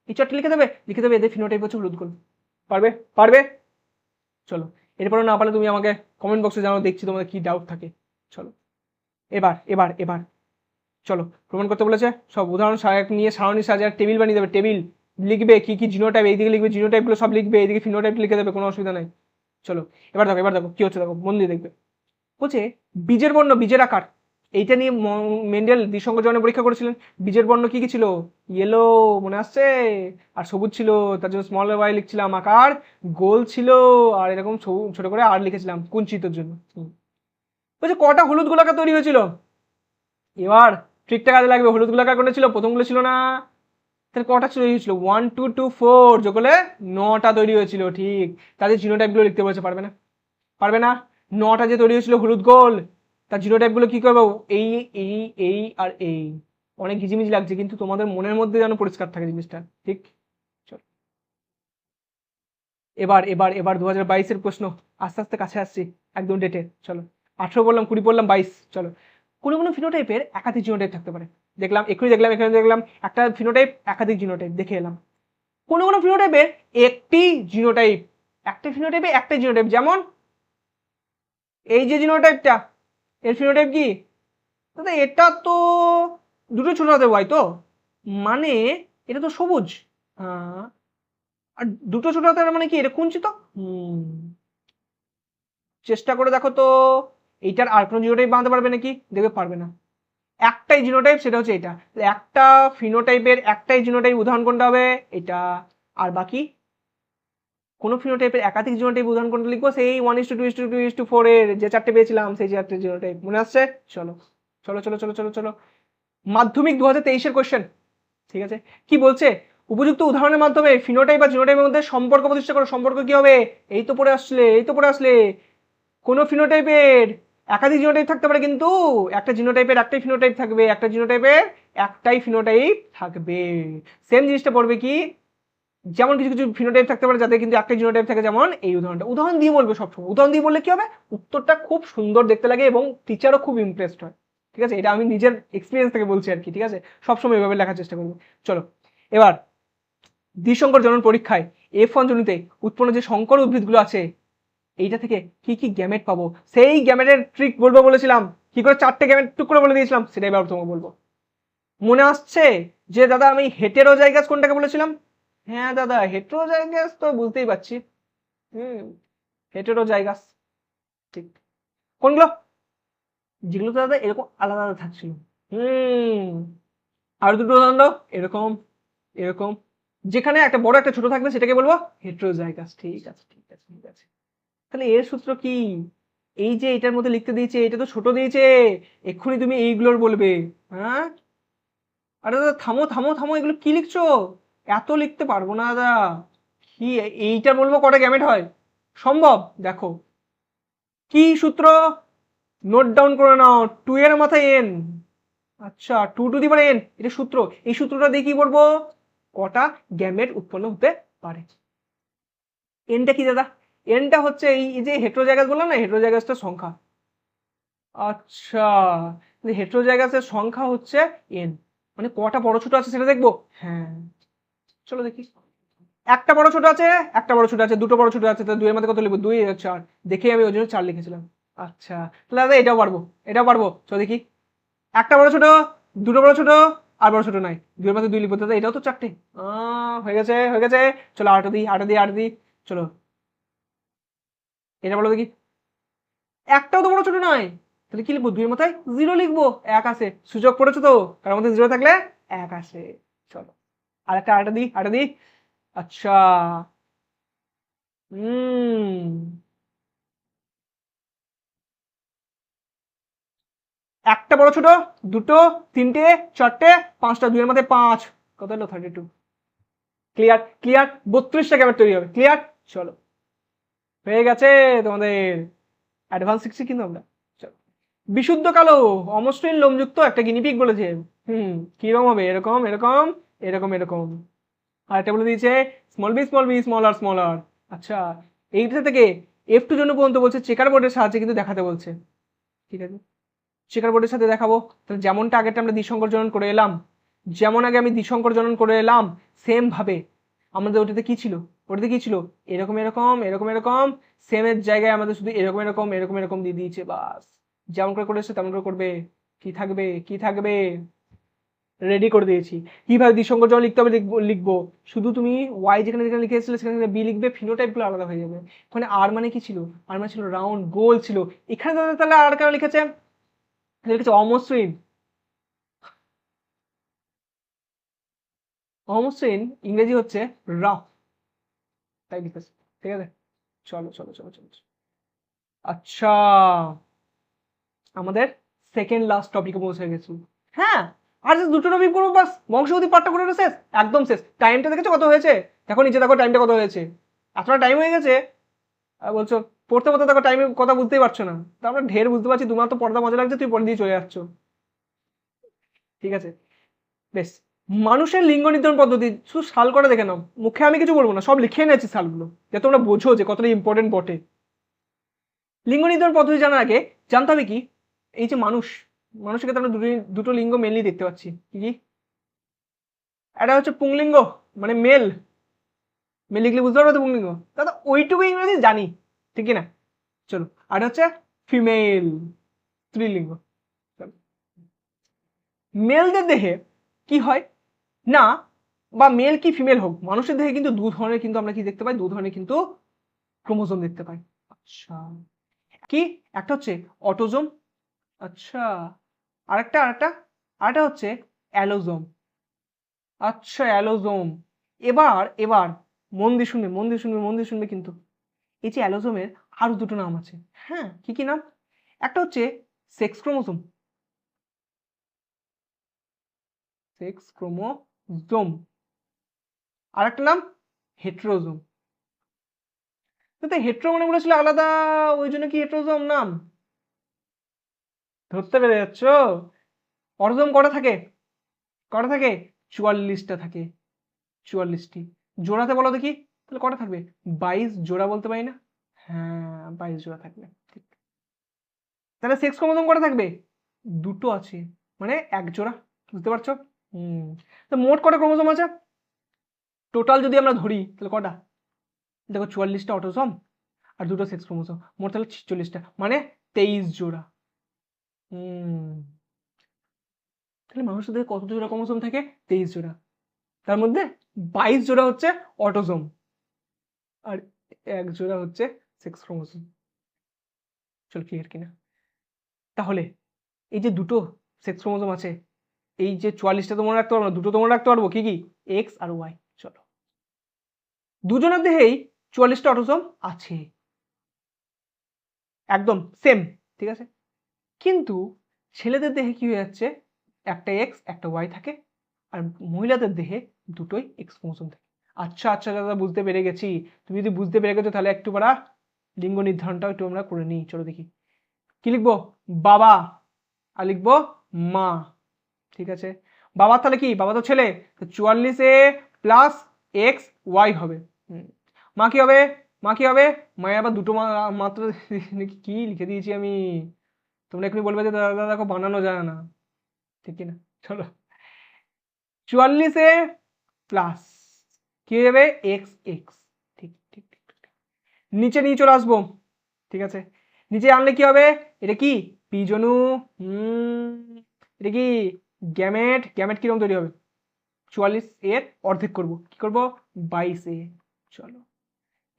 এই চারটে লিখে দেবে, লিখে দেবে এদের ফিনোটাইপ হচ্ছে হলুদ গোল। পারবে, পারবে? চলো এরপরে না পারলে তুমি আমাকে কমেন্ট বক্সে জানাও, দেখছি তোমাদের কি ডাউট থাকে। চলো এবার এবার এবার চলো প্রমাণ করতে বলেছে, সব উদাহরণ নিয়ে সারণী সাজার টেবিল বানিয়ে দেবে, টেবিল লিখবে কি কি জিনোটাইপ, এইদিকে লিখবে জিনোটাইপগুলো সব লিখবে, এইদিকে ফিনোটাইপ লিখে দেবে, কোনো অসুবিধা নাই। চলো এবার দেখো, এবার দেখো কি হচ্ছে, দেখো মন দিয়ে দেখবে। বলছে বীজের বর্ণ, বীজের আকার, এইটা নিয়ে মেন্ডেল দ্বিসঙ্গ জননে পরীক্ষা করেছিলেন। বীজের বর্ণ কি কি ছিল, ইয়েলো মনে আসছে, আর সবুজ ছিল, তার জন্য স্মল ওয়াই লিখছিলাম, আকার গোল ছিল, আর এরকম ছোট করে আর লিখেছিলাম কুঞ্চিতর জন্য। বলছে কটা হলুদ গোলাকার তৈরি হয়েছিল, এবার ট্রিকটা কাজে লাগবে, হলুদ গোলাকার কোনটা ছিল, প্রথমগুলো ছিল না, তাহলে কটা তৈরি হয়েছিল, 1 2 2 4 যোগ করলে 9টা তৈরি হয়েছিল। ঠিক, তাদের জিনোটাইপগুলো লিখতে বলেছে, পারবে না, পারবে না, 9টা যে তৈরি হয়েছিল হলুদ গোল, তার জিনোটাইপগুলো কি করবো, এই এই এই আর এই, অনেক ঘিজিমিজি লাগছে, কিন্তু তোমাদের মনের মধ্যে যেন পরিষ্কার থাকে জিনিসটা, ঠিক? চলো, এবার এবার এবার 2022-এর প্রশ্ন, আস্তে আস্তে কাছে আসছি একদম ডেটে। চলো, 18 বললাম, 20 বললাম, 22। চলো, কোনো কোনো ফিনোটাইপের একাধিক জিনোটাইপ থাকতে পারে। দেখলাম, এক্ষুনি দেখলাম, এখানে দেখলাম একটা ফিনোটাইপ একাধিক জিনোটাইপ দেখে এলাম। কোনো কোনো ফিনোটাইপের একটি জিনোটাইপ, একটা ফিনোটাইপে একটাই জিনোটাইপ, যেমন এই যে জিনোটাইপটা, এর ফিনোটাইপ কি? দাদা এটা তো দুটো ছোট হাতের ওয়াই তো, মানে এটা তো সবুজ। আহ, আর দুটো ছোট হাতের মানে কি, এটা কুঞ্চিত। চেষ্টা করে দেখো তো, এইটার আর কোনো জিনোটাইপ বানাতে পারবে নাকি? দেখবে পারবে না। একটাই জিনোটাইপ, সেটা হচ্ছে এটা। একটা ফিনোটাইপের একটাই জিনোটাইপ, উদাহরণ কোনটা হবে? এটা। আর বাকি কোন ফিনোটাইপের একাধিক জিনোটাইপ, উদাহরণ কোনটা লিখবো? সেই 1:2:2:4 এর যে চারটে পেয়েছিলাম, সেই চারটে জিনোটাইপ মনে আসছে? চলো চলো চলো চলো চলো চলো, মাধ্যমিক 2023-এর কোশ্চেন। ঠিক আছে, কি বলছে? উপযুক্ত উদাহরণের মাধ্যমে ফিনোটাইপ বা জিনোটাইপের মধ্যে সম্পর্ক প্রতিষ্ঠা করো। সম্পর্ক কি হবে? এই তো পড়ে আসলে, এই তো পড়ে আসলে। কোনো ফিনোটাইপের একাধিক জিনোটাইপ থাকতে পারে, কিন্তু একটা জিনোটাইপের একটাই ফিনোটাইপ থাকবে, একটা জিনোটাইপের একটাই ফিনোটাইপ থাকবে। সেম জিনিসটা পড়বে কি, যেমন কিছু কিছু ফিনোটাইপ থাকতে পারে যাদের কিন্তু একটা জিনোটাইপ থাকে, যেমন এই উদাহরণটা। উদাহরণ দিয়ে বলবে সবসময়, উদাহরণ দিয়ে বললে কি হবে? উত্তরটা খুব সুন্দর দেখতে লাগে এবং টিচারও খুব ইমপ্রেসড হয়। ঠিক আছে, এটা আমি নিজের এক্সপিরিয়েন্স থেকে বলছি আর কি। ঠিক আছে, সবসময় এভাবে লেখার চেষ্টা করবো। চলো, এবার দ্বিসংকর জনন পরীক্ষায় F1 জনিতে উৎপন্ন যে সংকর উদ্ভিদগুলো আছে, এইটা থেকে কি কি গ্যামেট পাবো, সেই গ্যামেটের ট্রিক বলবো বলেছিলাম। কি করে চারটে গ্যামেট টুক করে বলে দিয়েছিলাম, সেটাই এবার তোমাকে বলবো। মনে আসছে যে দাদা আমি হেটেরোজাইগাস কোনটাকে বলেছিলাম? হ্যাঁ দাদা, হেটেরোজাইগাস তো বুঝতেই পারছি। হেটেরোজাইগাস, ঠিক। কোনগুলো? যেগুলো তো দাদা এরকম আলাদা আলাদা থাকছিল। আর দুটো উদাহরণ দাও। এরকম, এরকম। যেখানে একটা বড় একটা ছোট থাকবে সেটাকে বলবো হেটেরোজাইগাস। ঠিক আছে ঠিক আছে ঠিক আছে। তাহলে এর সূত্র কি? এই যে এটার মধ্যে লিখতে দিয়েছে, এটা তো ছোট দিয়েছে, এক্ষুনি তুমি এইগুলোর বলবে। হ্যাঁ, আরে দাদা থামো থামো থামো, এগুলো কি লিখছো? এত লিখতে পারবো না দাদা। কি এইটা বলবো কটা গ্যামেট হয়? সম্ভব? দেখো কি সূত্র, নোট ডাউন করে নাও। 2 এর মাথায় n, আচ্ছা 2 টু দি পাওয়ার n, এটা সূত্র। এই সূত্রটা দিয়ে কি বলবো, কটা গ্যামেট উৎপন্ন হতে পারে। এনটা কি দাদা? এনটা হচ্ছে এই যে হেটেরোজাইগাস বললাম না, হেটেরোজাইগাসটার সংখ্যা। আচ্ছা, হেটেরোজাইগাসের সংখ্যা হচ্ছে এন, মানে কটা বড় ছোট আছে সেটা দেখবো। হ্যাঁ, চলো দেখি। একটা বড় ছোট আছে, একটা বড় ছোট আছে, দুটো বড় ছোট আছে, তো দুইয়ের মধ্যে কত লিখবো? 2 আর 4। দেখে আমি ওই জন্য 4 লিখেছিলাম। আচ্ছা, তাহলে দাদা এটাও পারবো, এটাও পারবো। চলো দেখি। একটা বড় ছোট, দুটো বড় ছোট, আর বড় ছোট নাই, 2 এর মধ্যে 2 লিখবো, দাদা এটাও তো 4টে। হয়ে গেছে হয়ে গেছে। চলো আটটা দিই, আটটা দিই, আটটা দিই। চলো, এটা বলো দেখি। একটাও তো বড় ছোট নয়, তাহলে কি লিখবো? 2 এর মাথায় 0 লিখবো। এক আসে, সুযোগ পড়েছে তো, কারোর মধ্যে 0 থাকলে এক আসে। চলো, আরেকটা দিই, আরেকটা দিই। আচ্ছা, একটা বড় ছোট, দুটো, তিনটে, চারটে, পাঁচটা, 2 এর মধ্যে 5, কত হলো? 32। ক্লিয়ার ক্লিয়ার, 32টা গ্যামেট তৈরি হবে। ক্লিয়ার? চলো, হয়ে গেছে তোমাদের। অ্যাডভান্স শিখছি কিন্তু আমরা। চলো, বিশুদ্ধ কালো অমসৃণ লোমযুক্ত একটা গিনিপিগ বলেছে। কিরকম হবে? এরকম এরকম এরকম এরকম। আর একটা বলে দিয়েছে small B small B small R small R. আচ্ছা, এইটা থেকে F2 জন্য পর্যন্ত বলছে চেকার বোর্ডের সাহায্যে কিন্তু দেখাতে বলছে। ঠিক আছে, চেকার বোর্ডের সাথে দেখাবো। তাহলে যেমনটা আগেটা আমরা দ্বিসংকর জনন করে এলাম, যেমন আগে আমি দ্বিসংকর জনন করে এলাম, সেম ভাবে আমাদের ওটাতে কি ছিল? ওটাতে কি ছিল? এরকম এরকম এরকম এরকম, সেমের জায়গায় আমাদের শুধু এরকম এরকম এরকম এরকম দিয়ে দিয়েছে, বাস। যেমন করে করেছে তেমন করে করবে। কি থাকবে? কি থাকবে? রেডি করে দিয়েছি। কিভাবে দ্বিসংকর জনন লিখতে হবে লিখবো। শুধু তুমি ওয়াই যেখানে যেখানে লিখে এসেছিলে সেখানে বি লিখবে, ফিনোটাইপ গুলো আলাদা হয়ে যাবে। ওখানে আর মানে কি ছিল? আর মানে ছিল রাউন্ড, গোল ছিল। এখানে তাহলে আর কেন লিখেছে? লিখেছে অমসৃণ। অমসৃণ ইংরেজি হচ্ছে রাফ, তাই লিখেছে। ঠিক আছে, চলো চলো চলো চলো। আচ্ছা, আমাদের সেকেন্ড লাস্ট টপিকে পৌঁছে গেছি। হ্যাঁ, আর যে দুটো টপিক পড়বো, বাস বংশগতি পাঠটা করে শেষ, একদম শেষ। টাইমটা দেখেছো কত হয়েছে? দেখো নিচে, দেখো টাইমটা কত হয়েছে। এতটা টাইম হয়ে গেছে আর বলছো পড়তে পড়তে দেখো টাইমের কথা বুঝতেই পারছো না। তো আমরা ঢের বুঝতে পারছি, তোমার তো পড়া মজা লাগছে, তুই পড়ে দিয়ে চলে যাচ্ছ। ঠিক আছে, বেশ, মানুষের লিঙ্গ নির্ধারণ পদ্ধতি শুধু সাল করে দেখে নাও, মুখে আমি কিছু বলবো না, সব লিখে এনেছি সালগুলো, যাতে তোমরা বোঝো যে কতটা ইম্পর্টেন্ট বটে। লিঙ্গ নির্ধারণ পদ্ধতি জানার আগে জানতে হবে কি, এই যে মানুষের ক্ষেত্রে আমরা দুটো লিঙ্গ মেনলি দেখতে পাচ্ছি। কি কি? এটা হচ্ছে পুংলিঙ্গ, মানে মেল লিখলে বুঝতে পারবে তো পুংলিঙ্গ, দাদা ওইটুকু ইংরেজি জানি, ঠিক না? চলো, আর হচ্ছে ফিমেল, স্ত্রীলিঙ্গ। মেলদের দেহে কি হয় না, বা মেল কি ফিমেল হোক, মানুষের দেহে কিন্তু দু ধরনের কিন্তু আমরা কি দেখতে পাই, দু ধরনের কিন্তু ক্রোমোজোম দেখতে পাই। আচ্ছা, কি? একটা হচ্ছে অটোজোম, আচ্ছা, আরেকটা হচ্ছে অ্যালোজোম। আচ্ছা, অ্যালোজোম। এবার মন দিয়ে শুনবে কিন্তু, এই যে অ্যালোজোমের আরো দুটো নাম আছে। হ্যাঁ, কি কি নাম? একটা হচ্ছে সেক্স ক্রোমোজোম, আর একটা নাম হেটেরোজোম। তো হেটেরো মানে বলেছিল আলাদা, ওই জন্য কি হেটেরোজোম নাম? ধরতে পেরে যাচ্ছ? অটোজোম কটা থাকে? 44টা থাকে, 44টি। জোড়াতে বলো দেখি, তাহলে কটা থাকবে? 22 জোড়া বলতে পারি না? হ্যাঁ, 22 জোড়া থাকবে, ঠিক। তাহলে সেক্স ক্রোমোজোম কটা থাকবে? দুটো আছে, মানে এক জোড়া, বুঝতে পারছো? তো মোট কটা ক্রোমোজোম আছে টোটাল যদি আমরা ধরি, তাহলে কটা? দেখো, 44টা অটোজোম আর দুটো সেক্স ক্রোমোজোম, মোট তাহলে 46টা, মানে 23 জোড়া। তাহলে মানুষের দেহে কত জোড়া ক্রোমোজোম থাকে? 23 জোড়া। তার মধ্যে 22 জোড়া হচ্ছে অটোজোম আর এক জোড়া হচ্ছে সেক্স ক্রোমোজোম। চল, ক্লিয়ার কিনা? তাহলে এই যে দুটো সেক্স ক্রোমোজোম আছে, এই যে 44টা তো মনে রাখতে পারবো না, দুটো তো মনে রাখতে পারবো, কি কি? এক্স আর ওয়াই। চলো, দুজনের দেহেই 44টা অটোজোম আছে, একদম সেম, ঠিক আছে। কিন্তু ছেলেদের দেহে কি হয়ে যাচ্ছে, একটা এক্স একটা ওয়াই থাকে, আর মহিলাদের দেহে দুটোই এক্স ক্রোমোজোম থাকে। আচ্ছা আচ্ছা দাদা, বুঝতে পেরে গেছি। তুমি যদি বুঝতে পেরে গেছো, তাহলে একটু পারা লিঙ্গ নির্ধারণটাও একটু আমরা করে নিই। চলো দেখি, কি লিখবো? বাবা, আর লিখবো মা, ঠিক আছে। বাবা তাহলে কি, বাবা তো ছেলে, 44A প্লাস এক্স ওয়াই হবে। মা কি হবে? মায়ের আবার দুটো মাত্র কি লিখে দিয়েছি আমি, তোমরা এখনই বলবে যে দাদা দেখো বানানো যায় না, ঠিক কিনা? চলো, 44A প্লাস কি হবে? এক্স এক্স, ঠিক ঠিক ঠিক ঠিক। নিচে নিয়ে চলে আসবো, ঠিক আছে। নিচে আনলে কি হবে? এটা কি বীজাণু, এটা কি গ্যামেট কিরকম তৈরি হবে? 44 এর অর্ধেক করব, কি করব? 22A। চলো,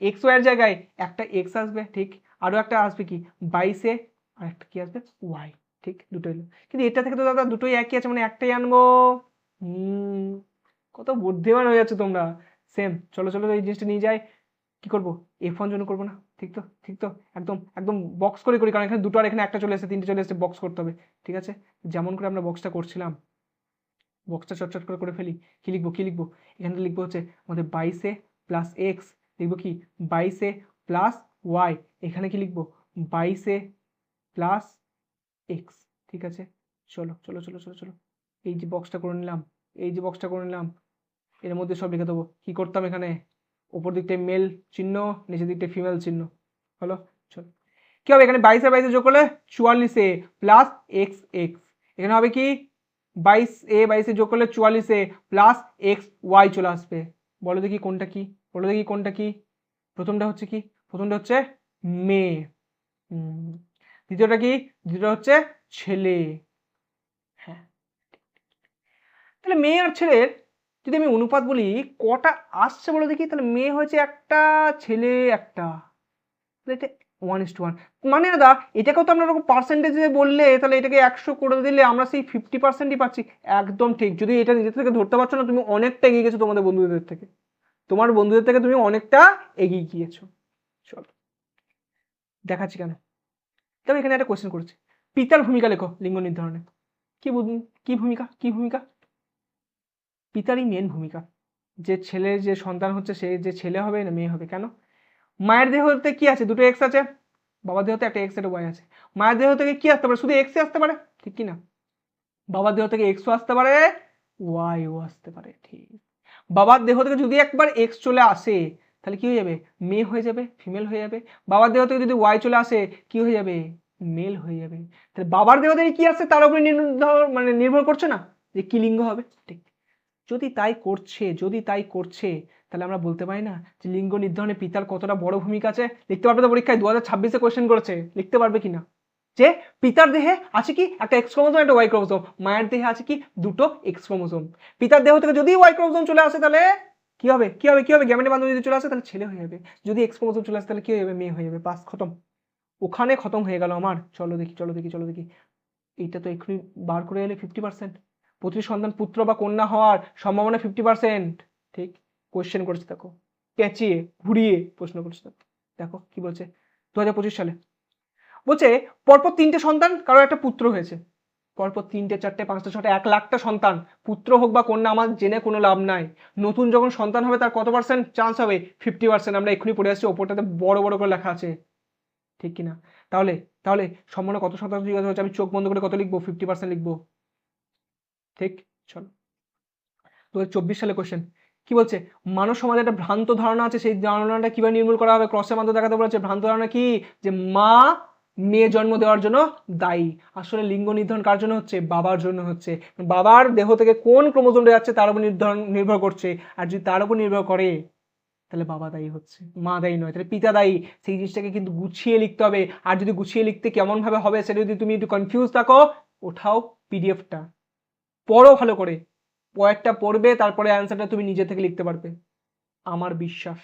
এক্স ওয়াই এর জায়গায় একটা এক্স আসবে, ঠিক, আরো একটা আসবে কি 22A, আর একটা কি আসবে? ওয়াই, ঠিক, দুটো এলো। কিন্তু এটা থেকে তো দাদা দুটোই একই আছে, মানে একটাই আনবো। কত বুদ্ধিমান হয়ে যাচ্ছে তোমরা। সেম, চলো চলো এই জিনিসটা নিয়ে যাই। কি করবো? F1 জন্য করবো না, ঠিক তো? একদম একদম বক্স করে করি, কারণ এখানে দুটো আর এখানে একটা চলে এসেছে, তিনটে চলে এসেছে, বক্স করতে হবে, ঠিক আছে। যেমন করে আমরা বক্সটা করছিলাম, বক্সটা চটচট করে ফেলি। কি লিখবো? এখানে লিখবো হচ্ছে আমাদের 22A প্লাস এক্স, লিখবো কি 22A প্লাস ওয়াই। এখানে কি লিখবো? 22A প্লাস এক্স, ঠিক আছে। চলো চলো চলো চলো চলো, এই যে বক্সটা করে নিলাম, এর মধ্যে সব লিখে দেবো। কি করতাম এখানে? ওপর দিকটায় মেল চিহ্ন, নিচের দিকটায় ফিমেল চিহ্ন, হলো। চলো, কি হবে এখানে? 22 যোগ করলে 44A প্লাস এক্স এক্স, এখানে হবে কি 22A যোগ করলে 44A প্লাস এক্স ওয়াই চলে আসবে। বলো দেখি কোনটা কি? প্রথমটা হচ্ছে কি? প্রথমটা হচ্ছে মেয়ে, দ্বিতীয়টা কি? দ্বিতীয়টা হচ্ছে ছেলে। হ্যাঁ, তাহলে মেয়ে আর ছেলের যদি আমি অনুপাত বলি, কটা আসছে বলো দেখি? তাহলে মেয়ে হয়েছে একটা, ছেলে একটা, তাহলে এটা 1:1। মানে দাদা এটাকেও তো আমরা এরকম পার্সেন্টেজে বললে, তাহলে এটাকে 100 করে দিলে আমরা সেই 50%ই পাচ্ছি। একদম ঠিক। যদি এটা নিজে থেকে ধরতে পারছো না, তুমি অনেকটা এগিয়ে গেছো তোমার বন্ধুদের থেকে তুমি অনেকটা এগিয়ে গিয়েছো। চলো দেখাচ্ছি কেন। তবে এখানে একটা কোয়েশ্চেন করেছে, পিতার ভূমিকা লেখো লিঙ্গ নির্ধারণে। কি ভূমিকা? পিতারই মেন ভূমিকা। যে ছেলে, যে সন্তান হচ্ছে, সে যে ছেলে হবে না মেয়ে হবে, কেন? মায়ের দেহতে কি আছে? দুটো এক্স আছে। বাবার দেহতে একটা এক্স একটা ওয়াই আছে। মায়ের দেহ থেকে কি আসতে পারে? শুধু এক্সই আসতে পারে, ঠিক কি না? বাবার দেহ থেকে এক্সও আসতে পারে, ওয়াইও আসতে পারে, ঠিক। বাবার দেহ থেকে যদি একবার এক্স চলে আসে তাহলে কি হয়ে যাবে, মেয়ে হয়ে যাবে, ফিমেল হয়ে যাবে। বাবার দেহ থেকে যদি ওয়াই চলে আসে কি হয়ে যাবে, মেল হয়ে যাবে। তাহলে বাবার দেহ থেকে কি আসছে তার উপরে নির্ভর করছে না যে কি লিঙ্গ হবে, ঠিক। যদি তাই করছে তাহলে আমরা বলতে পারি না যে লিঙ্গ নির্ধারণে পিতার কতটা বড় ভূমিকা আছে। লিখতে পারবে তো পরীক্ষায় 2026-এ কোয়েশ্চেন করেছে, লিখতে পারবে কিনা যে পিতার দেহে আছে কি একটা এক্স ক্রোমোসোম একটা ওয়াই ক্রোমোসোম, মায়ের দেহে আছে কি দুটো এক্স ক্রোমোসোম। পিতার দেহ থেকে যদি ওয়াই ক্রোমোসোম চলে আসে তাহলে কি হবে, গ্যামেটের মাধ্যমে যদি চলে আসে তাহলে ছেলে হয়ে যাবে, যদি এক্স ক্রোমোসোম চলে আসে তাহলে কি হয়ে যাবে, মেয়ে হয়ে যাবে। বাস খতম, ওখানে খতম হয়ে গেল আমার। চলো দেখি এইটা তো এক্ষুনি বার করে এলে 50%। প্রতি সন্তান পুত্র বা কন্যা হওয়ার সম্ভাবনা 50%, ঠিক। কোয়েশ্চেন করেছে দেখো, পেঁচিয়ে ঘুরিয়ে প্রশ্ন করেছে দেখো। দেখো কি বলছে 2025 সালে, বলছে পরপর 3টে সন্তান, কারো একটা পুত্র হয়েছে। পরপর 3টে 4টে 5টে 6টে 1 লাখটা সন্তান, পুত্র হোক বা কন্যা আমার জেনে কোনো লাভ নাই। নতুন যখন সন্তান হবে তার কত পার্সেন্ট চান্স হবে, 50%। আমরা এক্ষুনি পড়ে আসছি, ওপরটাতে বড় বড় করে লেখা আছে, ঠিক কিনা। তাহলে তাহলে সম্ভাবনা কত শতাংশ জিজ্ঞাসা হচ্ছে, আমি চোখ বন্ধ করে কত লিখবো, 50% লিখবো, ঠিক। চলো 2024 সালে কোশ্চেন কি বলছে, মানব সমাজে একটা ভ্রান্ত ধারণা আছে, সেই ধারণাটা কিভাবে নির্মূল করা হবে, ক্রসের মাধ্যমে দেখাতে বলেছে। ভ্রান্ত ধারণা কি, যে মা মেয়ে জন্ম দেওয়ার জন্য দায়ী। আসলে লিঙ্গ নির্ধারণ কার জন্য হচ্ছে, বাবার জন্য হচ্ছে। বাবার দেহ থেকে কোন ক্রোমোজোমটা যাচ্ছে তার উপর নির্ভর করছে। আর যদি তার উপর নির্ভর করে তাহলে বাবা দায়ী হচ্ছে, মা দায়ী নয়, তাহলে পিতা দায়ী। সেই জিনিসটাকে কিন্তু গুছিয়ে লিখতে হবে। আর যদি গুছিয়ে লিখতে কেমন ভাবে হবে সেটা যদি তুমি একটু কনফিউজ থাকো, ওঠাও পিডিএফটা, পড়ো ভালো করে, পয়েরটা পড়বে তারপরে অ্যান্সারটা তুমি নিজে থেকে লিখতে পারবে, আমার বিশ্বাস।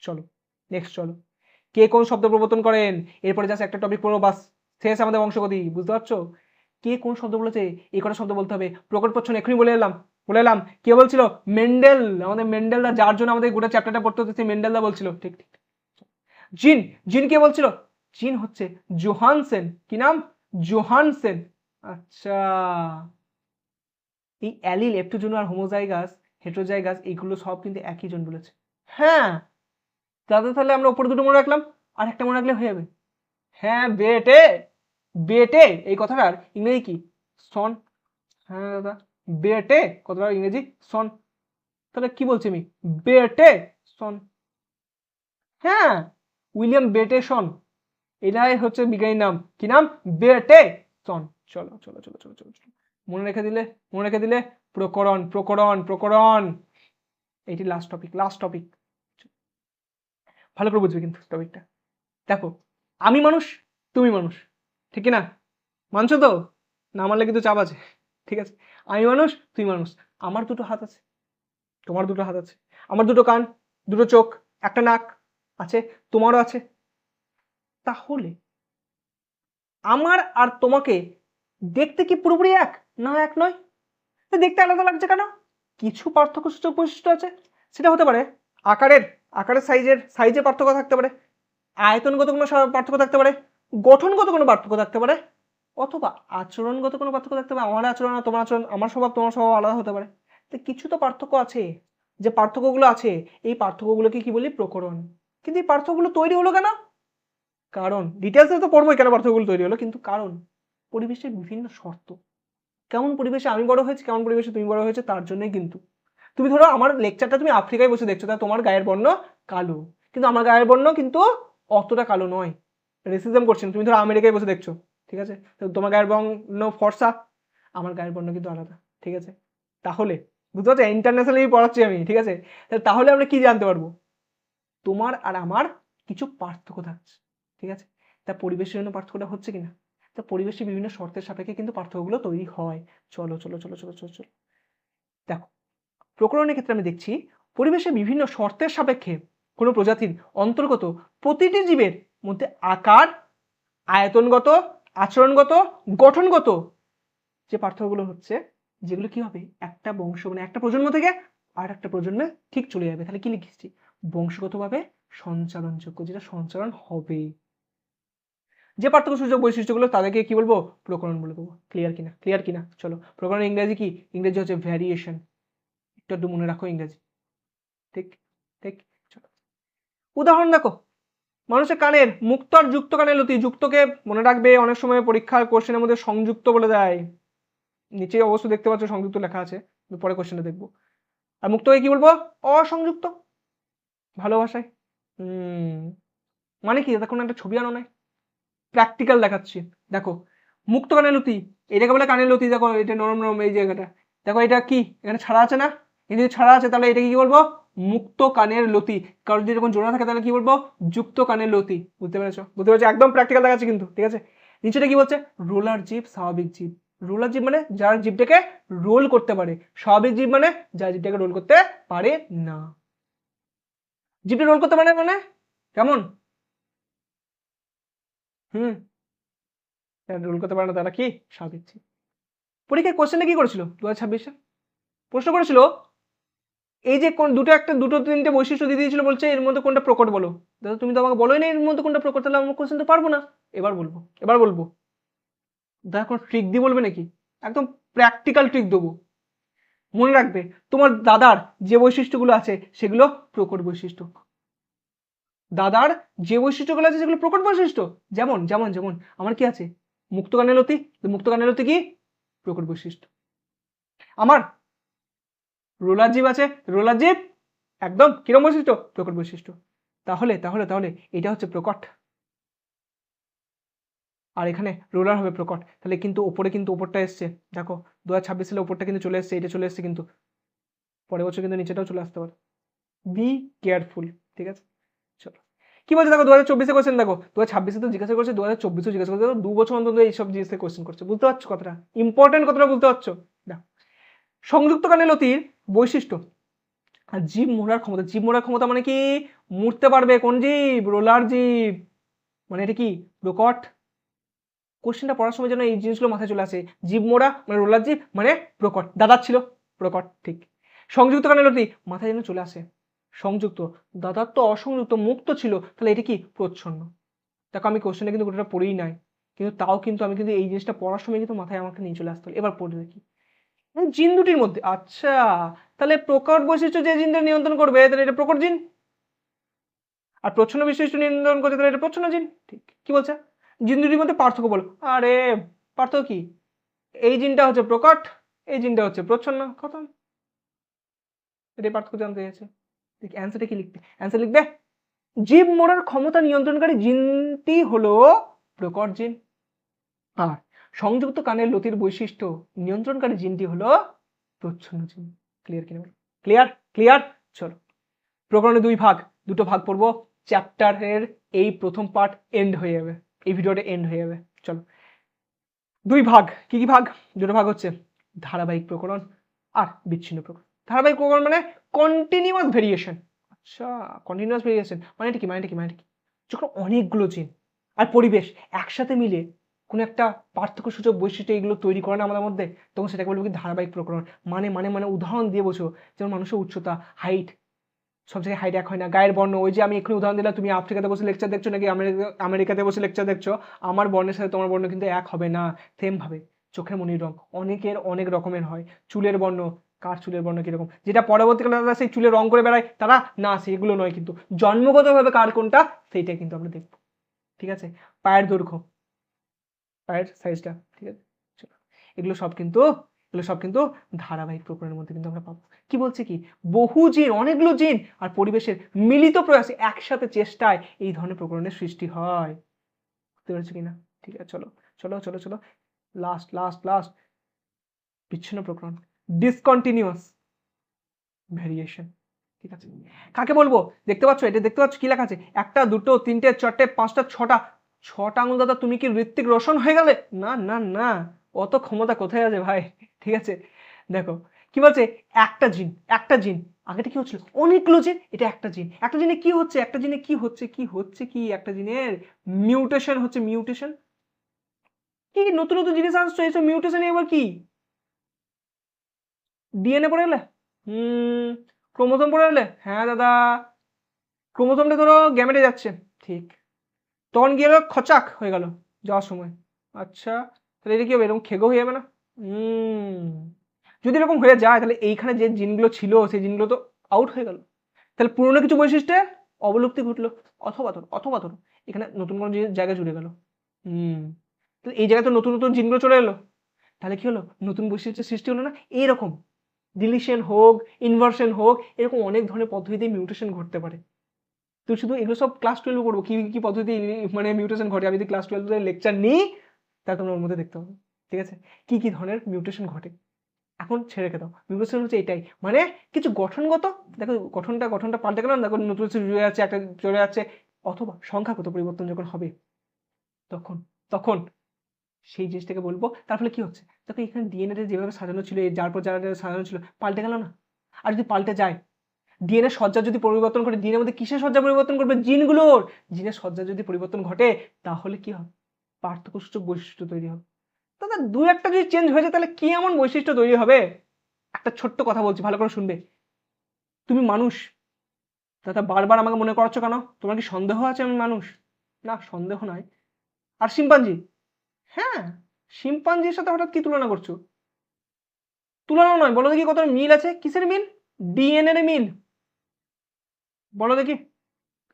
চলো নেক্সট, চলো কে কোন শব্দ প্রবর্তন করেন, এরপরে জাস্ট একটা টপিক পড়ো, বাস শেষ আমাদের বংশগতি, বুঝতে পারছো। কে কোন শব্দ বলেছে, এই কটা শব্দ বলতে হবে। প্রকট প্রচ্ছন্ন এখনই বলে এলাম। কে বলছিল, মেন্ডেল। আমাদের মেন্ডেলদা, যার জন্য আমাদের গোটা চ্যাপ্টারটা পড়তে হচ্ছে, মেন্ডেলদা বলছিল, ঠিক ঠিক। জিন, জিন কে বলছিল, জিন হচ্ছে জোহানসেন। কি নাম, জোহানসেন। আচ্ছা, এই অ্যালিল, লেপ্টোজেন আর হোমোজাইগাস হেটেরোজাইগাস এইগুলো সব কিন্তু একই জন বলেছে। হ্যাঁ, দাদা তাহলে আমরা উপরে দুটো মনে রাখলাম, আর একটা মনে রাখলে হয়ে যাবে। হ্যাঁ বেটে, বেটে এই কথাটার ইংরেজি কি, সন। হ্যাঁ দাদা, বেটে কথাটার ইংরেজি সন। তাহলে কি বলছি আমি, বেটে সন। হ্যাঁ, উইলিয়াম বেটেসন, এটাই হচ্ছে বিজ্ঞানীর নাম। কি নাম, বেটেসন। চলো চলো চলো চলো চলো চলো, মনে রেখে দিলে। প্রকরণ প্রকরণ প্রকরণ, এইটি লাস্ট টপিক। ভালো করে বুঝবে কিন্তু টপিকটা। দেখো, আমি মানুষ তুমি মানুষ, ঠিক না, মানছো তো, না মানলে কিন্তু চাপ আছে, ঠিক আছে। আমি মানুষ তুই মানুষ, আমার দুটো হাত আছে, তোমার দুটো হাত আছে, আমার দুটো কান, দুটো চোখ, একটা নাক আছে, তোমারও আছে। তাহলে আমার আর তোমাকে দেখতে কি পুরোপুরি এক, না এক নয়? তো দেখতে আলাদা লাগছে কেন? কিছু পার্থক্য সূচক বৈশিষ্ট্য আছে। সেটা হতে পারে আকারের সাইজের পার্থক্য থাকতে পারে, আয়তনগত কোনো পার্থক্য থাকতে পারে, গঠনগত কোনো পার্থক্য থাকতে পারে, অথবা আচরণগত কোনো পার্থক্য থাকতে পারে। আমার আচরণ আর তোমার আচরণ, আমার স্বভাব তোমার স্বভাব আলাদা হতে পারে। তো কিছু তো পার্থক্য আছে। যে পার্থক্যগুলো আছে, এই পার্থক্যগুলোকে কি বলি, প্রকরণ। কিন্তু এই পার্থক্যগুলো তৈরি হলো কেন? কারণ ডিটেলসে তো পড়বোই কেন পার্থক্যগুলো তৈরি হলো, কিন্তু কারণ পরিবেশের বিভিন্ন শর্ত। কেমন পরিবেশে আমি বড় হয়েছি, কেমন পরিবেশে তুমি বড় হয়েছে, তার জন্যই কিন্তু। তুমি ধরো আমার লেকচারটা তুমি আফ্রিকায় বসে দেখছো, তা তোমার গায়ের বর্ণ কালো, কিন্তু আমার গায়ের বর্ণ কিন্তু অতটা কালো নয়। রেসিজম করছেন, তুমি ধরো আমেরিকায় বসে দেখছো, ঠিক আছে, তো তোমার গায়ের বর্ণ ফর্সা, আমার গায়ের বর্ণ কিন্তু আলাদা, ঠিক আছে। তাহলে বুঝতে পারছো, ইন্টারন্যাশনালি পড়াচ্ছি আমি, ঠিক আছে। তাহলে আমরা কি জানতে পারবো, তোমার আর আমার কিছু পার্থক্য থাকছে, ঠিক আছে। তা পরিবেশের জন্য পার্থক্যটা হচ্ছে কিনা, তা পরিবেশের বিভিন্ন শর্তের সাপেক্ষে কিন্তু পার্থক্যগুলো তৈরি হয়। চলো চলো চলো চলো চলো চলো, দেখো প্রকরণের ক্ষেত্রে আমি দেখছি পরিবেশের বিভিন্ন শর্তের সাপেক্ষে কোনো প্রজাতির অন্তর্গত প্রতিটি জীবের মধ্যে আকার, আয়তনগত, আচরণগত, গঠনগত যে পার্থক্যগুলো হচ্ছে, যেগুলো কি হবে একটা বংশ মানে একটা প্রজন্ম থেকে আর একটা প্রজন্মে ঠিক চলে যাবে। তাহলে কি লিখছি, বংশগতভাবে সঞ্চালনযোগ্য, যেটা সঞ্চালন হবে। যে পার্থক্য সূচক বৈশিষ্ট্যগুলো তাদেরকে কি বলবো, প্রকরণ বলে দেবো। ক্লিয়ার কিনা চলো, প্রকরণের ইংরেজি কি, ইংরেজি হচ্ছে ভ্যারিয়েশন। একটু মনে রাখো ইংরেজি, ঠিক ঠিক। চলো উদাহরণ দেখো, মানুষের কানের মুক্ত আর যুক্ত কানের লতি। যুক্তকে মনে রাখবে, অনেক সময় পরীক্ষার কোশ্চেনের মধ্যে সংযুক্ত বলে দেয়, নিচে অবশ্য দেখতে পাচ্ছ সংযুক্ত লেখা আছে, পরে কোশ্চেনটা দেখবো। আর মুক্তকে কি বলবো? অসংযুক্ত। ভালোবাসায় মানে কি, এটা কোনো একটা ছবি আনো নাই, প্র্যাকটিক্যাল দেখাচ্ছি। দেখো মুক্ত কানের লতি, এটাকে বলে কানের লতি। দেখো এটা নরম নরম এই জায়গাটা, দেখো এটা কি এখানে ছাড়া আছে না, এটা যদি ছাড়া আছে তাহলে এটাকে কি বলবো? মুক্ত কানের লতি। কারণ যদি এরকম জোড়া থাকে তাহলে কি বলবো? যুক্ত কানের লতি। বুঝতে পেরেছো? বুঝতে পেরেছো? একদম প্র্যাকটিক্যাল দেখাচ্ছি কিন্তু, ঠিক আছে। নিচেটা কি বলছে? রোলার জিভ, স্বাভাবিক জিভ। রোলার জিভ মানে যার জিভটাকে রোল করতে পারে, স্বাভাবিক জিভ মানে যার জিভটাকে রোল করতে পারে না। জিভটা রোল করতে পারে মানে কেমন? হুম, রোল করতে পারে না তারা কি? স্বাভাবিক জিভ। পরীক্ষায় কোশ্চেনটা কি করেছিল 2026-এ? প্রশ্ন করেছিল এই যে কোন দুটো তিনটে বৈশিষ্ট্য দিয়ে দিয়েছিল, বলছে এর মধ্যে কোনটা প্রকট বলো। দাদা তুমি তো আমাকে বলোই না এর মধ্যে কোনটা প্রকট, তাহলে আমার কোশ্চেন তো পারবো না। এবার বলবো দাদা কোনো ট্রিক দিয়ে বলবে নাকি? একদম প্র্যাকটিক্যাল ট্রিক দেবো। মনে রাখবে তোমার দাদার যে বৈশিষ্ট্যগুলো আছে সেগুলো প্রকট বৈশিষ্ট্য। দাদার যে বৈশিষ্ট্যগুলো আছে সেগুলো প্রকট বৈশিষ্ট্য। যেমন যেমন যেমন আমার কি আছে? মুক্ত কানের লতি। মুক্ত কানের লতি কি? প্রকট বৈশিষ্ট্য। আমার রোলার জিভ আছে, রোলার জিভ একদম কিরম বৈশিষ্ট্য? প্রকট বৈশিষ্ট্য। তাহলে তাহলে তাহলে এটা হচ্ছে প্রকট, আর এখানে রোলার হবে প্রকট। তাহলে কিন্তু ওপরে কিন্তু ওপরটা এসছে, দেখো 2026 সালে ওপরটা কিন্তু চলে এসছে, এটা চলে এসছে, কিন্তু পরের বছর কিন্তু নিচেটাও চলে আসতে পারে। বি কেয়ারফুল, ঠিক আছে। চলো কি বলছে দেখো 2024-এ কোশ্চেন, দেখো 2026-এ তো জিজ্ঞাসা করছে, 2024-এও জিজ্ঞাসা করছে, 2 বছর অন্তত এইসব জিনিস থেকে কোশ্চেন করছে। বুঝতে পারছো কথাটা? ইম্পর্টেন্ট কথাটা বুঝতে পারছো? দেখো সংযুক্ত কানের লতির বৈশিষ্ট্য আর জীব মোড়ার ক্ষমতা। জীব মোড়ার ক্ষমতা মানে কি? মুড়তে পারবে। কোন জীব? রোলার জীব। মানে এটা কি? প্রকট। কোশ্চেনটা পড়ার সময় যেন এই জিনিসগুলো মাথায় চলে আসে। জীব মোড়া মানে রোলার জীব মানে প্রকট। দাদার ছিল প্রকট, ঠিক। সংযুক্ত কানের লতি মাথায় যেন চলে আসে। সংযুক্ত, দাদার তো অসংযুক্ত, মুক্ত ছিল, তাহলে এটা কি? প্রচ্ছন্ন। দেখো আমি কোশ্চেনটা কিন্তু গোটাটা পড়েই নাই, কিন্তু তাও কিন্তু আমি কিন্তু এই জিনিসটা পড়ার সময় কিন্তু মাথায় আমাকে নিয়ে চলে আসতে হলো। এবার পড়ে দেখি জিন দুটির মধ্যে, আচ্ছা তাহলে প্রকট বৈশিষ্ট্য যে জিনটা নিয়ন্ত্রণ করবে তাহলে এটা প্রকট জিন, আর প্রচ্ছন্ন বৈশিষ্ট্য নিয়ন্ত্রণ করছে তাহলে এটা প্রচ্ছন্ন জিন। ঠিক কি বলছে? জিন দুটির মধ্যে পার্থক্য বলো। আরে পার্থক্য কি? এই জিনটা হচ্ছে প্রকট, এই জিনটা হচ্ছে প্রচ্ছন্ন, খতম। এটাই পার্থক্য জানতে চাইছে। ঠিক অ্যান্সারটা কি লিখবে? অ্যান্সার লিখবে জীব মোড়ার ক্ষমতা নিয়ন্ত্রণকারী জিনটি হলো প্রকট জিন, আর সংযুক্ত কানের লতির বৈশিষ্ট্য নিয়ন্ত্রণকারী জিনটি হলো প্রচ্ছন্ন জিন। ক্লিয়ার কিনা বলো? Clear clear. চলো প্রকরণে দুটো ভাগ পড়বো। চ্যাপ্টারের এই প্রথম পার্ট এন্ড হয়ে যাবে, এই ভিডিওটা এন্ড হয়ে যাবে। চলো 2 ভাগ। কি কি ভাগ? দুটো ভাগ হচ্ছে ধারাবাহিক প্রকরণ আর বিচ্ছিন্ন প্রকরণ। ধারাবাহিক প্রকরণ মানে কন্টিনিউয়াস ভেরিয়েশন। আচ্ছা কন্টিনিউয়াস ভেরিয়েশন মানে কি? যখন অনেকগুলো জিন আর পরিবেশ একসাথে মিলে কোনো একটা পার্থক্য সূচক বৈশিষ্ট্য এগুলো তৈরি করে না আমাদের মধ্যে, তখন সেটাকে বলবো কি? ধারাবাহিক প্রকরণ। মানে উদাহরণ দিয়ে বসো, যেমন মানুষের উচ্চতা, হাইট, সব জায়গায় হাইট এক হয় না। গায়ের বর্ণ, ওই যে আমি এক্ষুনি উদাহরণ দিলাম, তুমি আফ্রিকাতে বসে লেকচার দেখছো নাকি আমেরিকাতে বসে লেকচার দেখছো, আমার বর্ণের সাথে তোমার বর্ণ কিন্তু এক হবে না। সেম ভাবে চোখের মনির রং অনেকের অনেক রকমের হয়। চুলের বর্ণ, কার চুলের বর্ণ কিরকম, যেটা পরবর্তীকালে তারা সেই চুলে রং করে বেড়ায় তারা না, সেগুলো নয়, কিন্তু জন্মগতভাবে কার কোনটা সেইটাই কিন্তু আমরা দেখবো। ঠিক আছে। পায়ের দৈর্ঘ্য, পায়ের সাইজটা, ঠিক আছে। চলো, এগুলো সব কিন্তু ধারাবাহিক প্রকরণের মধ্যে কিন্তু আমরা পাবো। কি বলছে কি? বহু জিন, অনেকগুলো জিন আর পরিবেশের মিলিত প্রয়াসে একসাথে চেষ্টায় এই ধরনের প্রকরণের সৃষ্টি হয়। বুঝতে পেরেছো কিনা? ঠিক আছে, চলো চলো চলো চলো লাস্ট লাস্ট লাস্ট বিচ্ছিন্ন প্রকরণ, ডিসকন্টিনিউয়াস ভেরিয়েশন। ঠিক আছে, কাকে বলবো? দেখতে পাচ্ছ, এটা দেখতে পাচ্ছ কি লেখা আছে? 1 2 3 4 5 6টা আঙুল। দাদা তুমি কি ঋত্বিক রোশন হয়ে গেলে? না না না, অত ক্ষমতা কোথায় আছে ভাই? ঠিক আছে, দেখো কি বলছে? একটা জিন আগেটা কি হচ্ছিল? অনেকগুলো জিন, এটা একটা জিন। একটা জিনে কি হচ্ছে? একটা জিনের মিউটেশন হচ্ছে। মিউটেশন কি? নতুন নতুন জিনিস আসছে, এইসব মিউটেশন এবার কি? ডিএনএ পড়ে গেলে, ক্রোমোসোম পড়ে গেলে, হ্যাঁ দাদা ক্রোমোসোমটা ধরো গ্যামেটে যাচ্ছে, ঠিক, তখন গিয়ে খচাক হয়ে গেল যাওয়ার সময়। আচ্ছা তাহলে এটা কি হবে? এরকম খেগো হয়ে যাবে না? যদি এরকম হয়ে যায় তাহলে এইখানে যে জিনগুলো ছিল সেই জিনগুলো তো আউট হয়ে গেল, তাহলে পুরনো কিছু বৈশিষ্ট্যে অবলুপ্তি ঘটলো, অথবা ধরো এখানে নতুন কোনো জায়গা জুড়ে গেল। তো এই জায়গায় তো নতুন নতুন জিনগুলো চলে এলো, তাহলে কি হলো? নতুন বৈশিষ্ট্যের সৃষ্টি হলো না? এইরকম ডিলিশন হোক, ইনভার্সন হোক, এরকম অনেক ধরনের পদ্ধতিতে মিউটেশন ঘটতে পারে। তো শুধু এগুলো সব ক্লাস 12 করবো, কি কি পদ্ধতি মানে মিউটেশন ঘটে। আমি যদি ক্লাস 12 লেকচার নিই তাহলে তোমরা ওর মধ্যে দেখতে হবে, ঠিক আছে, কি কি ধরনের মিউটেশন ঘটে। এখন ছেড়ে রেখে দাও, মিউটেশন হচ্ছে এটাই, মানে কিছু গঠনগত, দেখো গঠনটা পাল্টে গেল না, দেখো নতুন কিছু জুড়ে যাচ্ছে, একটা চলে যাচ্ছে, অথবা সংখ্যাগত পরিবর্তন যখন হবে তখন তখন সেই জিনিসটাকে বলবো। তার ফলে কি হচ্ছে, দেখো এখানে ডিএনএ যেভাবে সাজানো ছিল, যার পর যারা সাজানো ছিল, পাল্টে গেল না। আর যদি পাল্টে যায়, ডিএনএ সজ্জা যদি পরিবর্তন করে, ডিএনএর মধ্যে কিসের সজ্জা পরিবর্তন করবে, জিনগুলোর, জিনের সজ্জা যদি পরিবর্তন ঘটে, তাহলে কি হবে, পার্থক্যসূচক বৈশিষ্ট্য তৈরি হবে। দাদা দু একটা যদি চেঞ্জ হয়ে যায় তাহলে কি এমন বৈশিষ্ট্য তৈরি হবে। একটা ছোট্ট কথা বলছি, ভালো করে শুনবে। তুমি মানুষ, দাদা বারবার আমাকে মনে করাচ্ছ কেন, তোমার কি সন্দেহ আছে আমি মানুষ? না, সন্দেহ নয়। আর শিম্পাঞ্জি, হ্যাঁ, শিম্পাঞ্জির সাথে হঠাৎ কি তুলনা করছো? তুলনা নয়, বলো দেখি কত মিল আছে। কিসের মিল? ডিএনএ এর মিল। বলো দেখি,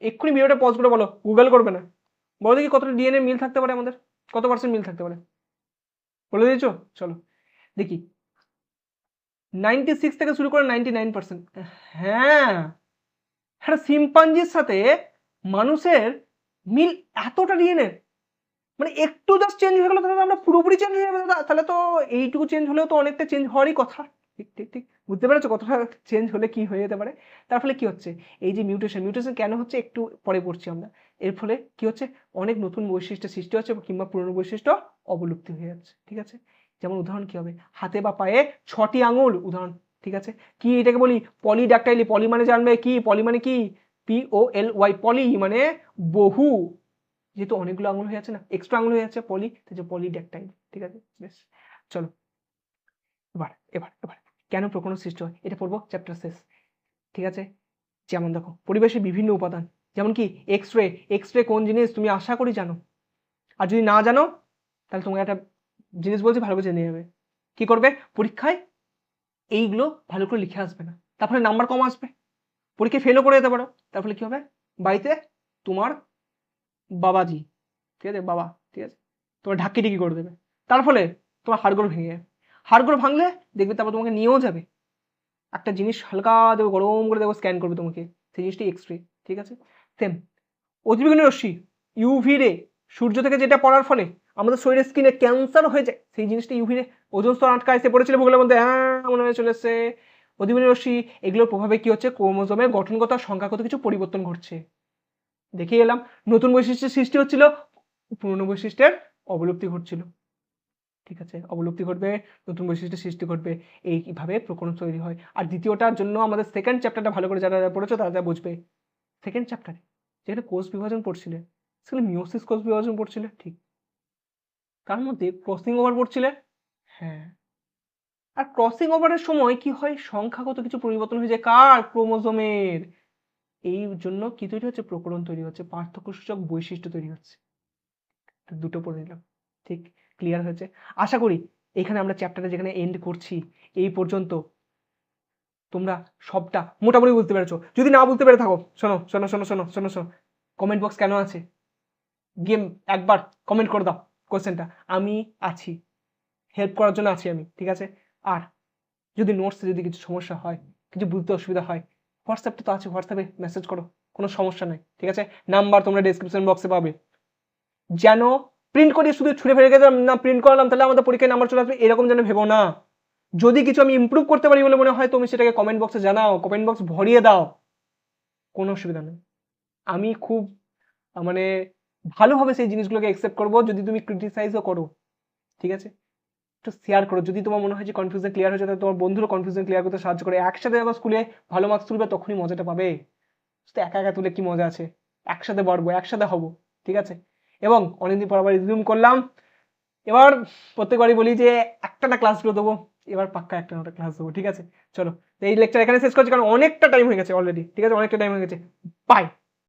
এক্ষুনি ভিডিওটা পজ করে বলো, গুগল করবে না। বলো দেখি কতটা ডিএনএ মিল থাকতে পারে আমাদের, কত পার্সেন্ট মিল থাকতে পারে, বলে দিয়েছো? চলো দেখি, 96 থেকে শুরু করে 99%। হ্যাঁ, একটা শিম্পাঞ্জির সাথে মানুষের মিল এতটা ডিএনএ, মানে একটু জাস্ট চেঞ্জ হয়ে গেল তাহলে আমরা পুরোপুরি চেঞ্জ হয়ে যাবে দাদা। তাহলে তো এইটুকু চেঞ্জ হলেও তো অনেকটা চেঞ্জ হওয়ারই কথা। ঠিক ঠিক ঠিক, বুঝতে পেরেছো কতটা চেঞ্জ হলে কি হয়ে যেতে পারে। তার ফলে কি হচ্ছে, এই যে মিউটেশন কেন হচ্ছে একটু পরে পড়ছি আমরা। এর ফলে কি হচ্ছে, অনেক নতুন বৈশিষ্ট্য সৃষ্টি হচ্ছে, কিংবা পুরনো বৈশিষ্ট্য অবলুপ্তি হয়ে যাচ্ছে। ঠিক আছে, যেমন উদাহরণ কি হবে, হাতে বা পায়ে 6টি আঙুল, উদাহরণ। ঠিক আছে, কি এটাকে বলি পলিড্যাকটাইলি। পলি মানে জানবে কি, পলি মানে কি, POLY, পলি মানে বহু। যেহেতু অনেকগুলো আঙুল হয়ে যাচ্ছে না, এক্সট্রা আঙুল হয়ে যাচ্ছে, পলি, পলিড্যাকটাইল। ঠিক আছে, বেশ, চলো এবার এবার এবার কেন প্রকরণ সৃষ্টি হয় এটা পড়বো, চ্যাপ্টার শেষ। ঠিক আছে, যেমন দেখো পরিবেশের বিভিন্ন উপাদান, যেমন কি এক্স রে কোন জিনিস তুমি আশা করি জানো। আর যদি না জানো তাহলে তোমাকে একটা জিনিস বলছি, ভালো করে জেনে যাবে। কি করবে, পরীক্ষায় এইগুলো ভালো করে লিখে আসবে না, তারপরে নাম্বার কম আসবে, পরীক্ষায় ফেলও করে যেতে পারো। তারপরে কি হবে, বাড়িতে তোমার বাবাজি, ঠিক আছে, বাবা, ঠিক আছে, তোমার ঢাকি ঢিকি করে দেবে। তার ফলে তোমার হাড়গোড় ভেঙে যাবে। হাড়গোড় ভাঙলে দেখবে তারপর তোমাকে নিয়েও যাবে, একটা জিনিস হালকা দেবো, গরম করে দেবো, স্ক্যান করবে তোমাকে, সেই জিনিসটি এক্স রে। ঠিক আছে, সেম অতিবেগুনি রশ্মি, ইউভি রে, সূর্য থেকে যেটা পড়ার ফলে আমাদের শরীরের স্কিনে ক্যান্সার হয়ে যায়, সেই জিনিসটা ইউভি রে। ওজোন স্তর আটকায়, এসে পড়েছিল ভূগোলের মধ্যে, হ্যাঁ মনে হয়ে চলে এসছে। অতিবেগুনি রশ্মি, এগুলোর প্রভাবে কি হচ্ছে, ক্রোমোজোমের গঠনগত আর সংখ্যাগত কিছু পরিবর্তন ঘটছে। দেখে এলাম, নতুন বৈশিষ্ট্যের সৃষ্টি হচ্ছিল, পুরনো বৈশিষ্ট্যের অবলুপ্তি ঘটছিল। ঠিক আছে, অবলুপ্তি ঘটবে, নতুন বৈশিষ্ট্যের সৃষ্টি ঘটবে, এইভাবে প্রকরণ তৈরি হয়। আর দ্বিতীয়টার জন্য আমাদের সেকেন্ড চ্যাপ্টারটা ভালো করে যারা পড়েছো তারা বুঝবে। সেকেন্ড চ্যাপ্টারে যেখানে কোষ বিভাজন পড়ছিলে, সেখানে মিওসিস কোষ বিভাজন পড়ছিলে, ঠিক, তার মধ্যে ক্রসিং ওভার পড়ছিলে। হ্যাঁ, আর ক্রসিং ওভারের সময় কি হয়, সংখ্যাগত কিছু পরিবর্তন হয়ে যায়, কার, ক্রোমোজোমের। এই জন্য কি তৈরি হচ্ছে, প্রকরণ তৈরি হচ্ছে, পার্থক্যসূচক বৈশিষ্ট্য তৈরি হচ্ছে। দুটো পড়ে নিলাম, ঠিক, ক্লিয়ার হয়েছে আশা করি। এখানে আমরা চ্যাপ্টারটা যেখানে এন্ড করছি, এই পর্যন্ত তোমরা সবটা মোটামুটি বুঝতে পেরেছো। যদি না বুঝতে পেরে থাকো, শোনো শোনো শোনো শোনো শোনো শোনো, কমেন্ট বক্স কেন আছে, গেম একবার কমেন্ট করে দাও কোশ্চেনটা, আমি আছি, হেল্প করার জন্য আছি আমি। ঠিক আছে, আর যদি নোটসে যদি কিছু সমস্যা হয়, কিছু বুঝতে অসুবিধা হয়, হোয়াটসঅ্যাপটা তো আছে, হোয়াটসঅ্যাপে মেসেজ করো, কোনো সমস্যা নাই। ঠিক আছে, নাম্বার তোমরা ডেসক্রিপশন বক্সে পাবে। যেন প্রিন্ট করিয়ে শুধু ছুঁড়ে ফেলে গেলাম না, প্রিন্ট করলাম তাহলে আমাদের পরীক্ষায় নাম্বার চলে আসবে, এরকম যেন ভেবো না। যদি কিছু আমি ইমপ্রুভ করতে পারি বলে মনে হয়, তুমি সেটাকে কমেন্ট বক্সে জানাও, কমেন্ট বক্স ভরিয়ে দাও, কোনো অসুবিধা নেই। আমি খুব মানে ভালোভাবে সেই জিনিসগুলোকে অ্যাকসেপ্ট করবো, যদি তুমি ক্রিটিসাইজও করো। ঠিক আছে, একটু শেয়ার করো, যদি তোমার মনে হয় যে কনফিউশন ক্লিয়ার হয়েছে, তাহলে তোমার বন্ধুরও কনফিউশন ক্লিয়ার করতে সাহায্য করে। একসাথে যখন স্কুলে ভালো মার্কস তুলবে তখনই মজাটা পাবে, তো একা একা তুলে কি মজা আছে, একসাথে বাড়বো, একসাথে হবো। ঠিক আছে, এবং অনেকদিন পর আবার রিজিউম করলাম। এবার প্রত্যেকবারই বলি যে একটা না ক্লাসগুলো দেবো, এবার পাক্কা একটা না ক্লাস দেবো। ঠিক আছে, চলো এই লেকচার এখানে শেষ করছি, কারণ অনেকটা টাইম হয়ে গেছে অলরেডি। ঠিক আছে, অনেকটা টাইম হয়ে গেছে, বাই।